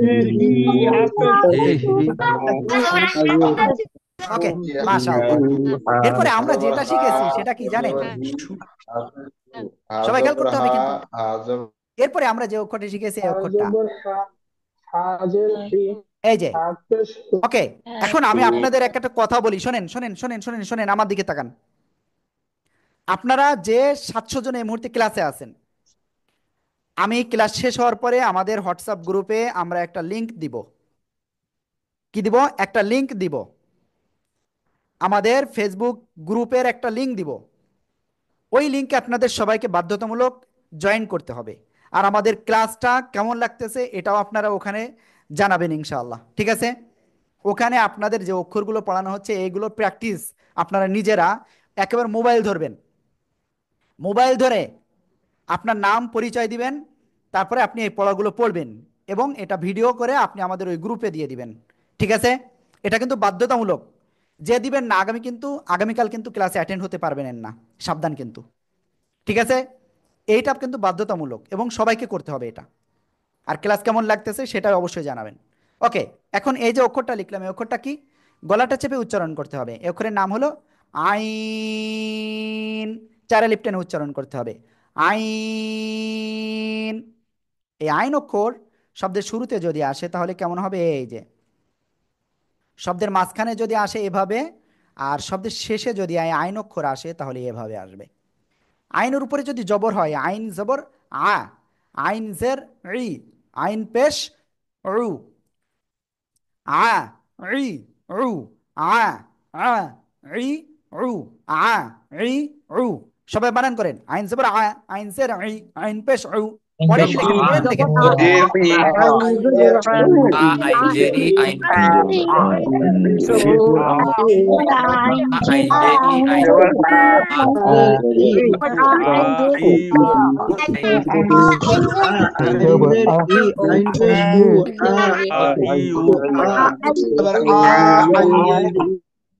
জের হি হাজের হি হাফেজ ওকে, মাশাআল্লাহ। এরপরে আমরা যেটা শিখেছি সেটা কি জানেন? সবাই খেয়াল করতে হবে কিন্তু। এরপরে আমরা যে অক্ষরটা শিখেছি এই অক্ষরটা এই যে, ওকে। এখন আমি আপনাদের একটা কথা বলি, শোনেন শোনেন শোনেন শোনেন শোনেন, আমার দিকে তাকান। আপনারা যে 700 জন এই মুহূর্তে ক্লাসে আছেন, আমি ক্লাস শেষ হওয়ার পরে আমাদের হোয়াটসঅ্যাপ গ্রুপে আমরা একটা লিংক দিব। কি দিব? একটা লিংক দিব। আমাদের ফেসবুক গ্রুপের একটা লিংক দিব। ওই লিংকে আপনাদের সবাইকে বাধ্যতামূলক জয়েন করতে হবে। আর আমাদের ক্লাসটা কেমন লাগতেছে এটাও আপনারা ওখানে জানাবেন ইনশাআল্লাহ। ঠিক আছে, ওখানে আপনাদের যে অক্ষরগুলো পড়ানো হচ্ছে এইগুলো প্র্যাকটিস আপনারা নিজেরা একেবারে মোবাইল ধরবেন, মোবাইল ধরে আপনার নাম পরিচয় দিবেন, তারপরে আপনি এই পড়াগুলো পড়বেন এবং এটা ভিডিও করে আপনি আমাদের ওই গ্রুপে দিয়ে দিবেন। ঠিক আছে? এটা কিন্তু বাধ্যতামূলক। যে দিবেন না আগামীকাল কিন্তু ক্লাসে অ্যাটেন্ড হতে পারবেন না, সাবধান কিন্তু। ঠিক আছে? এইটা কিন্তু বাধ্যতামূলক এবং সবাইকে করতে হবে এটা। আর ক্লাস কেমন লাগতেছে সেটা অবশ্যই জানাবেন। ওকে, এখন এই যে অক্ষরটা লিখলাম, এই অক্ষরটা কি? গলাটা চেপে উচ্চারণ করতে হবে। এই অক্ষরের নাম হলো আইন। চারে লিপটেনে উচ্চারণ করতে হবে, আইন। এই আইন অক্ষর শব্দের শুরুতে যদি আসে তাহলে কেমন হবে? এই যে শব্দের মাঝখানে যদি আসে এভাবে, আর শব্দের শেষে যদি আইন অক্ষর আসে তাহলে এভাবে আসবে। আইনের উপরে যদি জবর হয়, আইন জবর আ, আইন জের ই, আইন পেশ রু, আ ই রু, আ আ ই রু, আ ই রু। সবাই বানান করেন, আইন জবর আ, আইন জের ই, আইন পেশ রু। পড়েন লেখেন, পড়েন লেখেন। আ আইন জেরি আইন আইন জেরি আইন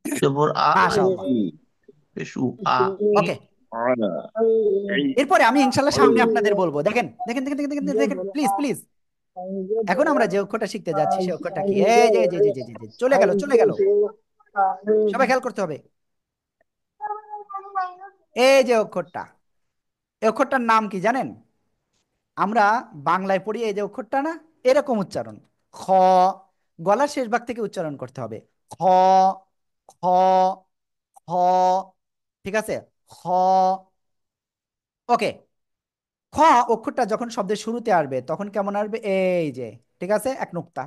জবর আ মাশাআল্লাহ। পেশু আ। ওকে, এরপরে আমি ইনশাল্লাহ সামনে আপনাদের বলবো। দেখেন দেখেন দেখেন দেখেন দেখেন দেখেন, প্লিজ প্লিজ। এখন আমরা যে অক্ষরটা শিখতে যাচ্ছি সে অক্ষরটা কি? এই যে জি জি জি জি জি, চলে গেল চলে গেল। সবাই খেয়াল করতে হবে। এই যে অক্ষরটা, এই অক্ষরটার নাম কি জানেন? আমরা বাংলায় পড়ি এই যে অক্ষরটা না, এরকম উচ্চারণ, খ। গলার শেষ ভাগ থেকে উচ্চারণ করতে হবে, খ খ খ। ঠিক আছে? খ। ওকে, খ অক্ষরটা যখন শব্দের শুরুতে আসবে তখন কেমন আসবে? এই যে, ঠিক আছে, এক নুক্তা।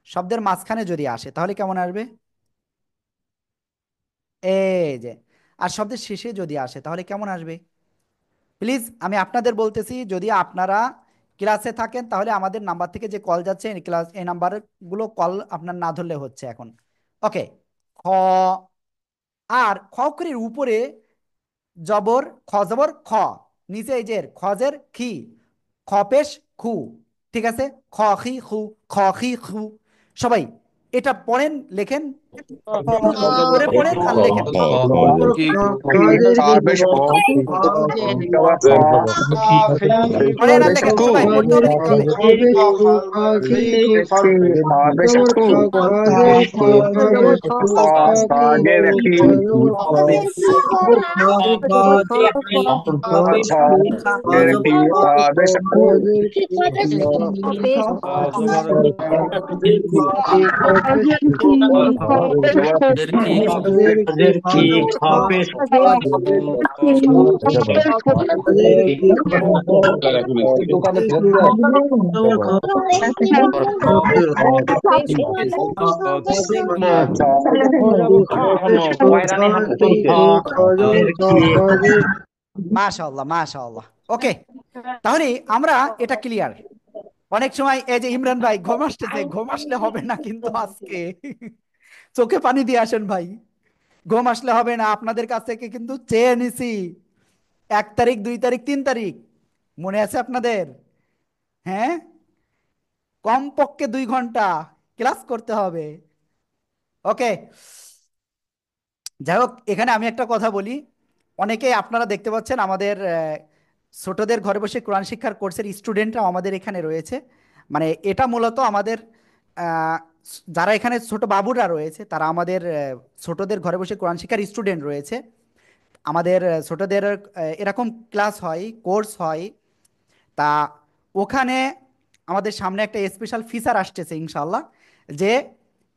শব্দের মাঝখানে যদি আসে তাহলে কেমন আসবে? এই যে। আর শব্দের শেষে যদি আসে তাহলে কেমন আসবে? প্লিজ আমি আপনাদের বলতেছি, যদি আপনারা ক্লাসে থাকেন তাহলে আমাদের নাম্বার থেকে যে কল যাচ্ছে এই ক্লাস, এই নাম্বারগুলো কল আপনার না ধরলে হচ্ছে এখন। ওকে, খ। আর খ অক্ষরের উপরে জবর, খ জবর খ, নিচে এই যে খজের খি, খ পেশ খু। ঠিক আছে? খ খি খু, খ খি খু। সবাই এটা পড়েন, লেখেন, করে পড়েন আর লেখেন। পড়েন আর লেখেন, সবাই পড়তে হবে, লিখতে হবে। মাশাআল্লাহ মাশাআল্লাহ। ওকে, তাহলে আমরা এটা ক্লিয়ার। অনেক সময় এই যে ইমরান ভাই ঘুম আসতেছে, ঘুম আসলে হবে না কিন্তু আজকে চোখে পানি দিয়ে আসেন ভাই, ঘুম আসলে হবে না। আপনাদের কাছ থেকে কিন্তু চেয়ে নিছি 1 তারিখ, 2 তারিখ, 3 তারিখ, মনে আছে আপনাদের? হ্যাঁ, কমপক্ষে 2 ঘন্টা ক্লাস করতে হবে। ওকে, যাই হোক, এখানে আমি একটা কথা বলি। অনেকে আপনারা দেখতে পাচ্ছেন আমাদের ছোটদের ঘরে বসে কোরআন শিক্ষার কোর্সের স্টুডেন্টরাও আমাদের এখানে রয়েছে। মানে এটা মূলত আমাদের আহ, যারা এখানে ছোট বাবুরা রয়েছে তারা আমাদের ছোটদের ঘরে বসে কোরআন শিক্ষার স্টুডেন্ট রয়েছে। আমাদের ছোটদের এরকম ক্লাস হয়, কোর্স হয়। তা ওখানে আমাদের সামনে একটা স্পেশাল ফিচার আসতেছে ইনশাল্লাহ, যে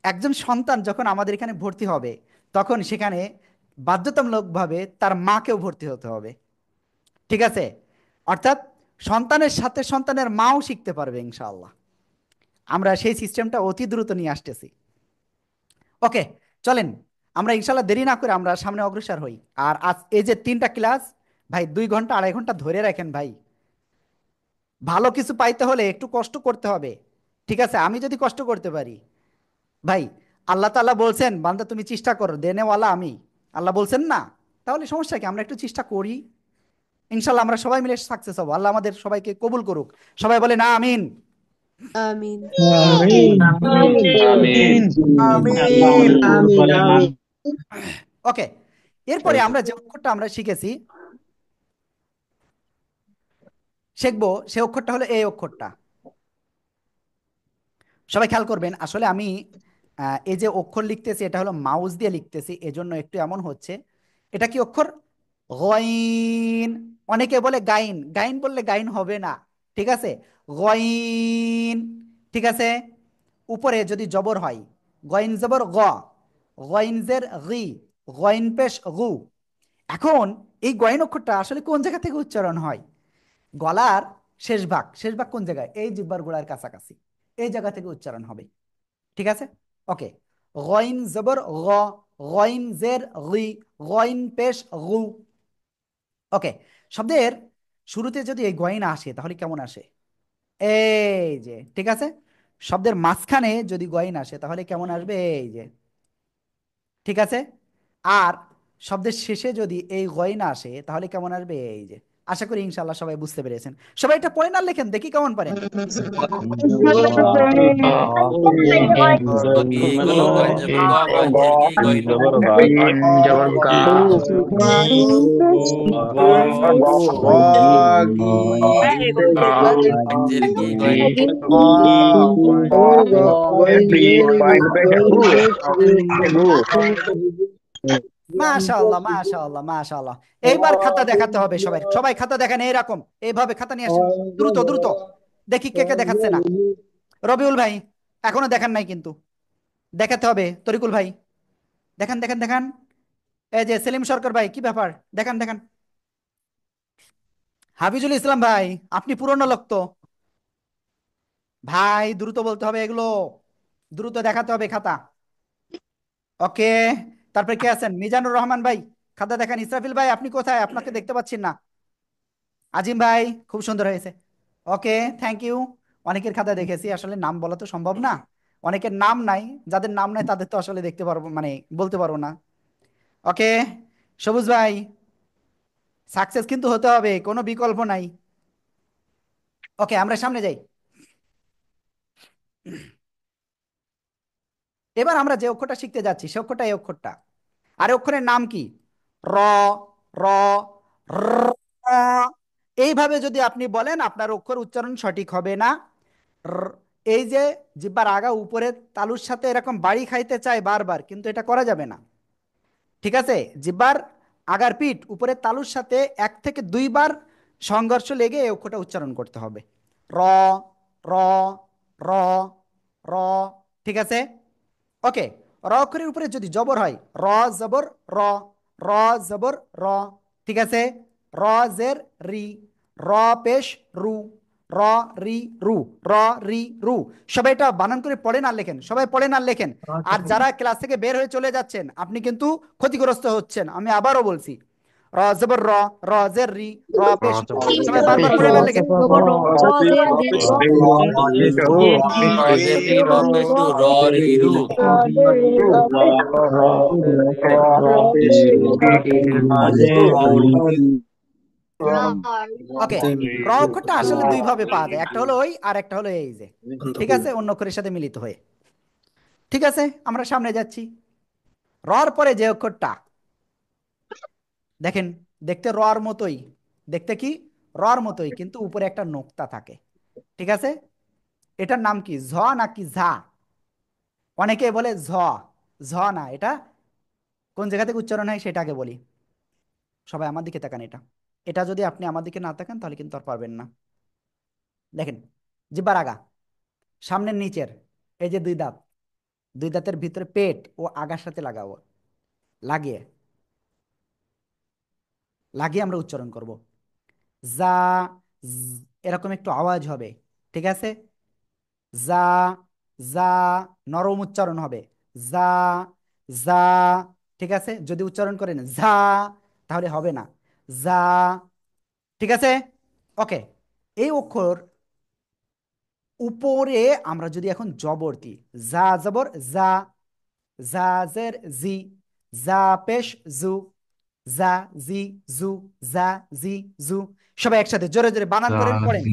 একজন সন্তান যখন আমাদের এখানে ভর্তি হবে তখন সেখানে বাধ্যতামূলকভাবে তার মাকেও ভর্তি হতে হবে। ঠিক আছে? অর্থাৎ সন্তানের সাথে সন্তানের মাও শিখতে পারবে ইনশাআল্লাহ। আমরা সেই সিস্টেমটা অতি দ্রুত নিয়ে আসতেছি। ওকে, চলেন আমরা ইনশাল্লাহ দেরি না করে আমরা সামনে অগ্রসর হই। আর আজ এই যে 3টা ক্লাস, ভাই 2 ঘন্টা 2.5 ঘন্টা ধরে রাখেন ভাই। ভালো কিছু পাইতে হলে একটু কষ্ট করতে হবে। ঠিক আছে? আমি যদি কষ্ট করতে পারি ভাই, আল্লাহ তাআলা বলছেন বান্দা তুমি চেষ্টা করো, দেনেওয়ালা আমি, আল্লাহ বলছেন না? তাহলে সমস্যা কি, আমরা একটু চেষ্টা করি। ইনশাল্লাহ আমরা সবাই মিলে সাকসেস হবো। আল্লাহ আমাদের সবাইকে কবুল করুক। সবাই বলে না আমিন। আমিন। আমিন আমিন। আমিন আমিন আমিন। ওকে, এরপরে আমরা যে অক্ষরটা আমরা শিখবো সে অক্ষরটা হলো এই অক্ষরটা। সবাই খেয়াল করবেন, আসলে আমি এই যে অক্ষর লিখতেছি এটা হলো মাউস দিয়ে লিখতেছি, এজন্য একটু এমন হচ্ছে। এটা কি অক্ষর? গইন। অনেকে বলে গাইন, গাইন বললে গাইন হবে না, ঠিক আছে? গইন, ঠিক আছে। উপরে যদি জবর হয়, গইন জবর গ, গইন জের গি, গইন পেশ গু। এখন এই গইন অক্ষরটা আসলে কোন জায়গা থেকে উচ্চারণ হয়? গলার শেষ ভাগ, শেষ ভাগ কোন জায়গায়? এই জিহ্বার গোড়ার কাছাকাছি, এই জায়গা থেকে উচ্চারণ হবে, ঠিক আছে? ওকে, গইন জবর গ, গইন জের গি, গইন পেশ গু। ওকে, শব্দের শুরুতে যদি এই গইন আসে তাহলে কেমন আসে? এই যে, ঠিক আছে। শব্দের মাঝখানে যদি গইন আসে তাহলে কেমন আসবে? এই যে, ঠিক আছে। আর শব্দের শেষে যদি এই গইন আসে তাহলে কেমন আসবে? এই যে। আশা করি ইনশাআল্লাহ সবাই বুঝতে পেরেছেন। সবাই এটা পড়েন আর লেখেন, দেখি কেমন পারেন। ই গো গইন জবর গ, গইন জের গি, গইন জবর গা, গিন জবর গা, গইন জের গি, গইন গইন পেশ গু, গু। মাশাআল্লাহ মাশাআল্লাহ মাশাআল্লাহ। এইবার খাতা দেখাতে হবে সবাই, সবাই খাতা দেখান এইরকম, এইভাবে খাতা নিয়ে আসেন, দ্রুত দ্রুত। দেখি কে কে দেখাচ্ছে না। রবিউল ভাই এখনো দেখান নাই কিন্তু, দেখাতে হবে। তরিকুল ভাই দেখান দেখান দেখান। এই যে সেলিম সরকার ভাই, কি ব্যাপার? দেখান দেখান। হাফিজুল ইসলাম ভাই, আপনি পুরনো লোক তো ভাই, দ্রুত বলতে হবে এগুলো, দ্রুত দেখাতে হবে খাতা। ওকে, তারপরে কে আছেন? মিজানুর রহমান ভাই, খাতা দেখান। ইসরাফিল ভাই আপনি কোথায়? আপনাকে দেখতে পাচ্ছি না। আজিম ভাই, খুব সুন্দর হয়েছে। ওকে, থ্যাংক ইউ। অনেকের খাতা দেখেছি, আসলে নাম বলা তো সম্ভব না, অনেকের নাম নাই। যাদের নাম নাই তাদের তো আসলে দেখতে পারবো, মানে বলতে পারবো না। ওকে, সবুজ ভাই, সাকসেস কিন্তু হতে হবে, কোনো বিকল্প নাই। ওকে, আমরা সামনে যাই। এবার আমরা যে অক্ষরটা শিখতে যাচ্ছি সে অক্ষরটা এই অক্ষরটা। আর এই অক্ষরের নাম কি? র, র, র। এইভাবে যদি আপনি বলেন আপনার অক্ষর উচ্চারণ সঠিক হবে না। র- এই যে জিহ্বার আগা উপরে তালুর সাথে এরকম বাড়ি খাইতে চায় বারবার, কিন্তু এটা করা যাবে না, ঠিক আছে? জিহ্বার আগার পিঠ উপরে তালুর সাথে 1 থেকে 2 বার সংঘর্ষ লেগে এই অক্ষরটা উচ্চারণ করতে হবে। র, র, র, র, ঠিক আছে? ওকে, র অক্ষরের উপরে যদি জবর হয়, র জবর র, র জবর র, ঠিক আছে? র জের রি, র পেশ রু, র রি রু, র রি রু। সবাই এটা বানান করে পড়েন আর লেখেন, সবাই পড়েন আর লেখেন। আর যারা ক্লাস থেকে বের হয়ে চলে যাচ্ছেন আপনি কিন্তু ক্ষতিগ্রস্ত হচ্ছেন, আমি আবারও বলছি। র জবর র, র জের রি, র পেশ রু। সবাই বারবার পড়েন আর লেখেন। র জের রি, র পেশ রু, র রি রু। ওকে, র অক্ষরটা আসলে 2 ভাবে পাওয়া যায়, একটা হলো ওই আর একটা হলো এই যে, ঠিক আছে? অন্য অক্ষরের সাথে মিলিত হয়ে, ঠিক আছে? আমরা সামনে যাচ্ছি। রর পরে যে অক্ষরটা দেখেন, দেখতে রর মতোই, দেখতে কি রর মতোই, কিন্তু উপরে একটা নোক্তা থাকে, ঠিক আছে? এটার নাম কি? ঝ নাকি ঝা? অনেকে বলে ঝ, ঝ না, এটা কোন জায়গা থেকে উচ্চারণ হয় সেটা আগে বলি। সবাই আমার দিকে তাকান। এটা, এটা যদি আপনি আমার দিকে না তাকান তাহলে কিন্তু আর পারবেন না। দেখেন, জিহ্বার আগা, সামনের নিচের এই যে 2 দাঁত, 2 দাঁতের ভিতরে পেট ও আগার সাথে লাগাবো, লাগিয়ে লাগিয়ে আমরা উচ্চারণ করব। যা, এরকম একটু আওয়াজ হবে, ঠিক আছে? যা, যা, নরম উচ্চারণ হবে। যা, যা, ঠিক আছে? যদি উচ্চারণ করেন যা তাহলে হবে না। যা, ঠিক আছে? ওকে, এই অক্ষর উপরে আমরা যদি এখন জবর দিই, যা জবর যা, জা জের জি, যা পেশ জু, জা জি জু, জা জি জু। সবাই একসাথে জোরে জোরে বানান করেন, পড়েন।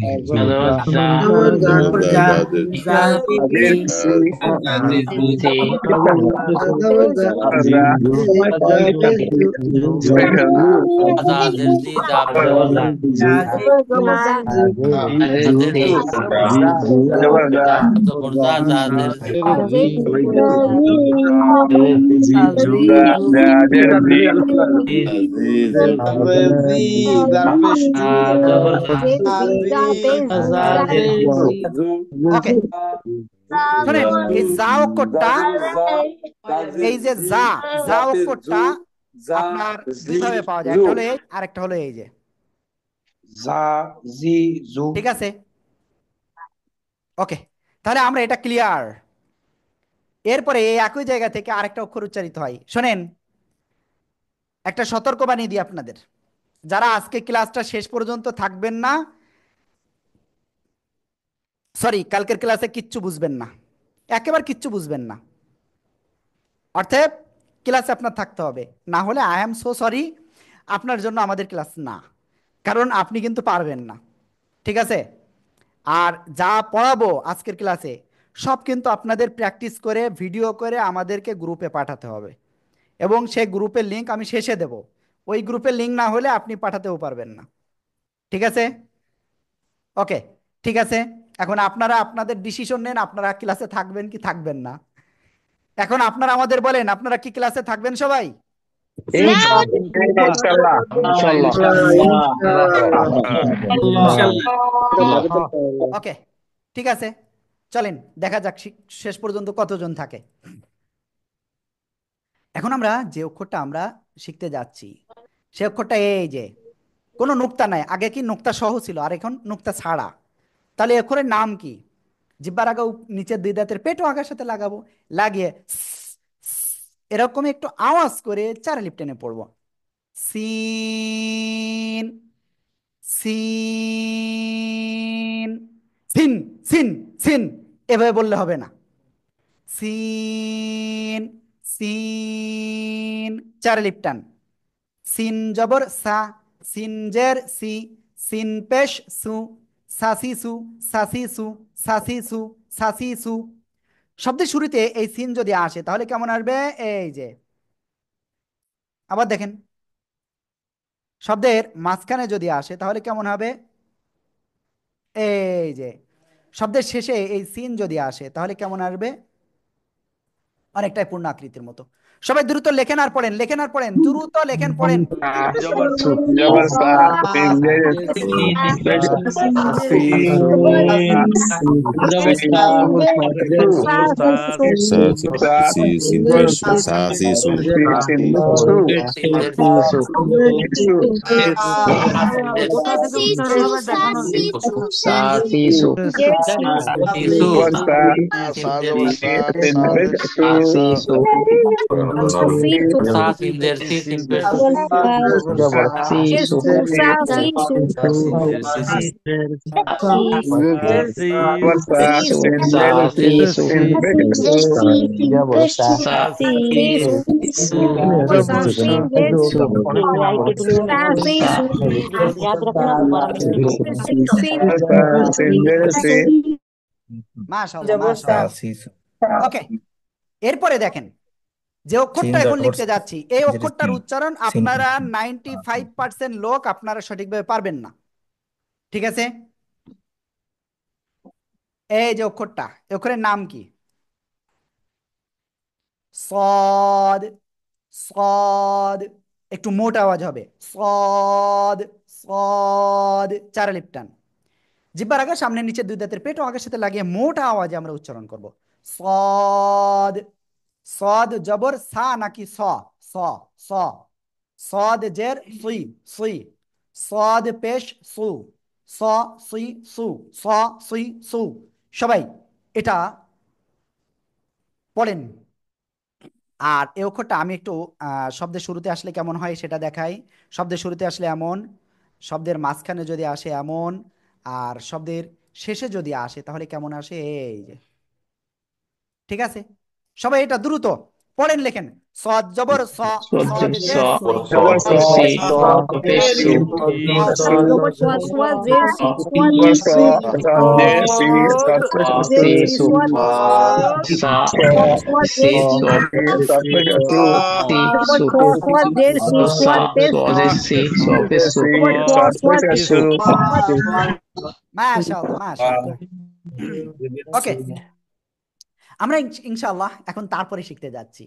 ওকে, শোনেন, এই যা অক্ষরটা, এই যে যা, যা অক্ষরটা আপনার দুই ভাবে পাওয়া যায়, একটা হলো এই আর একটা হলো এই যে, ঠিক আছে? ওকে, তাহলে আমরা এটা ক্লিয়ার। এরপরে এই একই জায়গা থেকে আরেকটা অক্ষর উচ্চারিত হয়। শোনেন, একটা সতর্কবাণী দিই আপনাদের, যারা আজকে ক্লাসটা শেষ পর্যন্ত থাকবেন না, সরি, কালকের ক্লাসে কিচ্ছু বুঝবেন না, একেবারে কিচ্ছু বুঝবেন না। অর্থাৎ ক্লাসে আপনার থাকতে হবে, না হলে আই এম সো সরি, আপনার জন্য আমাদের ক্লাস না, কারণ আপনি কিন্তু পারবেন না, ঠিক আছে? আর যা পড়াবো আজকের ক্লাসে সব কিন্তু আপনাদের প্র্যাকটিস করে ভিডিও করে আমাদেরকে গ্রুপে পাঠাতে হবে, এবং সেই গ্রুপের লিঙ্ক আমি শেষে দেব। ওই গ্রুপের লিঙ্ক না হলে আপনি পাঠাতেও পারবেন না, ঠিক আছে? ওকে, ঠিক আছে। এখন আপনারা আপনাদের ডিসিশন নেন, আপনারা ক্লাসে থাকবেন কি থাকবেন না। এখন আপনারা আমাদের বলেন, আপনারা কি ক্লাসে থাকবেন সবাই? ইনশাআল্লাহ, ওকে, ঠিক আছে, চলেন দেখা যাক শেষ পর্যন্ত কতজন থাকে। এখন আমরা যে অক্ষরটা আমরা শিখতে যাচ্ছি, সে অক্ষরটা এই যে, কোনো নুক্তা নাই, আগে কি নুক্তা সহ ছিল আর এখন নুক্তা ছাড়া। তাহলে এই অক্ষরের নাম কি? জিব্বার আগে নিচের দুই দাঁতের পেটও আগার সাথে লাগাবো, লাগিয়ে এরকম একটু আওয়াজ করে চার লিপ টেনে পড়বো। সিন, সিন, সিন, সিন, সিন, এভাবে বললে হবে না। সিন, সিন, চার লিপ টান। সিন জবর সা, সিন জের সি, সিন পেশ সু, সাসি সু, সাসি সু, সাসি সু, সাসি সু। শব্দের শুরুতে এই সিন যদি আসে তাহলে কেমন আসবে? এই যে, আবার দেখেন, শব্দের মাঝখানে যদি আসে তাহলে কেমন হবে? এই যে, শব্দের শেষে এই সিন যদি আসে তাহলে কেমন আসবে? অনেকটাই পূর্ণ আকৃতির মতো। সবাই দ্রুত লেখেন আর পড়েন, লেখেন আর পড়েন, দ্রুত লেখেন, পড়েন। মাশাআল্লাহ, মাশাআল্লাহ। ওকে, এরপরে দেখেন, যে অক্ষরটা এখন লিখতে যাচ্ছি, এই অক্ষরটার উচ্চারণ আপনারা 95% লোক আপনারা সঠিকভাবে পারবেন না, ঠিক আছে? এই যে অক্ষরটা, এই অক্ষরের নাম কি? সদ, সদ, একটু মোটা আওয়াজ হবে, সদ, সদ, চার লিপ টান। জিহ্বার আগে সামনে নিচে দুই দাঁতের পেট ও আগের সাথে লাগিয়ে মোটা আওয়াজে আমরা উচ্চারণ করব। সদ, সদ জবর সা নাকি স? স, স, সদ জের সুই, সুই, সদ পেশ সু, স সুই সু, স সুই সু। সবাই এটা পড়েন। আর এই অক্ষরটা আমি একটু শব্দের শুরুতে আসলে কেমন হয় সেটা দেখাই। শব্দের শুরুতে আসলে এমন, শব্দের মাঝখানে যদি আসে এমন, আর শব্দের শেষে যদি আসে তাহলে কেমন আসে? এই যে, ঠিক আছে? সবাই এটা দ্রুত পড়েন লেখেন। সদ জবর স, সদ Swajab জের sa, সি, Double sa, saw, si, Pesu, pesu, সদ Double swat swat zer si swat Double saw, swat Jesse, Suspect zer si, Su, si su, swat sa, swat Saw, swat zer si, si swab, Suspect Su, si, double su, swat swat zer si swat sa, pes swaje, si, swabe, su, double Jesse, swat swat Suspect Su, মাশাআল্লাহ মাশাআল্লাহ। ওকে, আমরা ইনশাআল্লাহ এখন তারপরে শিখতে যাচ্ছি।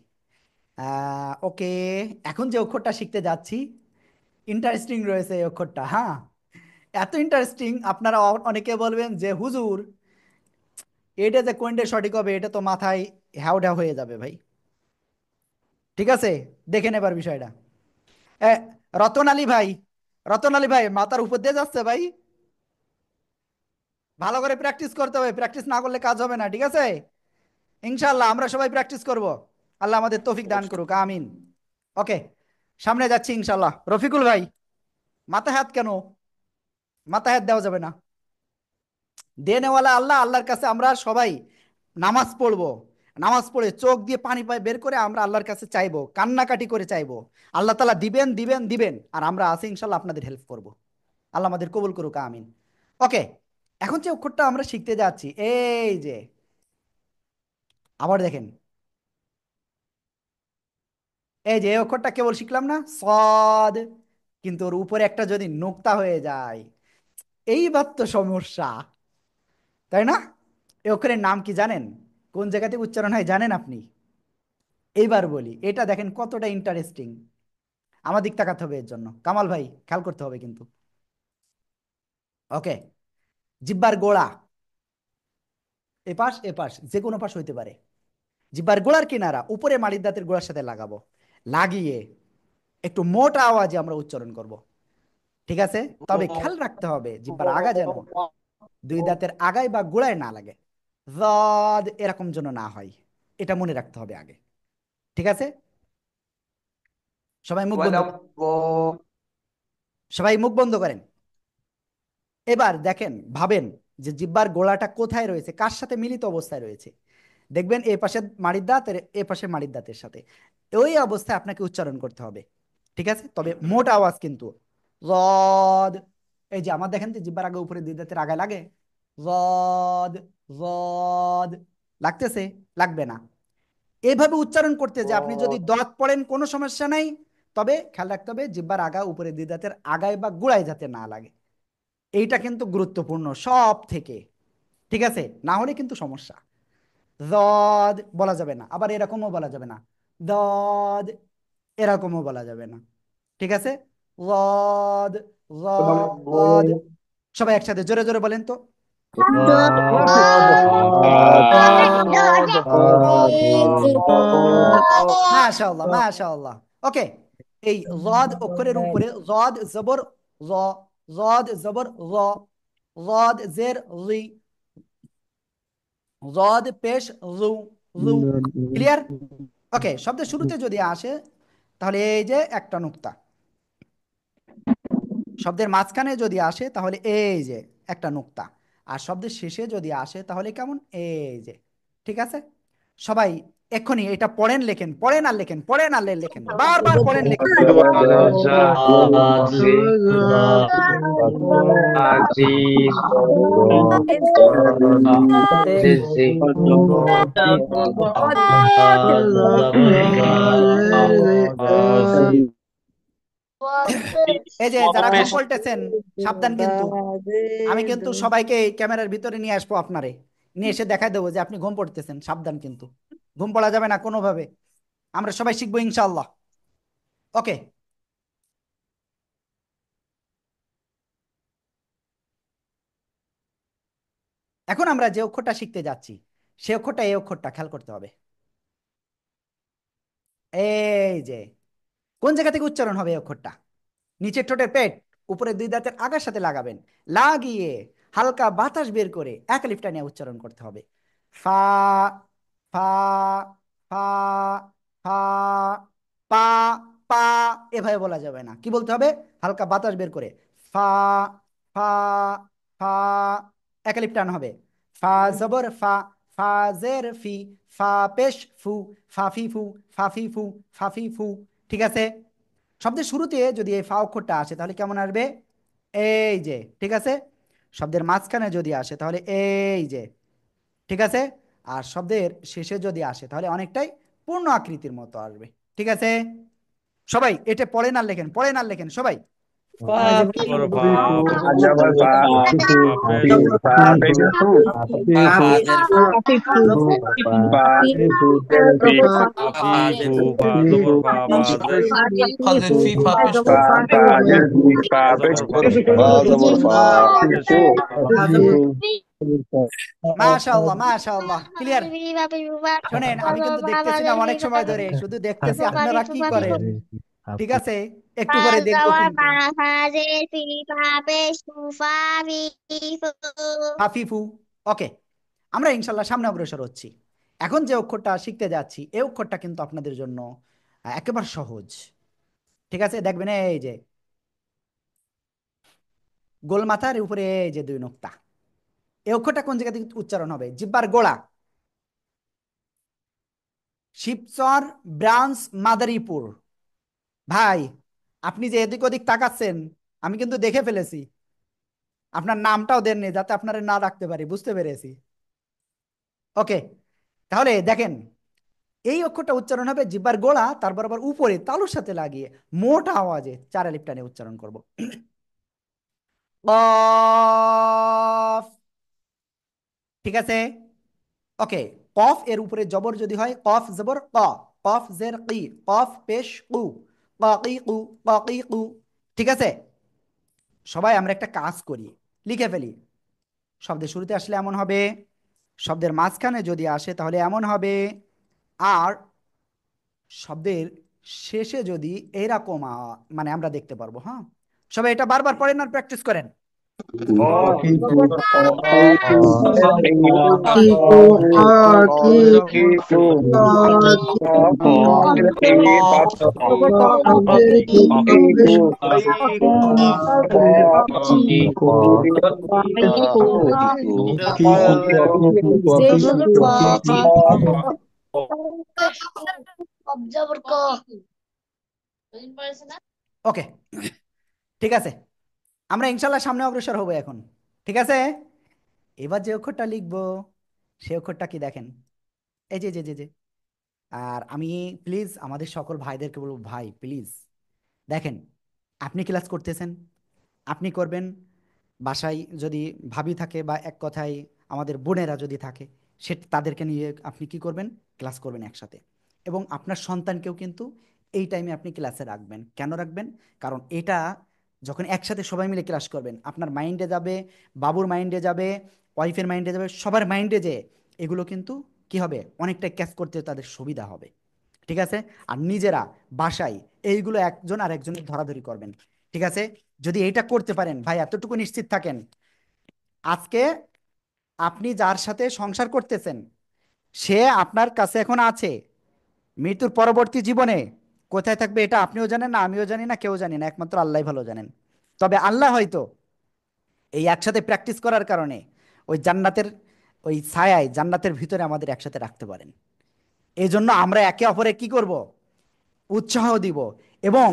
ওকে, এখন যে অক্ষরটা শিখতে যাচ্ছি ইন্টারেস্টিং রয়েছে এই অক্ষরটা, হ্যাঁ। এত ইন্টারেস্টিং, আপনারা অনেকে বলবেন যে হুজুর এটা যে কোনটা সঠিক হবে এটা তো মাথায় হ্যাওডা হয়ে যাবে ভাই। ঠিক আছে, দেখে নেবার বিষয়টা। এ, রতন আলী ভাই, রতন আলী ভাই মাথার উপর দিয়ে যাচ্ছে ভাই। ভালো করে প্র্যাকটিস করতে হবে, প্র্যাকটিস না করলে কাজ হবে না, ঠিক আছে। ইনশাআল্লাহ আমরা সবাই প্র্যাকটিস করব। আল্লাহ আমাদের তৌফিক দান করুক, আমিন। ওকে, সামনে যাচ্ছি ইনশাআল্লাহ। রফিকুল ভাই, মাথা হাত কেন? মাথা হাত দেওয়া যাবে না। দেনেওয়ালা আল্লাহ, আল্লাহর কাছে আমরা সবাই নামাজ পড়বো। নামাজ পড়ে চোখ দিয়ে পানি পায় বের করে আমরা আল্লাহর কাছে চাইবো, কান্নাকাটি করে চাইবো। আল্লাহ তাআলা দিবেন দিবেন দিবেন, আর আমরা আছি ইনশাআল্লাহ আপনাদের হেল্প করব। আল্লাহ আমাদের কবুল করুক, আমিন। ওকে, এখন যে অক্ষরটা আমরা শিখতে যাচ্ছি, এই যে আবার দেখেন, এই যে এই অক্ষরটা কেবল শিখলাম না, সদ, কিন্তু ওর উপরে একটা যদি নোক্তা হয়ে যায় এইবার তো সমস্যা, তাই না? এই অক্ষরের নাম কি জানেন? কোন জায়গা থেকে উচ্চারণ হয় জানেন আপনি? এইবার বলি, এটা দেখেন কতটা ইন্টারেস্টিং। আমার দিক তাকাতে হবে এর জন্য, কামাল ভাই খেয়াল করতে হবে কিন্তু। ওকে, জিব্বার গোড়া, এপাশ এপাশ যে কোনো পাশ হইতে পারে। জিব্বার গোড়ার কিনারা উপরে মাড়ির দাঁতের গোড়ার সাথে লাগাবো, লাগিয়ে একটু মোটা আওয়াজে আমরা উচ্চারণ করব, ঠিক আছে। তবে খেয়াল রাখতে হবে জিব্বার আগা যেন দুই দাঁতের আগায় বা গোড়ায় না লাগে, জদ এরকম যেন না হয়, এটা মনে রাখতে হবে আগে, ঠিক আছে। সবাই মুখ বন্ধ, সবাই মুখ বন্ধ করেন। এবার দেখেন, ভাবেন যে জিহ্বার গোড়াটা কোথায় রয়েছে, কার সাথে মিলিত অবস্থায় রয়েছে। দেখবেন এ পাশে মাড়ির দাঁত আর এ পাশে মাড়ির দাঁতের সাথে, ওই অবস্থায় আপনাকে উচ্চারণ করতে হবে, ঠিক আছে। তবে মোট আওয়াজ কিন্তু রদ, এই যে আমার দেখেন যে জিহ্বার আগে উপরে দুই দাঁতের আগায় লাগে, রদ রদ, লাগতেছে? লাগবে না। এইভাবে উচ্চারণ করতে যে আপনি যদি দত পড়েন কোনো সমস্যা নাই, তবে খেয়াল রাখতে হবে জিহ্বার আগা উপরে দুই দাঁতের আগায় বা গোড়ায় যাতে না লাগে। এইটা কিন্তু গুরুত্বপূর্ণ সব থেকে, ঠিক আছে, না হলে কিন্তু সমস্যা। দদ বলা যাবে না, আবার এরকমও বলা যাবে না, দদ এরকমও বলা যাবে না, ঠিক আছে। রদ রদ, সবাই একসাথে জোরে জোরে বলেন তো। মাশাআল্লাহ মাশাআল্লাহ। ওকে, এই রদ অক্ষরের উপরে রদ জবর র, রদ জবর র, রদ জের রি, রদ পেশ রু, রু। ক্লিয়ার? ওকে, শব্দের শুরুতে যদি আসে তাহলে এই যে একটা নুক্তা, শব্দের মাঝখানে যদি আসে তাহলে এই যে একটা নুক্তা, আর শব্দের শেষে যদি আসে তাহলে কেমন, এই যে, ঠিক আছে। সবাই এক্ষুনি এটা পড়েন, লেখেন, পড়েন আর লেখেন, পড়েন আর লেখেন, বারবার পড়েন লেখেন। razi, aziz, zizi, এই যে যারা ঘুম পড়তেছেন সাবধান কিন্তু, আমি কিন্তু সবাইকে এই ক্যামেরার ভিতরে নিয়ে আসবো, আপনারে নিয়ে এসে দেখাই দেবো যে আপনি ঘুম পড়তেছেন, সাবধান কিন্তু, ঘুম পড়া যাবে না কোনোভাবে। আমরা সবাই শিখবো ইনশাআল্লাহ। ওকে, এখন আমরা যে অক্ষরটা শিখতে যাচ্ছি সে অক্ষরটা এই অক্ষরটা খেয়াল করতে হবে। এই যে কোন জায়গা থেকে উচ্চারণ হবে এই অক্ষরটা, নিচের ঠোঁটের পেট উপরে দুই দাঁতের আগার সাথে লাগাবেন, লাগিয়ে হালকা বাতাস বের করে এক লিফটা নিয়ে উচ্চারণ করতে হবে। ফা, ফা, ফা, ফা, পা, পা, এভাবে বলা যাবে না, কি বলতে হবে, হালকা বাতাস বের করে ফা, ফা, ফা, এক লিফ টান হবে। ফা জবর ফা, ফাজের ফি, ফা পেশ ফু, ফাফি ফু, ফাফি ফু, ফাফি ফু। ঠিক আছে, শব্দের শুরুতে যদি এই ফা অক্ষরটা আসে তাহলে কেমন আসবে? এই যে। ঠিক আছে, শব্দের মাঝখানে যদি আসে তাহলে এই যে। ঠিক আছে, আর শব্দের শেষে যদি আসে তাহলে অনেকটাই পূর্ণ আকৃতির মতো আসবে। ঠিক আছে, সবাই এটা পড়েন আর লেখেন, পড়েন আর লেখেন সবাই। জবর বা, Ba jabar ba, বা পেশ ba pesh fu, ফাজের ba zel fi, ফি ফু, বা জবর বা, বা জের ফাজের ফি ফা পেশ ফু ba ba zel fi, ba বা pesh জবর fu, বা, বা জবর ফা পেশ fu, মাশাআল্লাহ, মাশাআল্লাহ, ক্লিয়ার। শোনেন, আমি কিন্তু দেখতেছি না অনেক সময় ধরে, শুধু দেখতেছি আপনারা কি করেন। ঠিক আছে, একটু পরে দেখবো কিন্তু। হাফিফু। ওকে, আমরা ইনশাল্লাহ সামনে অগ্রসর হচ্ছি। এখন যে অক্ষরটা শিখতে যাচ্ছি এই অক্ষরটা কিন্তু আপনাদের জন্য একেবারে সহজ। ঠিক আছে, দেখবেন এই যে গোল মাথার উপরে এই যে দুই নোক্তা, এই অক্ষরটা কোন জায়গা থেকে উচ্চারণ হবে? জিহ্বার গোড়া। শিবচর ব্রাঞ্চ মাদারীপুর। ভাই, আপনি যে এদিক ওদিক তাকাচ্ছেন, আমি কিন্তু দেখে ফেলেছি। আপনার নামটাও দেননি যাতে আপনারা না রাখতে পারি, বুঝতে পেরেছি। ওকে, তাহলে দেখেন, এই অক্ষরটা উচ্চারণ হবে জিহ্বার গোড়া, তারপর আবার উপরে তালুর সাথে লাগিয়ে মোটা আওয়াজে চার আলিফ টানে উচ্চারণ করব। কফ। ঠিক আছে, ওকে। কফ এর উপরে জবর যদি হয়, কফ জবর ক, কফ জের কি, কফ পেশ কু, কি কু, কি কু। ঠিক আছে, সবাই আমরা একটা কাজ করি, লিখে ফেলি। শব্দের শুরুতে আসলে এমন হবে, শব্দের মাঝখানে যদি আসে তাহলে এমন হবে, আর শব্দের শেষে যদি এরকম মানে আমরা দেখতে পারবো। হ্যাঁ, সবাই এটা বারবার পড়েন আর প্র্যাকটিস করেন। o, ki fu, ki pa ki fu, ওকে, ঠিক আছে, আমরা ইনশাল্লাহ সামনে অগ্রসর হবো এখন। ঠিক আছে, এবার যে অক্ষরটা লিখবো সে অক্ষরটা কি দেখেন, এই যে যে যে যে। আর আমি প্লিজ আমাদের সকল ভাইদেরকে বলবো, ভাই প্লিজ দেখেন, আপনি ক্লাস করতেছেন, আপনি করবেন, বাসায় যদি ভাবি থাকে বা এক কথায় আমাদের বোনেরা যদি থাকে, সে তাদেরকে নিয়ে আপনি কি করবেন, ক্লাস করবেন একসাথে। এবং আপনার সন্তানকেও কিন্তু এই টাইমে আপনি ক্লাসে রাখবেন। কেন রাখবেন? কারণ এটা যখন একসাথে সবাই মিলে ক্লাস করবেন, আপনার মাইন্ডে যাবে, বাবুর মাইন্ডে যাবে, ওয়াইফের মাইন্ডে যাবে, সবার মাইন্ডে যে এগুলো কিন্তু কি হবে, অনেকটা ক্যাচ করতে তাদের সুবিধা হবে। ঠিক আছে, আর নিজেরা বাসায় এইগুলো একজন আর একজনের ধরাধরি করবেন। ঠিক আছে, যদি এইটা করতে পারেন ভাই, এতটুকু নিশ্চিত থাকেন, আজকে আপনি যার সাথে সংসার করতেছেন সে আপনার কাছে এখন আছে, মৃত্যুর পরবর্তী জীবনে কোথায় থাকবে এটা আপনিও জানেন না, আমিও জানি না, কেউ জানি না, একমাত্র আল্লাহ ভালো জানেন। তবে আল্লাহ হয়তো এই একসাথে প্র্যাকটিস করার কারণে ওই জান্নাতের ওই ছায়ায় জান্নাতের ভিতরে আমাদের একসাথে রাখতে পারেন। এই জন্য আমরা একে অপরে কি করব, উৎসাহ দিব। এবং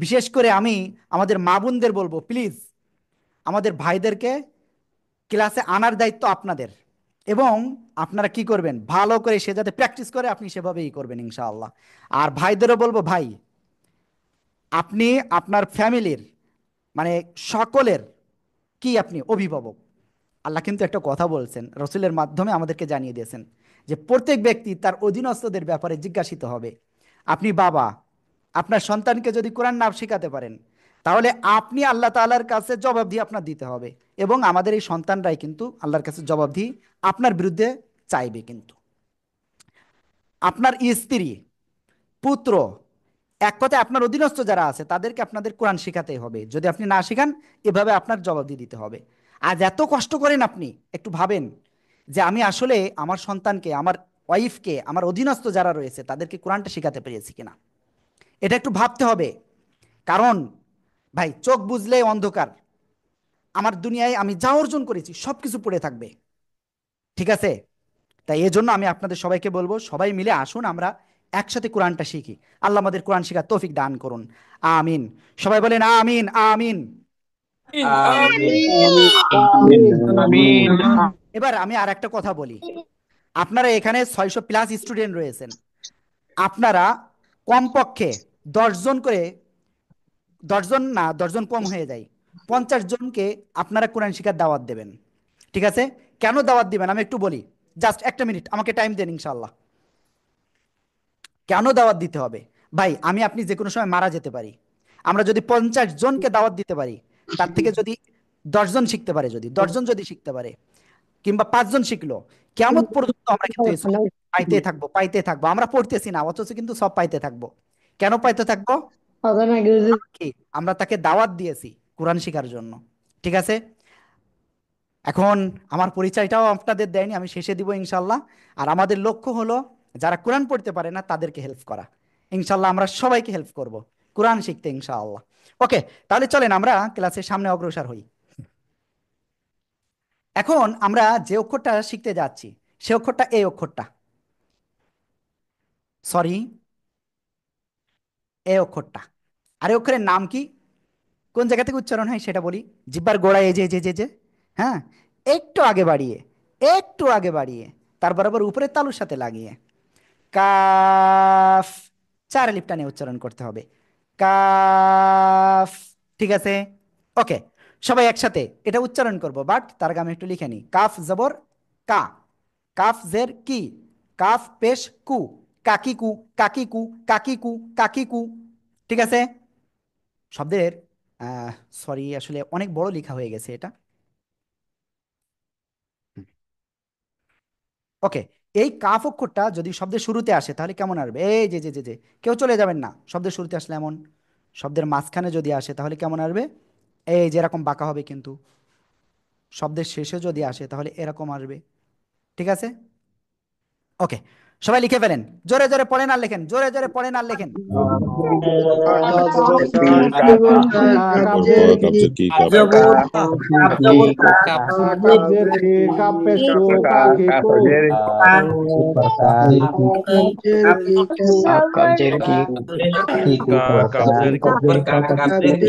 বিশেষ করে আমি আমাদের মা বোনদের বলবো, প্লিজ আমাদের ভাইদেরকে ক্লাসে আনার দায়িত্ব আপনাদের। এবং আপনারা কি করবেন, ভালো করে সে যাতে প্র্যাকটিস করে আপনি সেভাবেই করবেন ইনশাআল্লাহ। আর ভাইদেরও বলবো, ভাই আপনি আপনার ফ্যামিলির মানে সকলের কি আপনি অভিভাবক। আল্লাহ কিন্তু একটা কথা বলছেন, রসুলের মাধ্যমে আমাদেরকে জানিয়ে দিয়েছেন যে প্রত্যেক ব্যক্তি তার অধীনস্থদের ব্যাপারে জিজ্ঞাসিত হবে। আপনি বাবা, আপনার সন্তানকে যদি কোরআন না শেখাতে পারেন তাহলে আপনি আল্লাহ তাআলার কাছে জবাবদিহি আপনার দিতে হবে। এবং আমাদের এই সন্তানরাই কিন্তু আল্লাহর কাছে জবাবদিহি আপনার বিরুদ্ধে চাইবে। কিন্তু আপনার স্ত্রী, পুত্র, এক কথায় আপনার অধীনস্থ যারা আছে তাদেরকে আপনাদের কোরআন শেখাতেই হবে। যদি আপনি না শেখান, এভাবে আপনার জবাবদিহি দিতে হবে। আজ এত কষ্ট করেন আপনি, একটু ভাবেন যে আমি আসলে আমার সন্তানকে, আমার ওয়াইফকে, আমার অধীনস্থ যারা রয়েছে তাদেরকে কোরআনটা শেখাতে পেরেছি কিনা, এটা একটু ভাবতে হবে। কারণ ভাই, চোখ বুঝলে অন্ধকার, আমার দুনিয়ায় আমি যা অর্জন করেছি সব কিছু পড়ে থাকবে। ঠিক আছে, তাই এই জন্য আমি আপনাদের সবাইকে বলবো, সবাই মিলে আসুন আমরা একসাথে কোরআনটা শিখি। আল্লাহ আমাদের কোরআন শেখার তৌফিক দান করুন। আমিন। সবাই বলেন আমিন আমিন। আমিন। আমিন। এবার আমি আর একটা কথা বলি, আপনারা এখানে 600+ স্টুডেন্ট রয়েছেন, আপনারা কমপক্ষে 10 জন করে, 10 জন না, 10 জন কম হয়ে যায়, 50 জনকে আপনারা কোরআন শিখার দাওয়াত দেবেন। ঠিক আছে? কেন দাওয়াত দিবেন আমি একটু বলি, জাস্ট একটা মিনিট আমাকে টাইম দেন ইনশাল্লাহ। কেন দাওয়াত দিতে হবে? ভাই আমি আপনি যে কোনো সময় মারা যেতে পারি, আমরা যদি 50 জনকে দাওয়াত দিতে পারি, তার থেকে যদি 10 জন শিখতে পারে, যদি 10 জন যদি শিখতে পারে, কিংবা 5 জন শিখলো, কিয়ামত পর্যন্ত আমরা কিন্তু এই সব পাইতে থাকবো, পাইতে থাকবো। আমরা পড়তেছি না অথচ কিন্তু সব পাইতে থাকবো। কেন পাইতে থাকবো? কি আমরা তাকে দাওয়াত দিয়েছি কোরআন শিখার জন্য। ঠিক আছে? এখন আমার পরিচয়টাও আপনাদের দেয়নি, আমি শেষে দিব ইনশাল্লাহ। আর আমাদের লক্ষ্য হলো যারা কোরআন পড়তে পারে না তাদেরকে হেল্প করা। ইনশাল্লাহ আমরা সবাইকে হেল্প করব কোরআন শিখতে ইনশাআল্লাহ। ওকে, তাহলে চলেন আমরা ক্লাসের সামনে অগ্রসর হই। এখন আমরা যে অক্ষরটা শিখতে যাচ্ছি সে অক্ষরটা এই অক্ষরটা, সরি, এই অক্ষরটা। আর এই অক্ষরের নাম কি? কোন জায়গা থেকে উচ্চারণ হয় সেটা বলি। জিহ্বার গোড়ায় এই যে যে যে যে, হ্যাঁ, একটু আগে বাড়িয়ে, একটু আগে বাড়িয়ে, তার বরাবর উপরে তালুর সাথে লাগিয়ে কাফ, 4 আলিফ টানে উচ্চারণ করতে হবে। কাফ। ঠিক আছে? ওকে, সবাই একসাথে এটা উচ্চারণ করব, বাট তার আগে আমি একটু লিখে নিই। কাফ জবর কা, কাফ জের কি, কাফ পেশ কু, কাকি কু, কাকি কু, কাকি কু, কাকি কু। ঠিক আছে? শব্দের সরি, আসলে অনেক বড় লেখা হয়ে গেছে এটা। ওকে, এই কাফ অক্ষরটা যদি শব্দের শুরুতে আসে তাহলে কেমন আসবে? এই যে যে যে যে, কেউ চলে যাবেন না, শব্দের শুরুতে আসলে এমন, শব্দের মাঝখানে যদি আসে তাহলে কেমন আসবে? এই যে এরকম বাঁকা হবে, কিন্তু শব্দের শেষে যদি আসে তাহলে এরকম আসবে। ঠিক আছে? ওকে, সবাই লিখে ফেলেন, জোরে জোরে পড়েন আর লেখেন, জোরে জোরে পড়েন আর লেখেন। কাবজের কি কাপ কাপ কাবজের কি কাপের কো কাকি কো কাবজের কি কাবজের কি কাবজের কি কাবজের কি কাকু কাকি কো কাপ কবজর কা কাগজের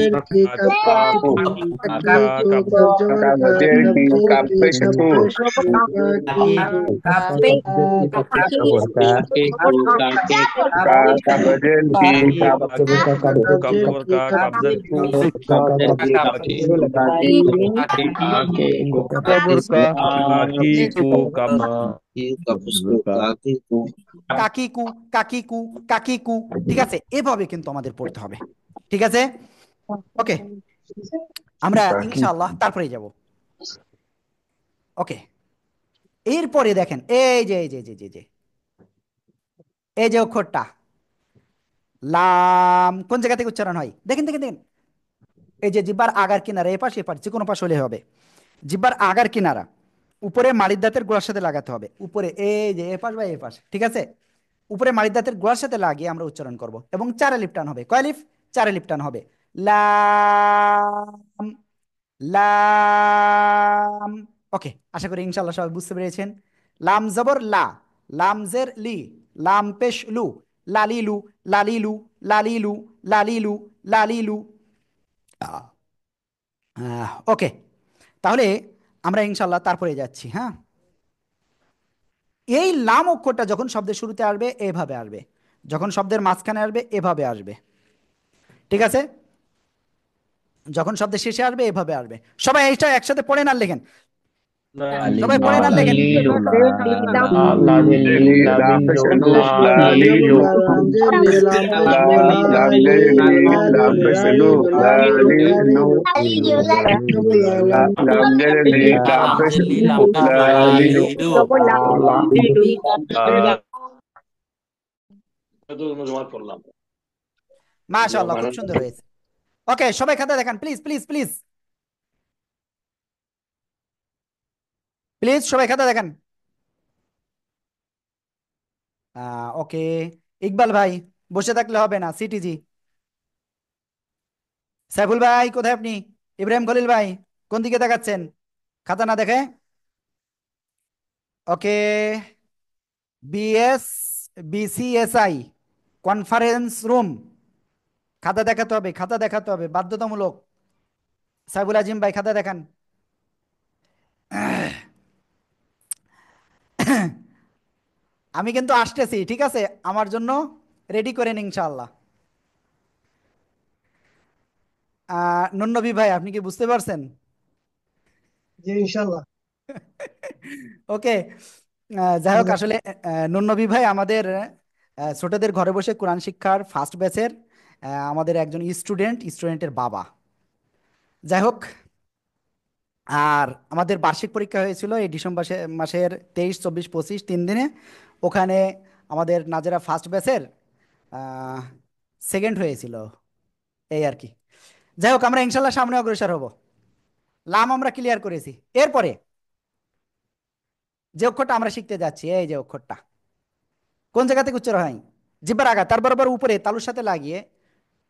কি কাবজের কি কাপেশ কু কাপেশ কো কাকি কাগজের কি কাপ কাবজের কাপর কি কা কাকি কাবজের কো কবর কা কাকি কু কাপ কাকিকু, কাকিকু, কাকিকু। ঠিক আছে? এভাবে কিন্তু আমাদের পড়তে হবে। ঠিক আছে? ওকে, আমরা কাকি ইনশাআল্লাহ তারপরে যাব। ওকে, এরপরে দেখেন এই যে এই যে যে যে যে, এই যে অক্ষরটা লাম, কোন জায়গা থেকে উচ্চারণ হয়? দেখেন দেখেন দেখেন, এই যে জিব্বার আগার কিনারা, এপাশ এপাশ যে কোনো পাশ হলে হবে। জিব্বার আগার কিনারা উপরে মাড়ির দাঁতের গোড়ার সাথে লাগাতে হবে, উপরে এই যে এপাশ বা এপাশ। ঠিক আছে? উপরে মাড়ির দাঁতের গোড়ার সাথে লাগিয়ে আমরা উচ্চারণ করব, এবং 4 আলিফ টান হবে। কয় আলিফ? 4 আলিফ টান হবে। লাম, লাম। ওকে, আশা করি ইনশাল্লাহ সবাই বুঝতে পেরেছেন। লাম জবর লা, লাম জের লি, লাম পেশ লু, লালিলু, লালিলু, লালিলু, লালিলু, লালিলু। ওকে, তাহলে আমরা ইনশাল্লাহ তারপরে যাচ্ছি। হ্যাঁ, এই লাম অক্ষরটা যখন শব্দের শুরুতে আসবে এভাবে আসবে, যখন শব্দের মাঝখানে আসবে এভাবে আসবে। ঠিক আছে? যখন শব্দের শেষে আসবে এভাবে আসবে। সবাই এইটা একসাথে পড়েন আর লেখেন, সবাই পড়েন আর লেখেন। লিলু লা লা লা লি লি লা লাম বিন্দু পেশ লু লা লা লি লিলু লু লাঞ্জের লি লাম্পেশ লা লো লাম লাই লে লু লি লাম লালি পেশ লু লালি লা লালি লি লালি লু লাম লাম লে লি লাম পেশ লামজেলি লু লামপেশ লা লাই লি লু লিডু লা মাশাআল্লাহ, খুব সুন্দর হয়েছে। ওকে, সবাই খাতা দেখান প্লিজ প্লিজ প্লিজ, প্লিজ সবাই খাতা দেখান। ওকে, ইকবাল ভাই বসে থাকলে হবে না, সিটিজি। সাইফুল ভাই কোথায় আপনি? ইব্রাহিম খলিল ভাই কোন দিকে দেখাচ্ছেন খাতা না দেখে? ওকে, বিএস বিসিএসআই কনফারেন্স রুম। খাতা দেখাতে হবে, খাতা দেখাতে হবে বাধ্যতামূলক। সাইবুল আজিম ভাই খাতা দেখান। আমি কিন্তু আসতেছি, ঠিক আছে? আমার জন্য রেডি করেন ইনশাআল্লাহ। নন্নবী ভাই আপনি কি বুঝতে পারছেন? জি ইনশাআল্লাহ। ওকে। যাই হোক, আসলে নুননবী ভাই আমাদের ছোটদের ঘরে বসে কোরআন শিক্ষার ফার্স্ট ব্যাচের আমাদের একজন স্টুডেন্টের বাবা। যাই হোক, আর আমাদের বার্ষিক পরীক্ষা হয়েছিল এই ডিসেম্বর মাসের 23, 24, 25 3 দিনে। ওখানে আমাদের নাজেরা ফার্স্ট ব্যাচের সেকেন্ড হয়েছিল, এই আর কি। যাই হোক, আমরা ইনশাল্লাহ সামনে অগ্রসর হব। লাম আমরা ক্লিয়ার করেছি। এরপরে যে অক্ষরটা আমরা শিখতে যাচ্ছি, এই যে অক্ষরটা কোন জায়গা থেকে উচ্চারণ হয়? জিহ্বার আগা তার বরাবর উপরে তালুর সাথে লাগিয়ে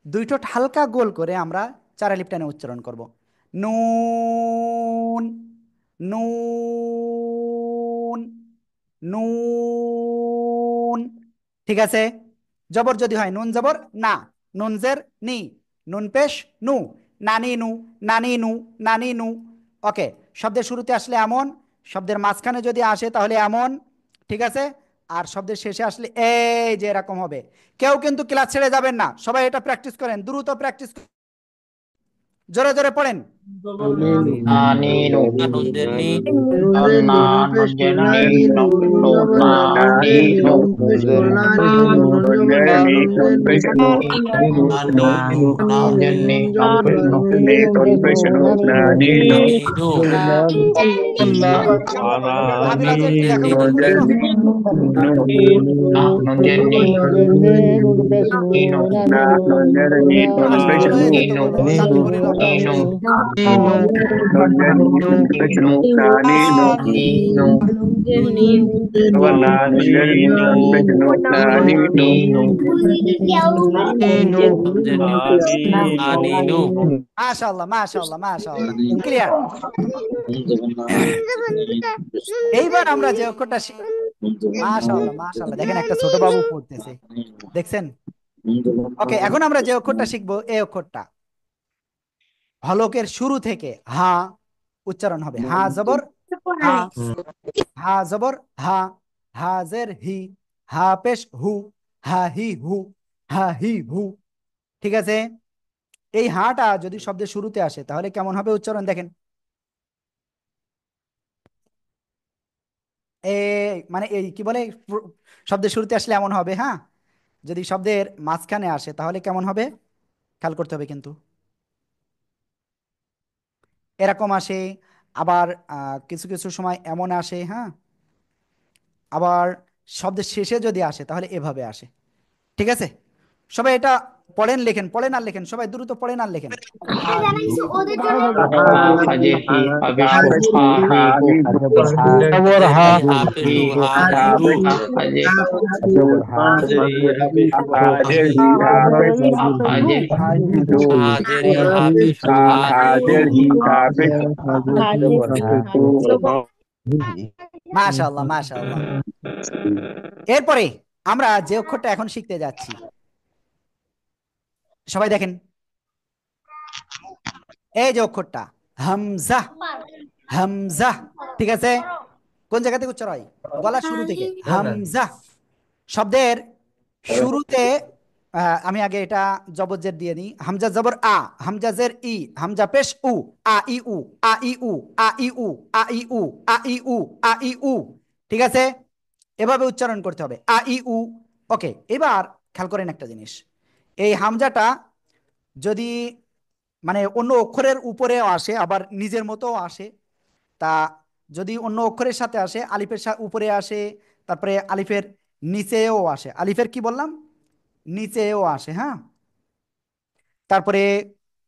দুই ঠোঁট হালকা গোল করে আমরা চার আলিফ টেনে উচ্চারণ করব। নুন, নুন, নুন। ঠিক আছে? জবর যদি হয় নুন জবর না, নুন জের নি, নুন পেশ নু, নানি নু, নানি নু, নানি নু। ওকে। শব্দের শুরুতে আসলে এমন, শব্দের মাঝখানে যদি আসে তাহলে এমন, ঠিক আছে? আর শব্দের শেষে আসলে এই যে এরকম হবে। কেউ কিন্তু ক্লাস ছেড়ে যাবেন না, সবাই এটা প্র্যাকটিস করেন, দ্রুত প্র্যাকটিস, জোরে জোরে পড়েন। নানিনু নুনজের নি, নানুজেনিনু নানিনু নানুজেনি নিনু, আবির আজকে একটু দেখো তো, আনানি, নানুজেনি নিনু শুরু হয়ে যেত নিনু বলো, তানভীর বলে দাও। নিনু নিনু নিনু নুনজের নি, নানিনু। মাশাআল্লাহ, মাশাআল্লাহ, মাশাআল্লাহ, ক্লিয়ার। এইবার আমরা যে অক্ষরটা মাশাআল্লাহ, মাশাআল্লাহ, দেখেন একটা ছোট বাবু পড়তেছে, দেখছেন? ওকে, এখন আমরা যে অক্ষরটা শিখবো এই অক্ষরটা হলকের শুরু থেকে হা উচ্চারণ হবে। হা জবর হা, হা জবর হা, হা জের হি, হা পেশ হু, হা হি হু, হা হি হু। ঠিক আছে? এই হাটা যদি শব্দের শুরুতে আসে তাহলে কেমন হবে উচ্চারণ দেখেন। মানে এই কি বলে, শব্দের শুরুতে আসলে এমন হবে। হ্যাঁ, যদি শব্দের মাঝখানে আসে তাহলে কেমন হবে খেয়াল করতে হবে কিন্তু। এরকম আসে, আবার কিছু কিছু সময় এমন আসে। হ্যাঁ, আবার শব্দের শেষে যদি আসে তাহলে এভাবে আসে। ঠিক আছে? সবাই এটা পড়েন, লেখেন, পড়েন আর লেখেন, সবাই দ্রুত পড়েন আর লেখেন। হাজেহি হাবিশু হাহি হু জবর হা, হাজেরি হাফেজু হাজিরু, হাজে হাজেরি হাফেজু হাফিজু, হাজেরি হাফেজু হাজিরু। মাশাআল্লাহ, মাশাআল্লাহ। এরপরে আমরা যে অক্ষরটা এখন শিখতে যাচ্ছি, সবাই দেখেন এই যে অক্ষরটা হামজা, হামজা। ঠিক আছে? কোন জায়গা থেকে উচ্চারণ হয়? গলার শুরু থেকে হামজা। শব্দের শুরুতে আমি আগে এটা জবরজের দিয়ে নিই। হামজা জবর আ, হামজা জের ই, হামজা পেশ উ, আ ই উ, আ ই উ, আ ই উ, আ ই উ, আ ই উ, আ ই উ। ঠিক আছে? এভাবে উচ্চারণ করতে হবে, আ ই উ। ওকে, এবার খেয়াল করেন একটা জিনিস। এই হামজাটা যদি মানে অন্য অক্ষরের উপরেও আসে আবার নিজের মতো আসে, তা যদি অন্য অক্ষরের সাথে আসে, আলিফের উপরে আসে, তারপরে আলিফের নিচেও আসে। আলিফের কি বললাম? নিচেও আসে। হ্যাঁ, তারপরে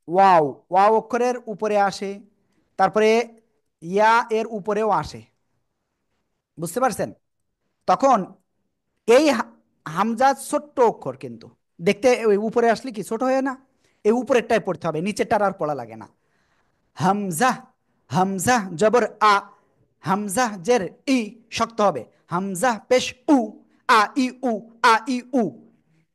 ওয়াও, ওয়াও অক্ষরের উপরে আসে, তারপরে ইয়া এর উপরেও আসে। বুঝতে পারছেন? তখন এই হামজা ছোট্ট অক্ষর, কিন্তু দেখতে ওই উপরে আসলে কি ছোট হয় না? এই উপরেরটাই পড়তে হবে, নিচেরটার আর পড়া লাগে না। হামজা, হামজা জবর আ, হামজা জের ই শক্ত হবে। হামজা পেশ উ, আ ই উ, আ ই উ।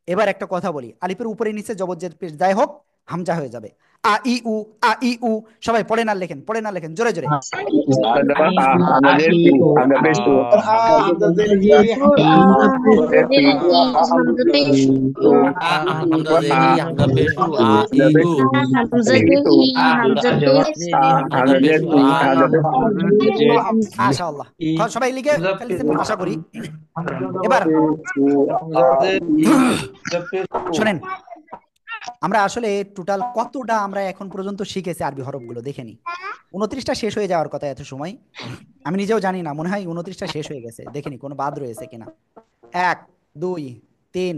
এবার একটা কথা বলি, আলিফের উপরে নিচে জবরজের পেশ যাই হোক হামজা হয়ে যাবে। আ ই উ, আ ই উ। সবাই পড়ে না লেখেন, পড়ে না লেখেন, জোরে জোরে। Hamza Pesh U, Hamza Pesh U, হামজা জেরি হামজা পেশু আ ই উ। হামজা পেশু আ ই উ। মাশাআল্লাহ, সবাই লিখে ফেলছেন আশা করি। এবার শোনেন, আমরা আসলে টোটাল কতটা আমরা এখন পর্যন্ত শিখেছি আরবি হরফগুলো দেখে নি। 29টা শেষ হয়ে যাওয়ার কথা এত সময়, আমি নিজেও জানি না, মনে হয় 29টা শেষ হয়ে গেছে, দেখিনি কোনো বাদ রয়েছে কিনা। 1 2 3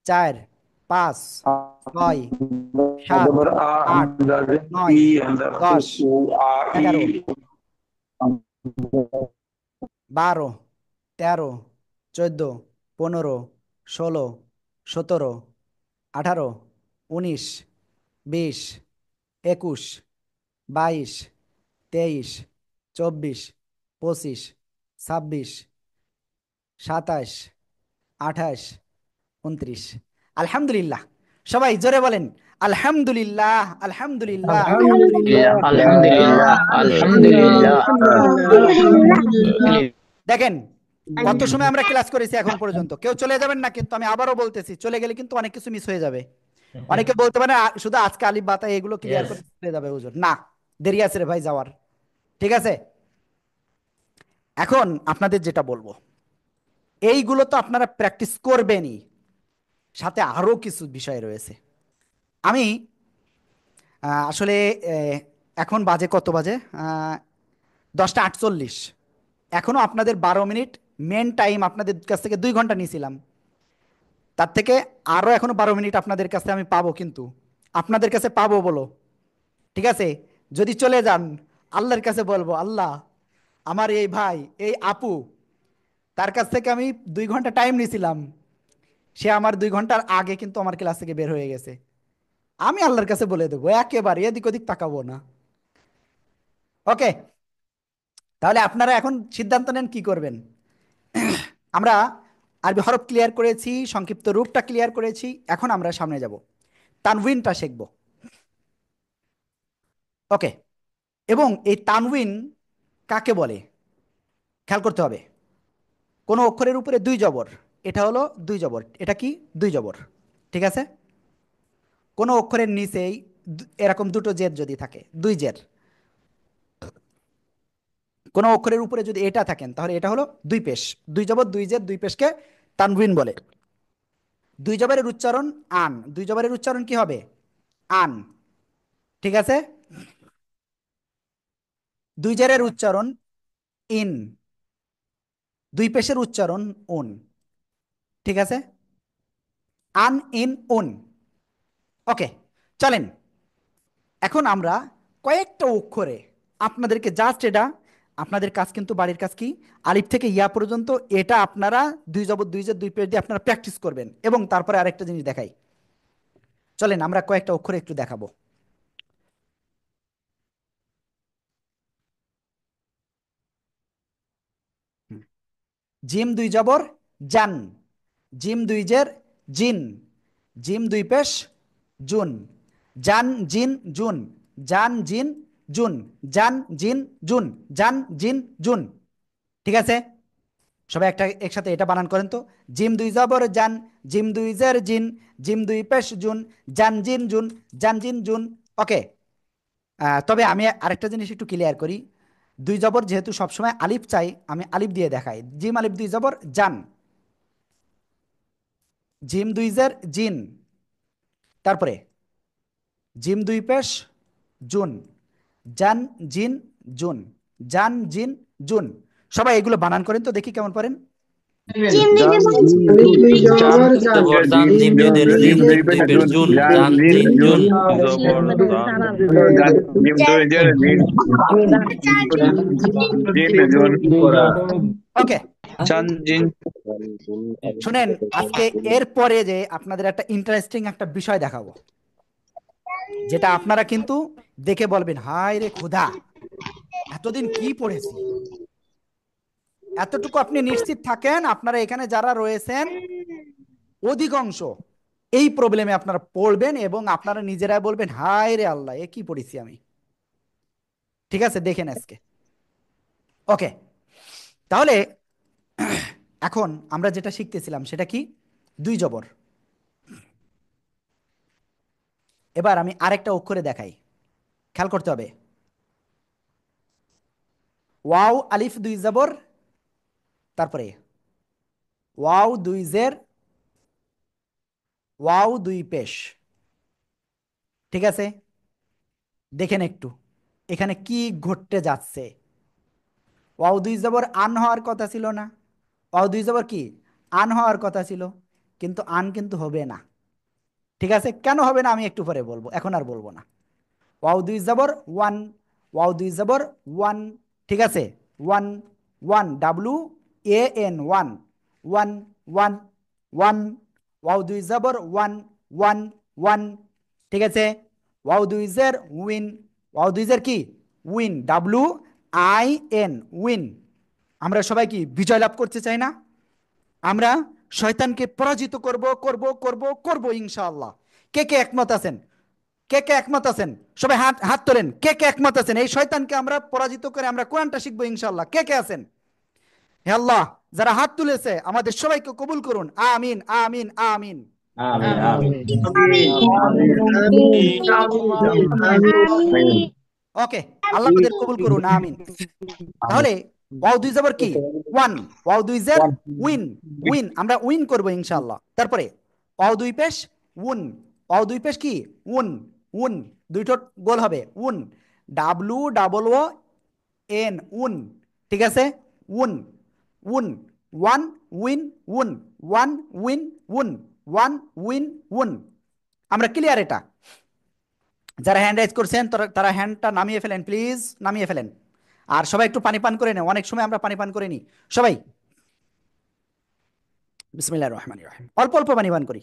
4 5 6 7 8 9 10 11 12 13 14 15 16 17 18 19 20 21 22 23 24 25 26 27 28 29। আলহামদুলিল্লাহ, সবাই জোরে বলেন আলহামদুলিল্লাহ, আলহামদুলিল্লাহ, আলহামদুলিল্লাহ। আলহামদুলিল্লাহ আলহামদুলিল্লাহ। দেখেন কত সময় আমরা ক্লাস করেছি এখন পর্যন্ত, কেউ চলে যাবেন না কিন্তু, আমি আবারও বলতেছি, চলে গেলে কিন্তু অনেক কিছু মিস হয়ে যাবে। অনেকে বলতে পারে শুধু আজকে আলিফ বাতা এগুলো ক্লিয়ার করে চলে যাবে হুজুর, না, দেরি আছে রে ভাই যাওয়ার। ঠিক আছে, এখন আপনাদের যেটা বলবো, এইগুলো তো আপনারা প্র্যাকটিস করবেনই, সাথে আরো কিছু বিষয় রয়েছে। আমি আসলে এখন বাজে কত বাজে, 10টা 48। এখনো আপনাদের 12 মিনিট মেন টাইম আপনাদের কাছ থেকে 2 ঘন্টা নিয়েছিলাম, তার থেকে আরো এখনো 12 মিনিট আপনাদের কাছে আমি পাবো, কিন্তু আপনাদের কাছে পাবো বলো, ঠিক আছে? যদি চলে যান আল্লাহর কাছে বলবো, আল্লাহ আমার এই ভাই এই আপু, তার কাছ থেকে আমি 2 ঘন্টা টাইম নিয়েছিলাম, সে আমার 2 ঘন্টার আগে কিন্তু আমার ক্লাস থেকে বের হয়ে গেছে। আমি আল্লাহর কাছে বলে দেবো, একেবারে এদিক ওদিক তাকাবো না। ওকে, তাহলে আপনারা এখন সিদ্ধান্ত নেন কি করবেন। আমরা আরবি হরফ ক্লিয়ার করেছি, সংক্ষিপ্ত রূপটা ক্লিয়ার করেছি, এখন আমরা সামনে যাব, তানউইনটা শিখব। ওকে, এবং এই তানউইন কাকে বলে খেয়াল করতে হবে। কোনো অক্ষরের উপরে 2 জবর, এটা হলো 2 জবর, এটা কি 2 জবর, ঠিক আছে? কোনো অক্ষরের নিচেই এরকম 2টো জের যদি থাকে, 2 জের, কোনো অক্ষরের উপরে যদি এটা থাকেন তাহলে এটা হলো 2 পেশ। 2 জবর 2 জের 2 পেশকে তানউইন বলে। 2 জবরের উচ্চারণ আন, 2 জবরের উচ্চারণ কি হবে? আন, ঠিক আছে? 2 জেরের উচ্চারণ ইন, 2 পেশের উচ্চারণ উন, ঠিক আছে? আন ইন উন। ওকে, চলেন এখন আমরা কয়েকটা অক্ষরে আপনাদেরকে জাস্ট এটা, আপনাদের কাজ কিন্তু বাড়ির কাজ কি, আলিফ থেকে ইয়া পর্যন্ত এটা আপনারা 2 জবর 2 জের 2 পেশ দিয়ে আপনারা প্র্যাকটিস করবেন, এবং তারপরে আরেকটা জিনিস দেখাই, চলেন আমরা কয়েকটা অক্ষরে একটু দেখাবো। জিম 2 জবর জান, জিম 2 জের জিন, জিম 2 পেশ জুন, জান জিন জুন, জান জিন জুন, জান জিন জুন, জান জিন জুন, ঠিক আছে? সবাই একটা একসাথে এটা বানান করেন তো, জিম 2 জবর জান, জিম 2 জের জিন, জিম 2 পেশ জুন, জান জিন জুন, জান জিন জুন। ওকে, তবে আমি আরেকটা জিনিস একটু ক্লিয়ার করি, 2 জবর যেহেতু সবসময় আলিফ চাই, আমি আলিফ দিয়ে দেখাই, জিম আলিফ 2 জবর জান, জিম 2 জের জিন, তারপরে জিম 2 পেশ জুন, জান জিন জুন, জান জিন জুন। সবাই এগুলো বানান করেন তো দেখি কেমন পারেন। জবর জান, জিম 2 দের জিম, জিম 2 পেশ জুন, জান জিন জুন। ওকে, শুনেন আজকে এর পরে যে আপনাদের একটা ইন্টারেস্টিং একটা বিষয় দেখাবো, যেটা আপনারা কিন্তু দেখে বলবেন হায় রে খোদা, এতদিন কি পড়েছি। এতটুকু আপনি নিশ্চিত থাকেন, আপনারা এখানে যারা রয়েছেন অধিকাংশ এই প্রবলেমে আপনারা পড়বেন এবং আপনারা নিজেরাই বলবেন হায় রে আল্লাহ, এ কি পড়েছি আমি। ঠিক আছে, দেখেন আজকে। ওকে, তাহলে এখন আমরা যেটা শিখতেছিলাম সেটা কি, দুই জবর। এবার আমি আরেকটা অক্ষরে দেখাই, খেয়াল করতে হবে। ওয়াও আলিফ দুই জবর, তারপরে ওয়াও দুই জের, ওয়াও দুই পেশ। ঠিক আছে, দেখেন একটু এখানে কি ঘটতে যাচ্ছে। ওয়াও দুই জবর আন হওয়ার কথা ছিল না? ওয়াও দুই জবর কি আন হওয়ার কথা ছিল, কিন্তু আন কিন্তু হবে না। ঠিক আছে, কেন হবে না আমি একটু পরে বলবো, এখন আর বলবো না। ওয়াও দুই জবর ওয়ান, ওয়াও দুই জবর ওয়ান। ঠিক আছে, one, one, W A N, one, one, one, one. Wow দুই জবর ওয়ান, ওয়ান, ওয়ান। ঠিক আছে, ওয়াও দুই জের উইন, ওয়াও দুই জের কি win, W I N, win. আমরা সবাই কি বিজয় লাভ করতে চাই না? আমরা শয়তানকে পরাজিত করব করব করব করব ইনশাআল্লাহ। কে কে একমত আছেন? কে কে একমত আছেন? সবাই হাত হাত তোলেন, কে কে একমত আছেন এই শয়তানকে আমরা পরাজিত করে আমরা কোরআনটা শিখবো ইনশাআল্লাহ? কে কে আছেন? হে আল্লাহ, যারা হাত তুলেছে আমাদের সবাইকে কবুল করুন, আমিন আমিন আমিন। আমিন আমিন ওকে, আল্লাহ আমাদের কবুল করুন, আমিন। তাহলে ওয়াও দুই জবর কি ওয়ান, ওয়াও দুই জের উইন, উইন, আমরা উইন করবো ইনশাআল্লাহ। তারপরে ওয়াও দুই পেশ উন, ওয়াও দুই পেশ কি উন, উন, দুইটো গোল হবে উন, ডাব্লু ডাবল ও এন, উন। ঠিক আছে, উন, উন, ওয়ান উইন উন, ওয়ান উইন উন, ওয়ান উইন উন। আমরা ক্লিয়ার এটা? যারা হ্যান্ড রাইজ করছেন তারা হ্যান্ডটা নামিয়ে ফেলেন, প্লিজ নামিয়ে ফেলেন। আর সবাই একটু পানি পান করে নেন, অনেক সময় আমরা পানি পান করে নিই সবাই। বিসমিল্লাহির রহমানির রহিম, অল্প অল্প পানি পান করি।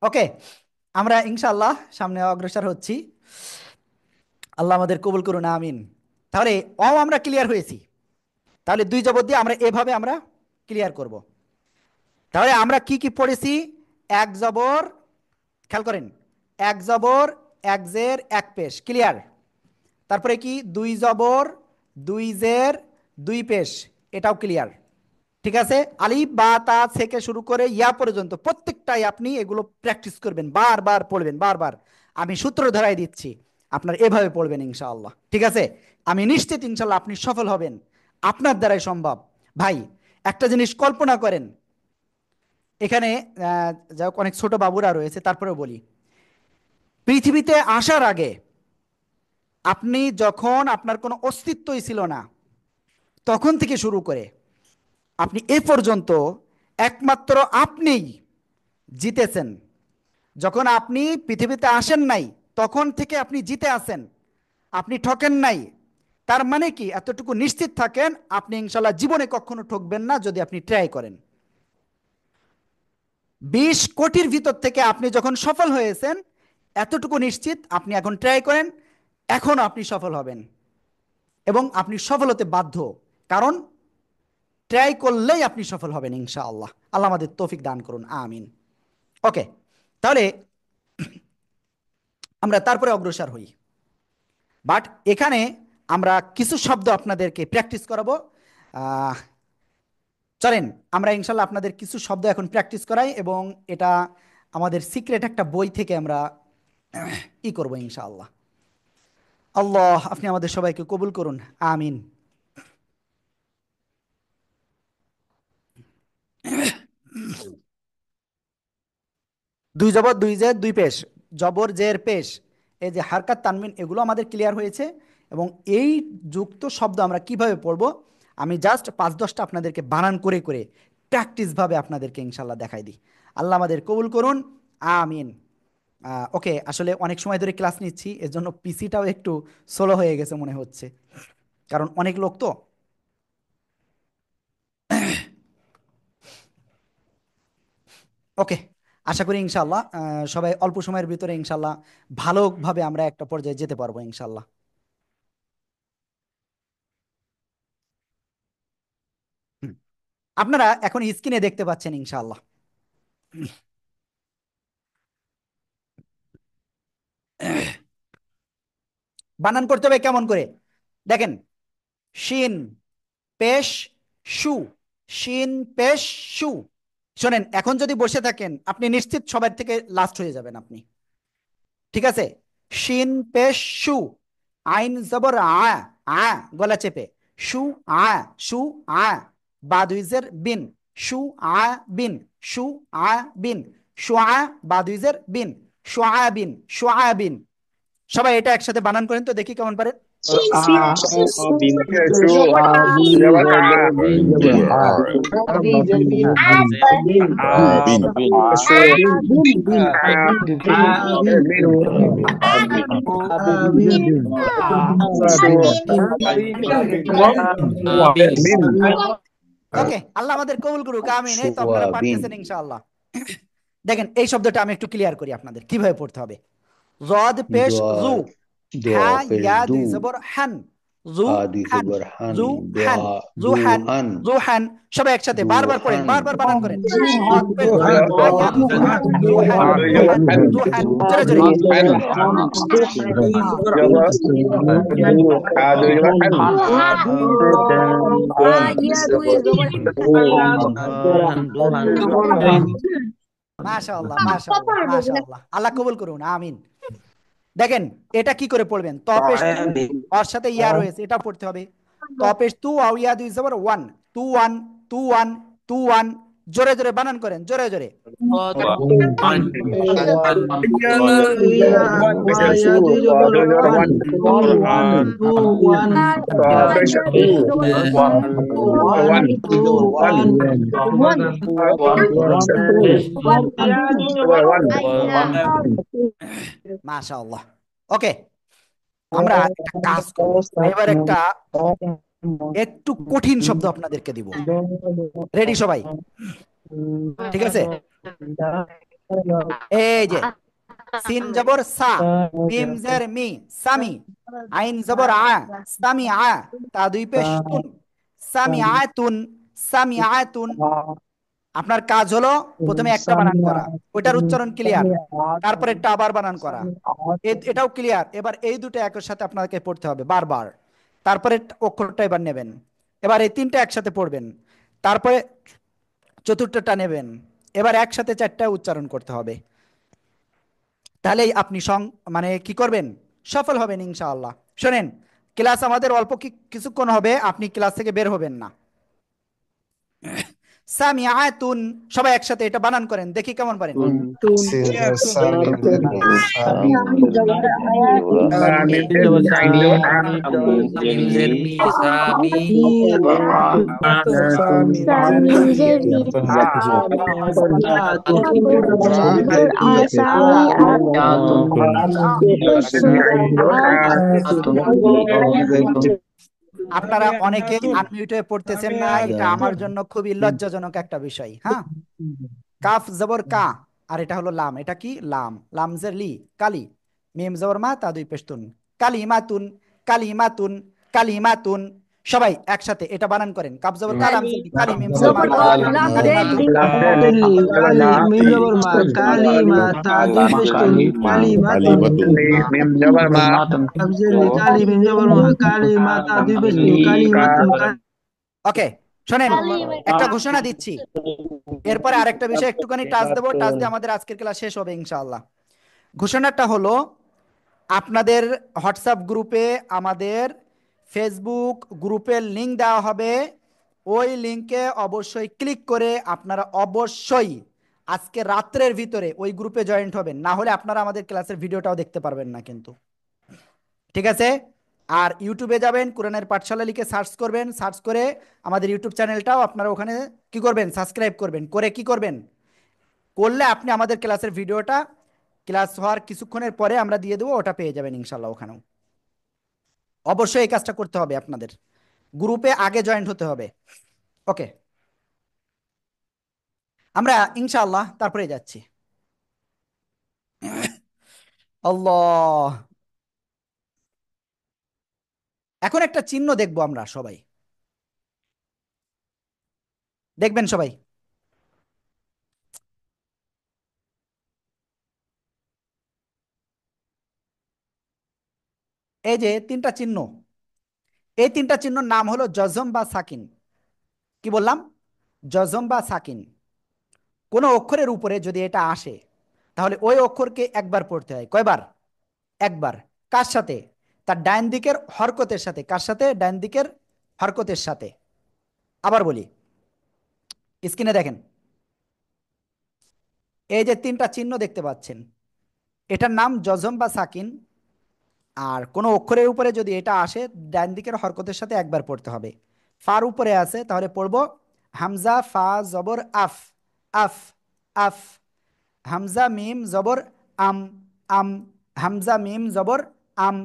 ওকে, আমরা ইনশাআল্লাহ সামনে অগ্রসর হচ্ছি, আল্লাহ আমাদের কবুল করুন, আমিন। তাহলে আমরা ক্লিয়ার হয়েছি। তাহলে দুই জবর দিয়ে আমরা এভাবে আমরা ক্লিয়ার করব। তাহলে আমরা কি কি পড়েছি? এক জবর, খেয়াল করেন, এক জবর এক জের এক পেশ, ক্লিয়ার। তারপরে কি দুই জবর দুই জের দুই পেশ, এটাও ক্লিয়ার। ঠিক আছে, আলিফ বা তা থেকে শুরু করে ইয়া পর্যন্ত প্রত্যেকটাই আপনি এগুলো প্র্যাকটিস করবেন, বারবার পড়বেন, বারবার। আমি সূত্র ধরাই দিচ্ছি, আপনার এভাবে পড়বেন ইনশাআল্লাহ। ঠিক আছে, আমি নিশ্চিত ইনশাআল্লাহ আপনি সফল হবেন, আপনার দ্বারাই সম্ভব। ভাই একটা জিনিস কল্পনা করেন, এখানে যাই হোক অনেক ছোট বাবুরা রয়েছে, তারপরেও বলি, পৃথিবীতে আসার আগে আপনি যখন আপনার কোনো অস্তিত্বই ছিল না, তখন থেকে শুরু করে আপনি এ পর্যন্ত একমাত্র আপনিই জিতেছেন। যখন আপনি পৃথিবীতে আসেন নাই তখন থেকে আপনি জিতে আছেন, আপনি ঠকেন নাই। তার মানে কি, এতটুকু নিশ্চিত থাকেন আপনি ইনশাল্লাহ জীবনে কখনো ঠকবেন না যদি আপনি ট্রাই করেন। 20 কোটির ভিতর থেকে আপনি যখন সফল হয়েছেন, এতটুকু নিশ্চিত আপনি এখন ট্রাই করেন, এখন আপনি সফল হবেন এবং আপনি সফল হতে বাধ্য, কারণ ট্রাই করলেই আপনি সফল হবেন ইনশাআল্লাহ। আল্লাহ আমাদের তৌফিক দান করুন, আমিন। ওকে, তাহলে আমরা তারপরে অগ্রসর হই। বাট এখানে আমরা কিছু শব্দ আপনাদেরকে প্র্যাকটিস করাবো। চলেন আমরা ইনশাল্লাহ আপনাদের কিছু শব্দ এখন প্র্যাকটিস করাই, এবং এটা আমাদের সিক্রেট একটা বই থেকে আমরা করবো ইনশাআল্লাহ। আল্লাহ আপনি আমাদের সবাইকে কবুল করুন, আমিন। দুই জবর দুই জের দুই পেশ, জবর জের পেশ, এই যে হারকাত তানমিন, এগুলো আমাদের ক্লিয়ার হয়েছে। এবং এই যুক্ত শব্দ আমরা কিভাবে পড়ব, আমি জাস্ট 5-10টা আপনাদেরকে বানান করে করে প্র্যাকটিসভাবে আপনাদেরকে ইনশাল্লাহ দেখাই দিই। আল্লাহ আমাদের কবুল করুন, আমিন। ওকে, আসলে অনেক সময় ধরে ক্লাস নিচ্ছি, এর জন্য পিসিটাও একটু স্লো হয়ে গেছে মনে হচ্ছে, কারণ অনেক লোক তো। ওকে, আশা করি ইনশাল্লাহ সবাই অল্প সময়ের ভিতরে ইনশাল্লাহ ভালোভাবে আমরা একটা পর্যায়ে যেতে পারবো ইনশাল্লাহ। হুম। আপনারা এখন স্ক্রিনে দেখতে পাচ্ছেন ইনশাল্লাহ। বানান করতে হবে কেমন করে দেখেন, শিন পেশ শু, শিন পেশ শু। শোনেন, এখন যদি বসে থাকেন আপনি নিশ্চিত সবার থেকে লাস্ট হয়ে যাবেন আপনি, ঠিক আছে? শিন পেশ শু, আইন জবর আ গলা চেপে, শু আ, শু আ, বাদুইজের বিন, শু আ বিন, শু আ বিন, শু আ বাদুইজের বিন, শু আ বিন, শু আ বিন। সবাই এটা একসাথে বানান করেন তো দেখি কেমন পারেন। ওকে, আল্লাহ আমাদের কবুল করুক, আমিন। এই তো আপনারা পারতেছেন ইনশাআল্লাহ। দেখেন এই শব্দটা আমি একটু ক্লিয়ার করি আপনাদের কিভাবে পড়তে হবে। জদ পেশ জু, হা ইয়া দুই জবর হান, জু হান, জু হান, জু হান, জু হান। সবাই একসাথে বারবার পড়েন, বারবার বানান করেন। জদ পেশ জু, হা ইয়া দুই জবর হান, জু হান, জু হান, জু হান। জোরে জোরে। মাশাআল্লাহ, মাশাআল্লাহ, মাশাআল্লাহ, আল্লাহ কবুল করুন, আমিন। দেখেন এটা কি করে পড়বেন, তপেশ তু, ওর সাথে ইয়া রয়েছে, এটা পড়তে হবে। তপেশ তু আও ইয়া দুই জবর one, two one, two one, two one. জোরে জোরে বানান করেন, জোরে জোরে। মাশাআল্লাহ। ওকে, আমরা একটা কাজ করব এবার, একটা একটু কঠিন শব্দ আপনাদেরকে দিব। রেডি সবাই? ঠিক আছে। এই যে সিন জবর সা, মিম জের মি, সামি, আইন জবর আ, সামি আ, তা দুই পেশ তুন, সামি আতুন, সামি আতুন। আপনার কাজ হলো প্রথমে একটা বানান করা, ওইটার উচ্চারণ ক্লিয়ার, তারপরে একটা আবার বানান করা, এটাও ক্লিয়ার। এবার এই দুটো একর সাথে আপনাকে পড়তে হবে বারবার, তারপরে অক্ষরটা এবার নেবেন, এবার এই তিনটা একসাথে পড়বেন, তারপরে চতুর্থটা নেবেন, এবার একসাথে চারটা উচ্চারণ করতে হবে। তাহলেই আপনি মানে কি করবেন, সফল হবেন ইনশাআল্লাহ। শোনেন, ক্লাস আমাদের অল্প কিছুক্ষণ হবে, আপনি ক্লাস থেকে বের হবেন না। সামিআতুন, সবাই একসাথে এটা বানান করেন দেখি কেমন পারেন। আপনারা অনেকে আনমিউট হয়ে পড়তেছেন না, এটা আমার জন্য খুবই লজ্জাজনক একটা বিষয়। হ্যাঁ, কাফ জবর কা, আর এটা হলো লাম, এটা কি লাম, লাম জের লি, কালি, মিম জবর মা, তা দুই পেশতুন, কালিমাতুন, কালিমাতুন, কালিমাতুন। সবাই একসাথে এটা বানান করেন, কাফ জবর কা, লাম জের লি, কালি, মিম জবর মা, কালিমাতুন। মিম জবর মা, কালিমা, তা দুই পেশতুন, কালিমাতুন, মিম জবর মা, লাম জের লি, কালি, মিম জবর মা, কালিমা, তা দুই পেশতুন, কালিমাতুন। ওকে, শোনেন একটা ঘোষণা দিচ্ছি, এরপরে আরেকটা বিষয় একটুখানি টাচ দেবো, টাচ দিয়ে আমাদের আজকের ক্লাস শেষ হবে ইনশাআল্লাহ। ঘোষণাটা হলো, আপনাদের হোয়াটসঅ্যাপ গ্রুপে আমাদের ফেসবুক গ্রুপের লিংক দেওয়া হবে, ওই লিংকে অবশ্যই ক্লিক করে আপনারা অবশ্যই আজকে রাত্রের ভিতরে ওই গ্রুপে জয়েন্ট হবেন, না হলে আপনারা আমাদের ক্লাসের ভিডিওটাও দেখতে পারবেন না কিন্তু, ঠিক আছে? আর ইউটিউবে যাবেন, কোরআনের পাঠশালা লিখে সার্চ করবেন, সার্চ করে আমাদের ইউটিউব চ্যানেলটাও আপনারা ওখানে কি করবেন, সাবস্ক্রাইব করবেন, করে কি করবেন, করলে আপনি আমাদের ক্লাসের ভিডিওটা ক্লাস হওয়ার কিছুক্ষণের পরে আমরা দিয়ে দেবো, ওটা পেয়ে যাবেন ইনশাল্লাহ ওখানেও। অবশ্যই এই কাজটা করতে হবে, আপনাদের গ্রুপে আগে জয়েন্ট হতে হবে। ওকে, আমরা ইনশাআল্লাহ তারপরে যাচ্ছি। আল্লাহ। এখন একটা চিহ্ন দেখবো আমরা সবাই, দেখবেন সবাই। এই যে তিনটা চিহ্ন, এই তিনটা চিহ্নর নাম হলো জজম বা সাকিন। কি বললাম? জজম বা সাকিন। কোনো অক্ষরের উপরে যদি এটা আসে, তাহলে ওই অক্ষরকে একবার পড়তে হয়। কয়বার? একবার। কার সাথে? তার ডান দিকের হরকতের সাথে। কার সাথে? ডান দিকের হরকতের সাথে। আবার বলি, স্ক্রিনে দেখেন, এই যে তিনটা চিহ্ন দেখতে পাচ্ছেন, এটার নাম জজম বা সাকিন। আর কোনো অক্ষরের উপরে যদি এটা আসে, ডান দিকের হরকতের সাথে একবার পড়তে হবে। ফার উপরে আছে, তাহলে পড়বো হামজা ফা জবর আফ, আফ, আফ। হামজা মিম জবর আম, আম। হামজা মিম জবর আম,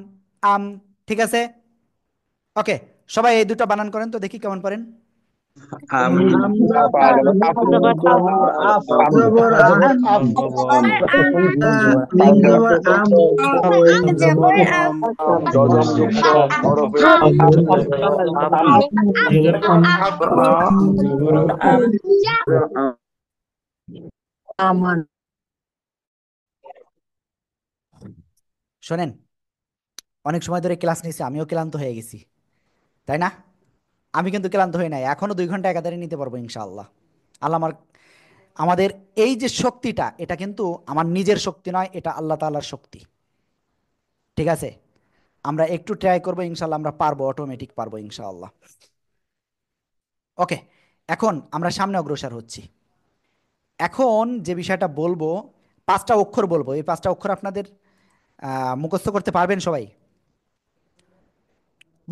আম। ঠিক আছে? ওকে, সবাই এই দুটো বানান করেন তো দেখি কেমন পারেন। হামজা পা জবর আপ, জবর আফ আম, জবর আম আম, জবর আম, মিম জবর আম আম জবর আম, জজম যুক্ত হরফে আপ, আম, শোনেন, অনেক সময় ধরে ক্লাস নিয়েছি, আমিও ক্লান্ত হয়ে গেছি, তাই না? আমি কিন্তু ক্লান্ত হই নাই, এখনো 2 ঘন্টা একাধারে নিতে পারবো ইনশাআল্লাহ। আল্লাহ আমাদের এই যে শক্তিটা, এটা কিন্তু আমার নিজের শক্তি নয়, এটা আল্লাহ তাআলার শক্তি। ঠিক আছে? আমরা একটু ট্রাই করবো, ইনশাআল্লাহ আমরা পারবো, অটোমেটিক পারবো ইনশাআল্লাহ। ওকে, এখন আমরা সামনে অগ্রসর হচ্ছি। এখন যে বিষয়টা বলবো, 5টা অক্ষর বলবো। এই 5টা অক্ষর আপনাদের মুখস্থ করতে পারবেন সবাই?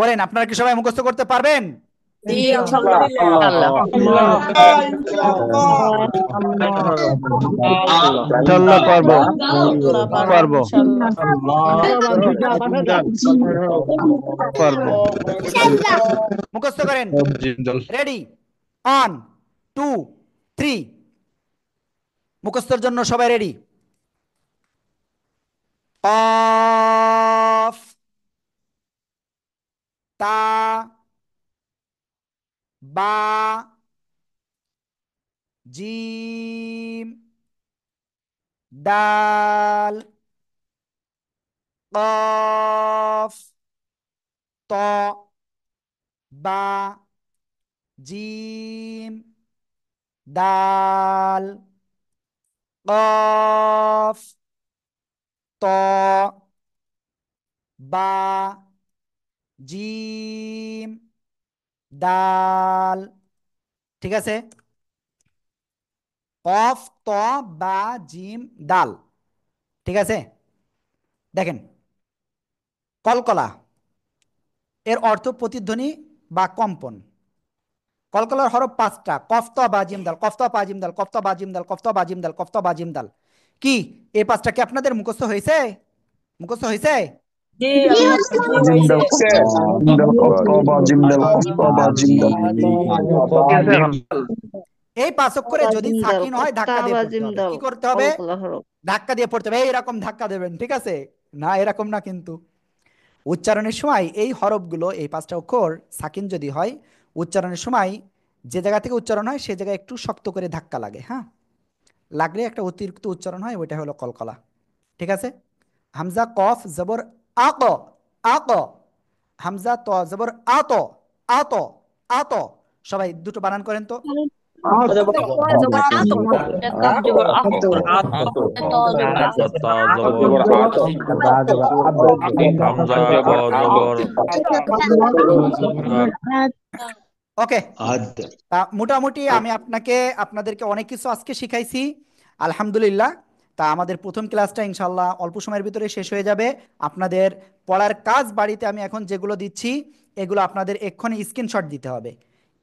বলেন, আপনারা কি সবাই মুখস্থ করতে পারবেন? আল্লাহ, ইনশাআল্লাহ পারবো, পারবো, পারবো। মুখস্থ করেন। রেডি? 1 2 3। মুখস্থর জন্য সবাই রেডি? কফ, তা, বা, জিম, দাল, কফ, ত, বা, জিম, দাল, কফ, ত, বা, জিম, দাল। ঠিক আছে? কফ, ত, বা, জিম, দাল। ঠিক আছে? দেখেন, কলকলা এর অর্থ প্রতিধ্বনি বা কম্পন। কলকলার হরফ 5টা, কফতা বাজিম দাল, কফতা বাজিম দাল, কফতা বাজিম দাল, কফতা বাজিম দাল, কফতা বাজিম দাল। কি এই 5টা কি আপনাদের মুখস্থ হয়েছে? মুখস্থ হয়েছে? জিমদাল কফ, জিমদাল কফতবা, জিমদাল কফতবা, জিমদাল। কি আছে এখন? এই 5 অক্ষরে যদি সাকিন হয়, ধাক্কা দিয়ে পড়তে হবে। কি করতে হবে? ধাক্কা দিয়ে পড়তে হবে। এইরকম ধাক্কা দেবেন, ঠিক আছে? না, এরকম না কিন্তু। উচ্চারণের সময় এই হরফগুলো, এই 5টা অক্ষর সাকিন যদি হয়, উচ্চারণের সময় যে জায়গা থেকে উচ্চারণ হয় সে জায়গায় একটু শক্ত করে ধাক্কা লাগে। হ্যাঁ, লাগলে একটা অতিরিক্ত উচ্চারণ হয়, ওইটা হলো কলকলা। ঠিক আছে? হামজা কফ জবর আক, আক। হামজা ত জবর আত, আত, আত। সবাই দুটো বানান করেন তো। তা জবর জবর আত, আত, হামজা ক জবর কাত, ওকে, মোটামুটি আমি আপনাদেরকে অনেক কিছু আজকে শিখাইছি, আলহামদুলিল্লাহ। তা আমাদের প্রথম ক্লাসটা ইনশাল্লাহ অল্প সময়ের ভিতরে শেষ হয়ে যাবে। আপনাদের পড়ার কাজ বাড়িতে আমি এখন যেগুলো দিচ্ছি, এগুলো আপনাদের এক্ষুনি স্ক্রিনশট দিতে হবে।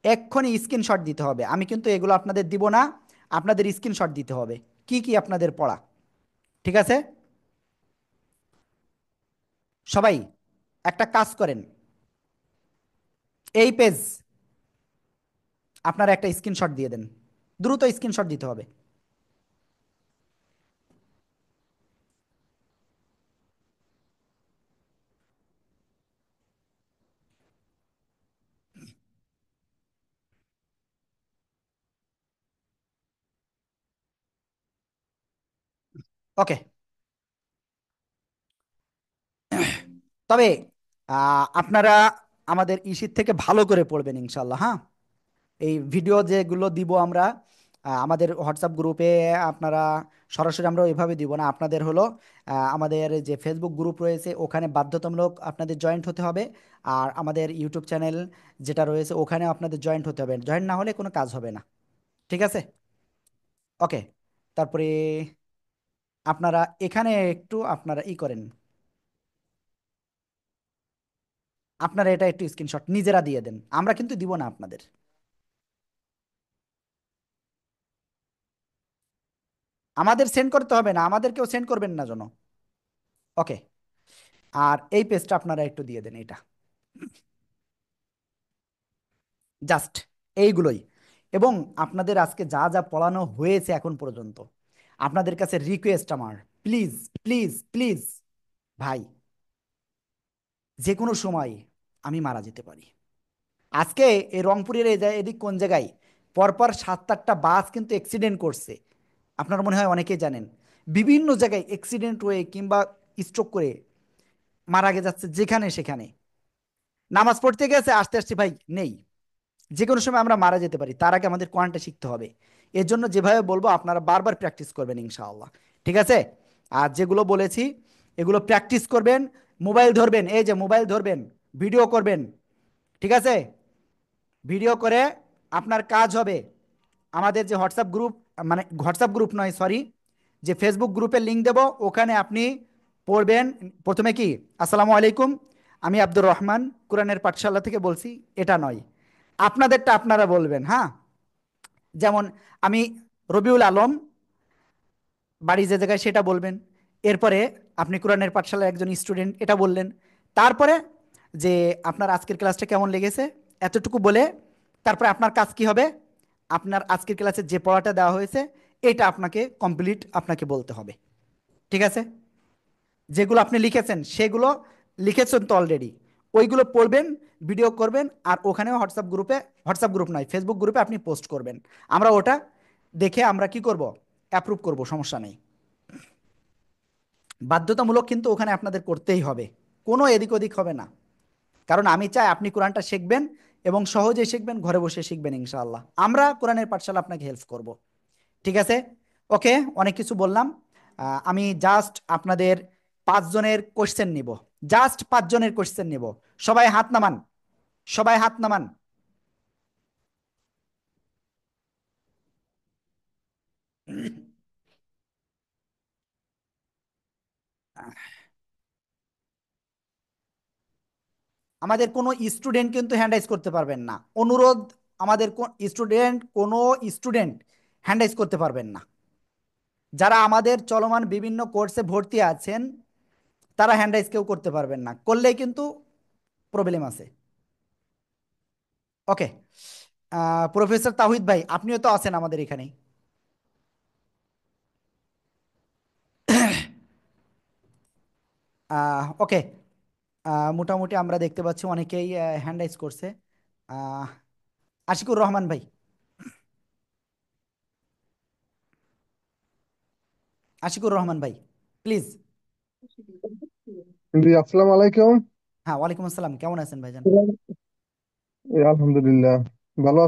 এক্ষুনি স্ক্রিনশট দিতে হবে। আমি কিন্তু এগুলো আপনাদের দিব না, আপনাদের স্ক্রিনশট দিতে হবে কি কি আপনাদের পড়া। ঠিক আছে? সবাই একটা কাজ করেন, এই পেজ আপনারা একটা স্ক্রিনশট দিয়ে দেন, দ্রুত স্ক্রিনশট দিতে হবে। ওকে, তবে আপনারা আমাদের ইসির থেকে ভালো করে পড়বেন ইনশাল্লাহ, হ্যাঁ। এই ভিডিও যেগুলো দিব আমরা আমাদের হোয়াটসঅ্যাপ গ্রুপে, আপনারা সরাসরি আমরা ওইভাবে দিব না, আপনাদের হলো আমাদের যে ফেসবুক গ্রুপ রয়েছে ওখানে বাধ্যতামূলক আপনাদের জয়েন্ট হতে হবে। আর আমাদের ইউটিউব চ্যানেল যেটা রয়েছে ওখানে আপনাদের জয়েন্ট হতে হবে, জয়েন্ট না হলে কোনো কাজ হবে না। ঠিক আছে? ওকে, তারপরে আপনারা এখানে একটু আপনারা ই করেন, আপনারা এটা একটু স্ক্রিনশট নিজেরা দিয়ে দেন, আমরা কিন্তু দিব না আপনাদের। আমাদের সেন্ড করতে হবে না, আমাদেরকেও সেন্ড করবেন না যেন। ওকে, আর এই পেজটা আপনারা একটু দিয়ে দেন, এটা জাস্ট এইগুলোই। এবং আপনাদের আজকে যা যা পড়ানো হয়েছে এখন পর্যন্ত, আপনাদের কাছে রিকোয়েস্ট আমার, প্লিজ প্লিজ প্লিজ ভাই, যে কোনো সময় আমি মারা যেতে পারি। আজকে এই রংপুরের এই এদিক কোন জায়গায় পরপর 7-8টা বাস কিন্তু অ্যাক্সিডেন্ট করছে, আপনারা মনে হয় অনেকেই জানেন। বিভিন্ন জায়গায় অ্যাক্সিডেন্ট হয়ে কিংবা স্ট্রোক করে মারা গে যাচ্ছে যেখানে সেখানে। নামাজ পড়তে গেছে, আস্তে আস্তে ভাই নেই, যে কোনো সময় আমরা মারা যেতে পারি, তার আগে আমাদের কোরআনটা শিখতে হবে। এর জন্য যেভাবে বলবো আপনারা বারবার প্র্যাকটিস করবেন ইনশাআল্লাহ। ঠিক আছে? আর যেগুলো বলেছি এগুলো প্র্যাকটিস করবেন। মোবাইল ধরবেন, এই যে মোবাইল ধরবেন, ভিডিও করবেন। ঠিক আছে? ভিডিও করে আপনার কাজ হবে আমাদের যে হোয়াটসঅ্যাপ গ্রুপ, মানে হোয়াটসঅ্যাপ গ্রুপ নয় সরি, যে ফেসবুক গ্রুপের লিঙ্ক দেবো ওখানে আপনি পড়বেন। প্রথমে কি আসসালামু আলাইকুম, আমি আব্দুর রহমান কোরআনের পাঠশালা থেকে বলছি, এটা নয়, আপনাদেরটা আপনারা বলবেন, হ্যাঁ। যেমন আমি রবিউল আলম, বাড়ি যে জায়গায় সেটা বলবেন। এরপরে আপনি কোরআনের পাঠশালার একজন স্টুডেন্ট এটা বললেন। তারপরে যে আপনার আজকের ক্লাসটা কেমন লেগেছে এতটুকু বলে, তারপরে আপনার কাজ কি হবে, আপনার আজকের ক্লাসে যে পড়াটা দেওয়া হয়েছে এটা আপনাকে কমপ্লিট আপনাকে বলতে হবে। ঠিক আছে? যেগুলো আপনি লিখেছেন সেগুলো লিখেছেন তো অলরেডি, ওইগুলো পড়বেন, ভিডিও করবেন, আর ওখানেও হোয়াটসঅ্যাপ গ্রুপে, হোয়াটসঅ্যাপ গ্রুপ নয় ফেসবুক গ্রুপে আপনি পোস্ট করবেন। আমরা ওটা দেখে আমরা কি করব, অ্যাপ্রুভ করব, সমস্যা নেই। বাধ্যতামূলক কিন্তু ওখানে আপনাদের করতেই হবে, কোনো এদিক ওদিক হবে না। কারণ আমি চাই আপনি কোরআনটা শিখবেন এবং সহজে শিখবেন, ঘরে বসে শিখবেন ইনশাআল্লাহ। আমরা কোরআনের পাঠশালা আপনাকে হেল্প করব। ঠিক আছে? ওকে, অনেক কিছু বললাম। আমি জাস্ট আপনাদের 5 জনের কোশ্চেন নিব, জাস্ট 5 জনের কোশ্চেন নিব। সবাই হাত নামান, সবাই হাত নামান। আমাদের কোনো স্টুডেন্ট কিন্তু হ্যান্ড রাইজ করতে পারবেন না, অনুরোধ। আমাদের কোনো স্টুডেন্ট হ্যান্ড রাইজ করতে পারবেন না। যারা আমাদের চলমান বিভিন্ন কোর্সে ভর্তি আছেন তারা হ্যান্ড রাইজ কেউ করতে পারবেন না, করলেই কিন্তু প্রবলেম আছে। ওকে, প্রফেসর তাহিদ ভাই আপনিও তো আছেন আমাদের এখানে। ওকে, মোটামুটি আমরা দেখতে পাচ্ছি অনেকেই হ্যান্ড রাইজ করছে। আহ, আশিকুর রহমান ভাই, আশিকুর রহমান ভাই প্লিজ। জি আসসালামু আলাইকুম। হ্যাঁ, ওয়ালাইকুম আসসালাম, কেমন আছেন ভাইজান? এই আলহামদুলিল্লাহ, ভালো আছি।